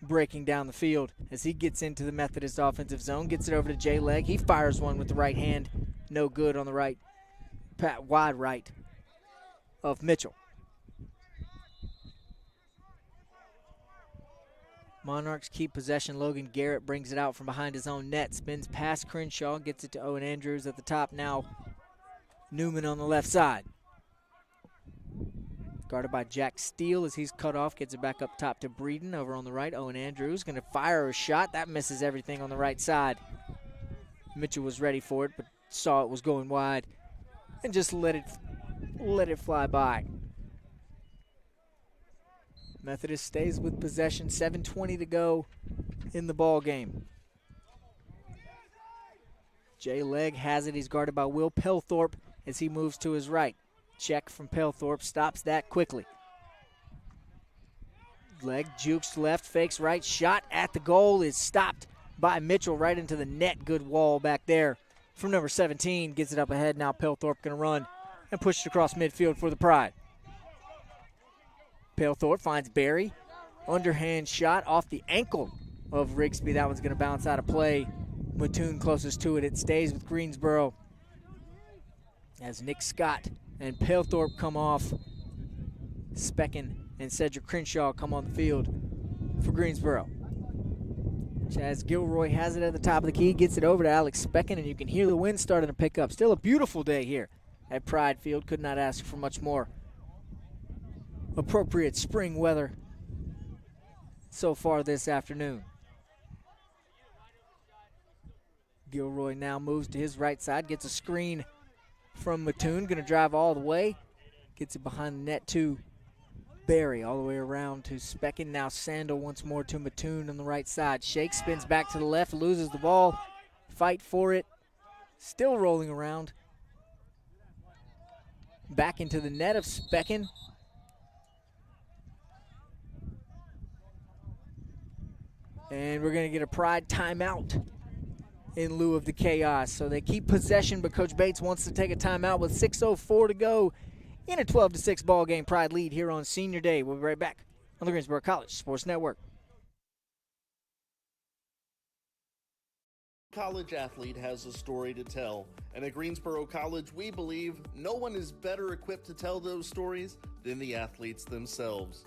breaking down the field as he gets into the Methodist offensive zone, gets it over to Jay Legg. He fires one with the right hand. No good on the right, wide right of Mitchell. Monarchs keep possession. Logan Garrett brings it out from behind his own net. Spins past Crenshaw, gets it to Owen Andrews at the top now. Newman on the left side. Guarded by Jack Steele as he's cut off. Gets it back up top to Breeden over on the right. Owen Andrews going to fire a shot. That misses everything on the right side. Mitchell was ready for it, but saw it was going wide and just let it fly by. Methodist stays with possession. 7:20 to go in the ball game. Jay Legg has it. He's guarded by Will Pelthorpe as he moves to his right. Check from Pelthorpe, stops that quickly. Legg jukes left, fakes right, shot at the goal is stopped by Mitchell right into the net. Good wall back there from number 17. Gets it up ahead. Now Pelthorpe going to run and push it across midfield for the Pride. Pelthorpe finds Barry. Underhand shot off the ankle of Rigsby. That one's going to bounce out of play. Mattoon closest to it. It stays with Greensboro as Nick Scott and Pelthorpe come off. Specken and Cedric Crenshaw come on the field for Greensboro. Chaz Gilroy has it at the top of the key, gets it over to Alex Specken, and you can hear the wind starting to pick up. Still a beautiful day here at Pride Field. Could not ask for much more appropriate spring weather so far this afternoon. Gilroy now moves to his right side, gets a screen from Mattoon, going to drive all the way, gets it behind the net to Barry, all the way around to Specken. Now Sandel once more to Mattoon on the right side. Shake, spins back to the left, loses the ball, fight for it, still rolling around. Back into the net of Specken. And we're going to get a Pride timeout in lieu of the chaos. So they keep possession, but Coach Bates wants to take a timeout with 6:04 to go in a 12-6 ball game. Pride lead here on Senior Day. We'll be right back on the Greensboro College Sports Network. College athlete has a story to tell, and at Greensboro College, we believe no one is better equipped to tell those stories than the athletes themselves.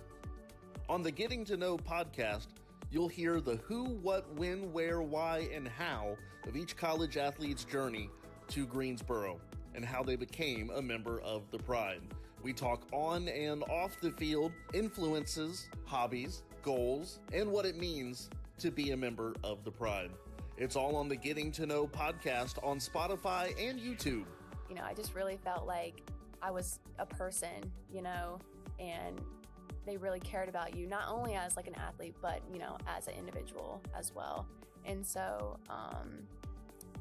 On the Getting to Know podcast, you'll hear the who, what, when, where, why, and how of each college athlete's journey to Greensboro and how they became a member of the Pride. We talk on and off the field, influences, hobbies, goals, and what it means to be a member of the Pride. It's all on the Getting to Know podcast on Spotify and YouTube. You know, I just really felt like I was a person, you know, and they really cared about you, not only as like an athlete, but, you know, as an individual as well. And so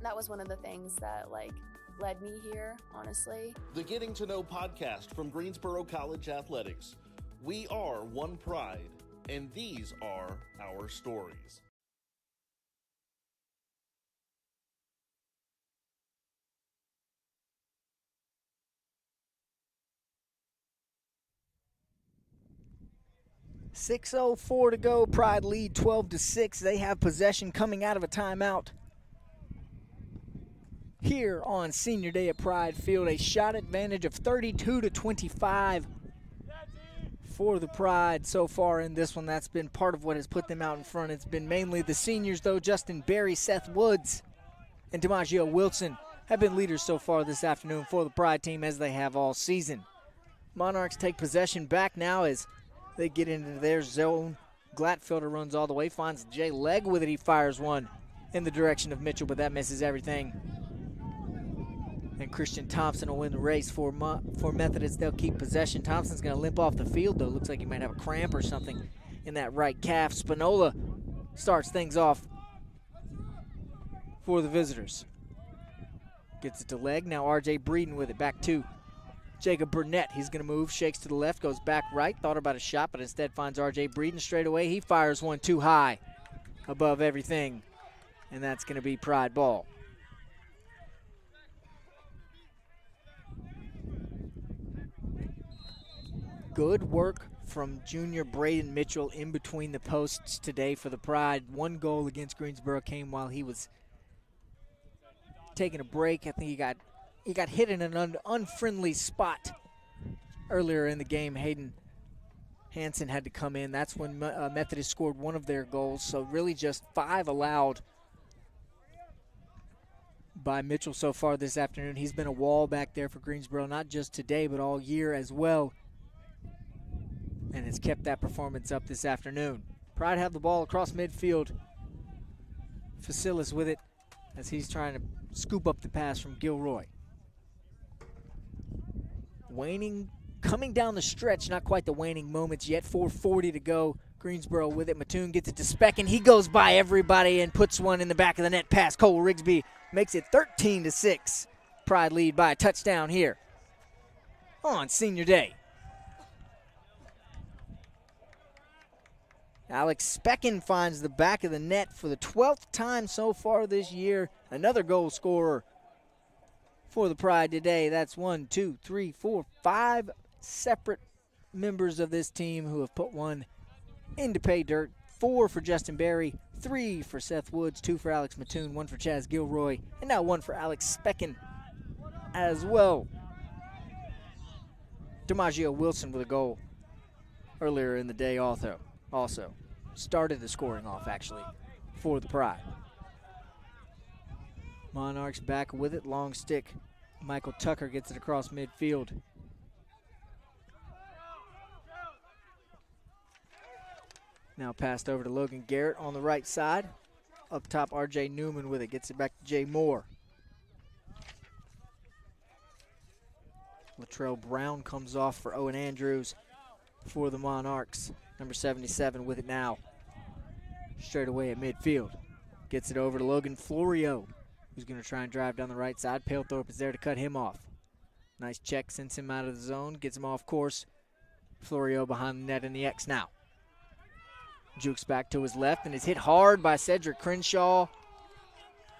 that was one of the things that like led me here, honestly. The Getting to Know podcast from Greensboro College Athletics. We are one Pride, and these are our stories. .604 to go. Pride lead 12-6. They have possession coming out of a timeout here on Senior Day at Pride Field. A shot advantage of 32-25 for the Pride so far in this one. That's been part of what has put them out in front. It's been mainly the seniors, though. Justin Berry, Seth Woods, and DiMaggio Wilson have been leaders so far this afternoon for the Pride team, as they have all season. Monarchs take possession back now as they get into their zone. Glatfelder runs all the way, finds Jay Legg with it. He fires one in the direction of Mitchell, but that misses everything. And Christian Thompson will win the race for Methodist. They'll keep possession. Thompson's going to limp off the field, though. Looks like he might have a cramp or something in that right calf. Spinola starts things off for the visitors. Gets it to Legg. Now R.J. Breeden with it. Back to Jacob Burnett. He's going to move, shakes to the left, goes back right. Thought about a shot, but instead finds R.J. Breeden straight away. He fires one too high above everything, and that's going to be Pride ball. Good work from junior Braden Mitchell in between the posts today for the Pride. One goal against Greensboro came while he was taking a break. I think he got hit in an unfriendly spot earlier in the game. Hayden Hansen had to come in. That's when Methodist scored one of their goals. So really just 5 allowed by Mitchell so far this afternoon. He's been a wall back there for Greensboro, not just today, but all year as well. And has kept that performance up this afternoon. Pride have the ball across midfield. Facilis with it as he's trying to scoop up the pass from Gilroy. Waning, coming down the stretch, not quite the waning moments yet. 4:40 to go. Greensboro with it. Mattoon gets it to Speck, and he goes by everybody and puts one in the back of the net past Cole Rigsby. Makes it 13-6. Pride lead by a touchdown here on senior day. Alex Specken finds the back of the net for the 12th time so far this year. Another goal scorer for the Pride today. That's 5 separate members of this team who have put one into pay dirt. 4 for Justin Berry, 3 for Seth Woods, 2 for Alex Mattoon, 1 for Chaz Gilroy, and now 1 for Alex Specken as well. DiMaggio Wilson with a goal earlier in the day also started the scoring off actually for the Pride. Monarchs back with it, long stick. Michael Tucker gets it across midfield. Now passed over to Logan Garrett on the right side. Up top, R.J. Newman with it. Gets it back to Jay Moore. Latrell Brown comes off for Owen Andrews for the Monarchs. Number 77 with it now. Straight away at midfield. Gets it over to Logan Florio, who's going to try and drive down the right side. Palethorpe is there to cut him off. Nice check, sends him out of the zone, gets him off course. Florio behind the net in the X now. Jukes back to his left and is hit hard by Cedric Crenshaw.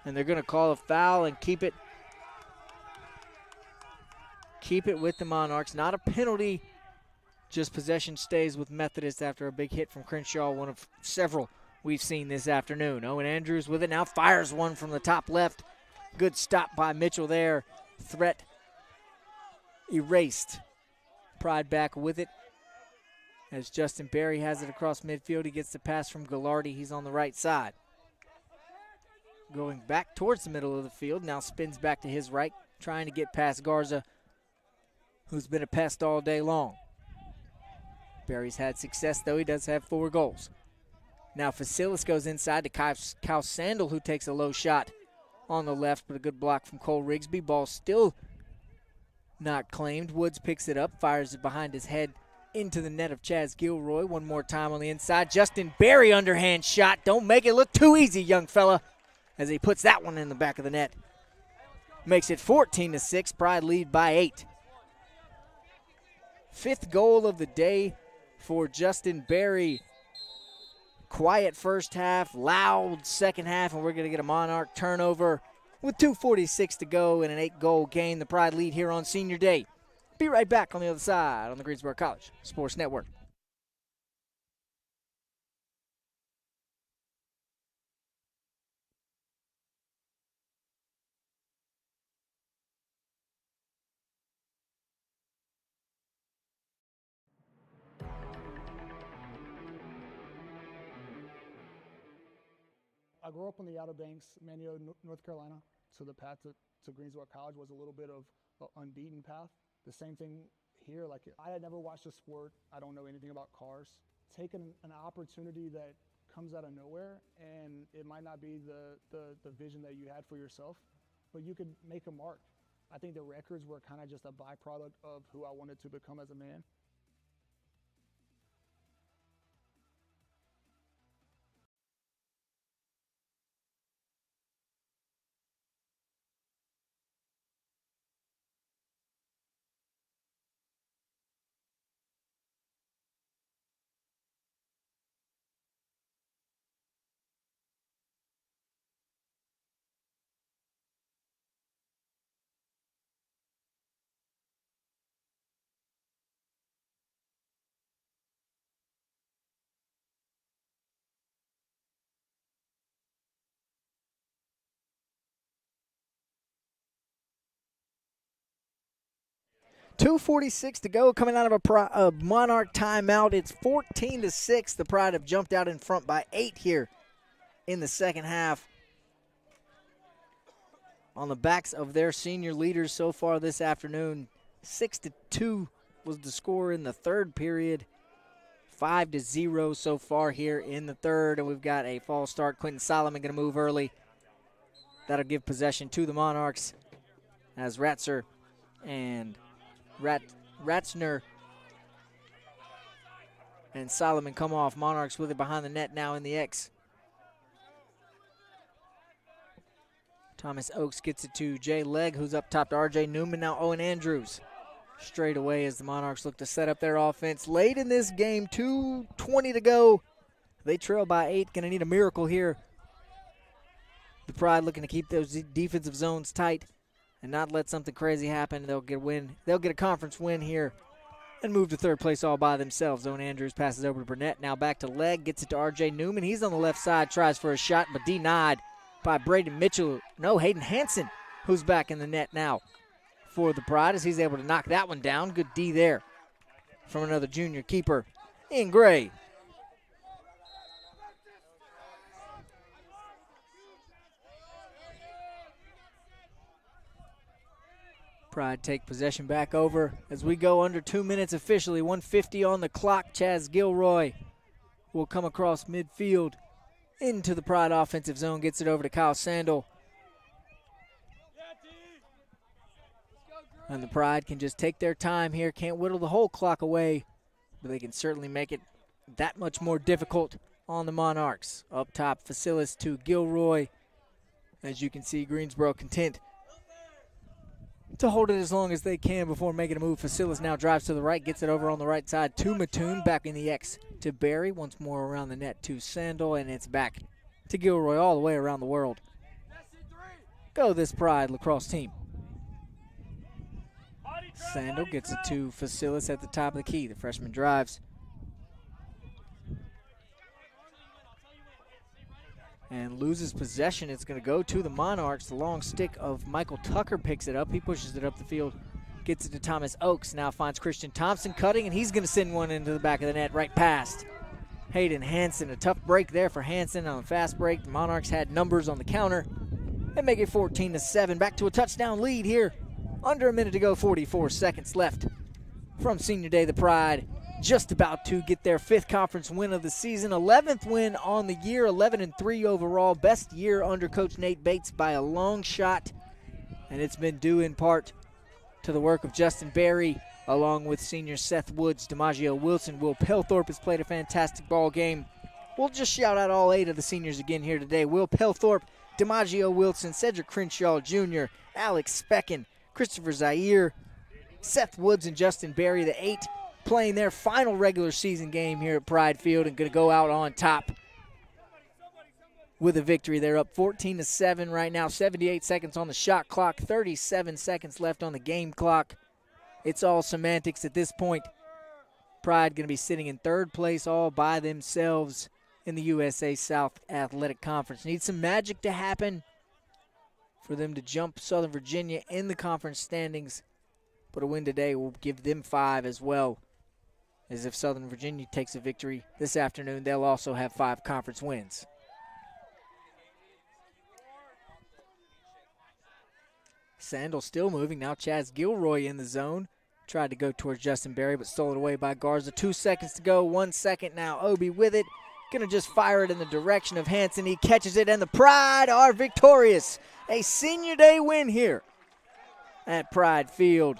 And they're going to call a foul and keep it with the Monarchs. Not a penalty, just possession stays with Methodist after a big hit from Crenshaw, one of several we've seen this afternoon. Owen Andrews with it now, fires one from the top left. Good stop by Mitchell there. Threat erased. Pride back with it as Justin Berry has it across midfield. He gets the pass from Gallardi. He's on the right side. Going back towards the middle of the field. Now spins back to his right, trying to get past Garza, who's been a pest all day long. Berry's had success, though. He does have 4 goals. Now Facilis goes inside to Kyle Sandel, who takes a low shot on the left, but a good block from Cole Rigsby. Ball still not claimed. Woods picks it up, fires it behind his head into the net of Chaz Gilroy. One more time on the inside. Justin Berry, underhand shot. Don't make it look too easy, young fella, as he puts that one in the back of the net. Makes it 14-6. Pride lead by 8. 5th goal of the day for Justin Berry. Quiet first half, loud second half, and we're going to get a Monarch turnover with 2:46 to go in an 8-goal game. The Pride lead here on Senior Day. Be right back on the other side on the Greensboro College Sports Network. I grew up on the Outer Banks, Manio, North Carolina. So the path to Greensboro College was a little bit of an unbeaten path. The same thing here. Like, I had never watched a sport. I don't know anything about cars. Taking an opportunity that comes out of nowhere, and it might not be the vision that you had for yourself, but you could make a mark. I think the records were kind of just a byproduct of who I wanted to become as a man. 2:46 to go, coming out of a Monarch timeout. It's 14-6. The Pride have jumped out in front by 8 here in the second half. On the backs of their senior leaders so far this afternoon. 6-2 was the score in the third period. 5-0 so far here in the third, and we've got a false start. Quentin Solomon going to move early. That'll give possession to the Monarchs as Ratzner and Solomon come off. Monarchs with it behind the net now in the X. Thomas Oakes gets it to Jay Legg, who's up top to R.J. Newman. Now Owen Andrews straight away as the Monarchs look to set up their offense. Late in this game, 2:20 to go. They trail by 8. Going to need a miracle here. The Pride looking to keep those defensive zones tight and not let something crazy happen. They'll get a win. They'll get a conference win here and move to third place all by themselves. Owen Andrews passes over to Burnett. Now back to Legg. Gets it to R.J. Newman. He's on the left side. Tries for a shot, but denied by Braden Mitchell. No, Hayden Hansen, who's back in the net now for the Pride as he's able to knock that one down. Good D there from another junior keeper in gray. Pride take possession back over as we go under 2 minutes officially. 1:50 on the clock. Chaz Gilroy will come across midfield into the Pride offensive zone. Gets it over to Kyle Sandel. And the Pride can just take their time here. Can't whittle the whole clock away, but they can certainly make it that much more difficult on the Monarchs. Up top, Facilis to Gilroy. As you can see, Greensboro content to hold it as long as they can before making a move. Facilis now drives to the right, gets it over on the right side to Mattoon. Back in the X to Barry. Once more around the net to Sandel, and it's back to Gilroy all the way around the world. Go this Pride lacrosse team. Sandel gets it to Facilis at the top of the key. The freshman drives. And loses possession. It's going to go to the Monarchs. The long stick of Michael Tucker picks it up. He pushes it up the field. Gets it to Thomas Oakes. Now finds Christian Thompson cutting, and he's going to send one into the back of the net right past Hayden Hansen. A tough break there for Hansen on a fast break. The Monarchs had numbers on the counter and make it 14-7. Back to a touchdown lead here. Under a minute to go, 44 seconds left from Senior Day. The Pride just about to get their 5th conference win of the season, 11th win on the year, 11-3 overall. Best year under Coach Nate Bates by a long shot, and it's been due in part to the work of Justin Berry along with senior Seth Woods, DiMaggio Wilson. Will Pelthorpe has played a fantastic ball game. We'll just shout out all 8 of the seniors again here today. Will Pelthorpe, DiMaggio Wilson, Cedric Crenshaw Jr., Alex Specken, Christopher Zaire, Seth Woods, and Justin Berry, the 8 playing their final regular season game here at Pride Field and going to go out on top with a victory. They're up 14-7 right now, 78 seconds on the shot clock, 37 seconds left on the game clock. It's all semantics at this point. Pride going to be sitting in 3rd place all by themselves in the USA South Athletic Conference. Needs some magic to happen for them to jump Southern Virginia in the conference standings, but a win today will give them 5 as well. As if Southern Virginia takes a victory this afternoon, they'll also have 5 conference wins. Sandel still moving. Now Chaz Gilroy in the zone. Tried to go towards Justin Berry, but stole it away by Garza. 2 seconds to go. 1 second now. Obi with it. Going to just fire it in the direction of Hansen. He catches it, and the Pride are victorious. A Senior Day win here at Pride Field.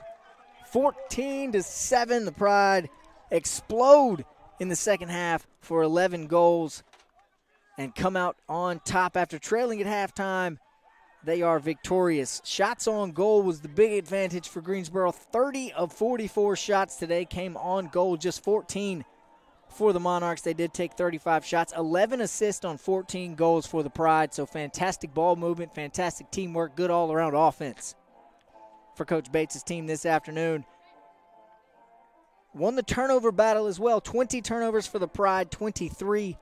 14-7. The Pride explode in the second half for 11 goals and come out on top after trailing at halftime. They are victorious. Shots on goal was the big advantage for Greensboro. 30 of 44 shots today came on goal, just 14 for the Monarchs. They did take 35 shots, 11 assists on 14 goals for the Pride. So fantastic ball movement, fantastic teamwork, good all-around offense for Coach Bates' team this afternoon. Won the turnover battle as well. 20 turnovers for the Pride, 23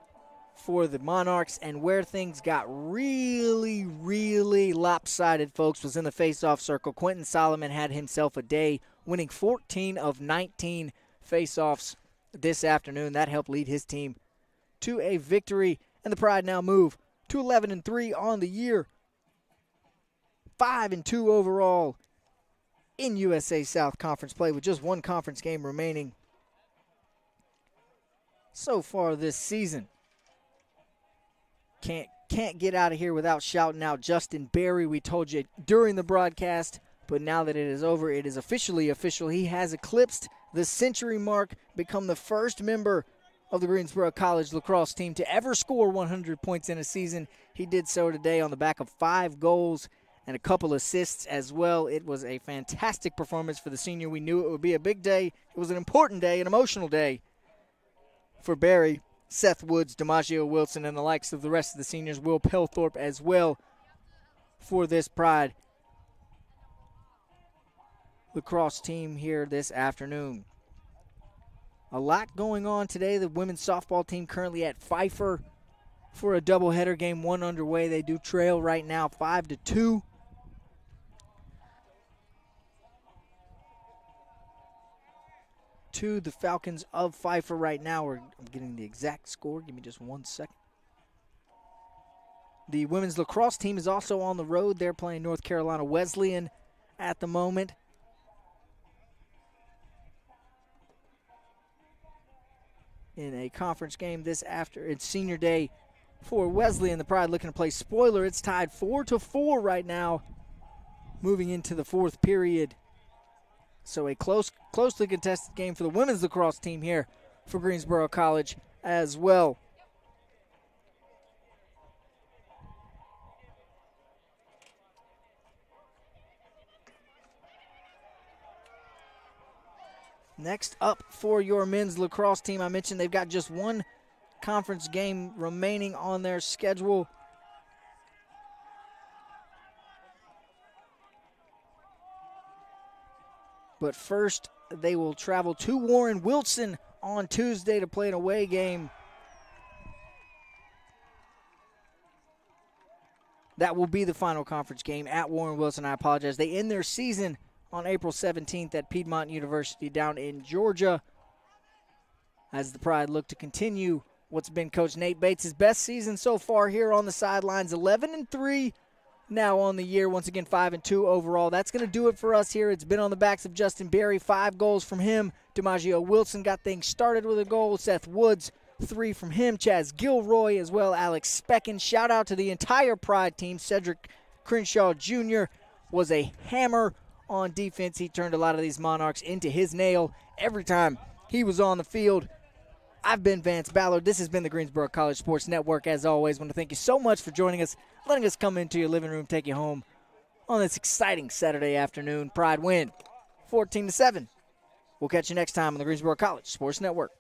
for the Monarchs. And where things got really, really lopsided, folks, was in the face-off circle. Quentin Solomon had himself a day. winning 14 of 19 faceoffs this afternoon. That helped lead his team to a victory, and the Pride now move to 11-3 on the year, 5-2 overall in USA South Conference play with just one conference game remaining so far this season. Can't get out of here without shouting out Justin Berry. We told you during the broadcast, but now that it is over, it is officially official. He has eclipsed the century mark, become the first member of the Greensboro College lacrosse team to ever score 100 points in a season. He did so today on the back of 5 goals and a couple assists as well. It was a fantastic performance for the senior. We knew it would be a big day. It was an important day, an emotional day for Barry, Seth Woods, DiMaggio Wilson, and the likes of the rest of the seniors, Will Pelthorpe as well, for this Pride lacrosse team here this afternoon. A lot going on today. The women's softball team currently at Pfeiffer for a doubleheader, game 1 underway. They do trail right now 5-2. To the Falcons of Pfeiffer right now. I'm getting the exact score. Give me just 1 second. The women's lacrosse team is also on the road. They're playing North Carolina Wesleyan at the moment. In a conference game this after it's senior day for Wesleyan. The Pride looking to play spoiler. It's tied 4-4 right now, moving into the 4th period. So a closely contested game for the women's lacrosse team here for Greensboro College as well. Next up for your men's lacrosse team, I mentioned they've got just one conference game remaining on their schedule. But first, they will travel to Warren Wilson on Tuesday to play an away game. That will be the final conference game at Warren Wilson. I apologize. They end their season on April 17th at Piedmont University down in Georgia, as the Pride look to continue what's been Coach Nate Bates' best season so far here on the sidelines. 11-3 now on the year. Once again, 5-2 overall. That's going to do it for us here. It's been on the backs of Justin Berry. 5 goals from him. DiMaggio Wilson got things started with a goal. Seth Woods, 3 from him. Chaz Gilroy as well. Alex Specken. Shout out to the entire Pride team. Cedric Crenshaw Jr. was a hammer on defense. He turned a lot of these Monarchs into his nail every time he was on the field. I've been Vance Ballard. This has been the Greensboro College Sports Network. As always, I want to thank you so much for joining us, letting us come into your living room, take you home on this exciting Saturday afternoon. Pride win 14-7. We'll catch you next time on the Greensboro College Sports Network.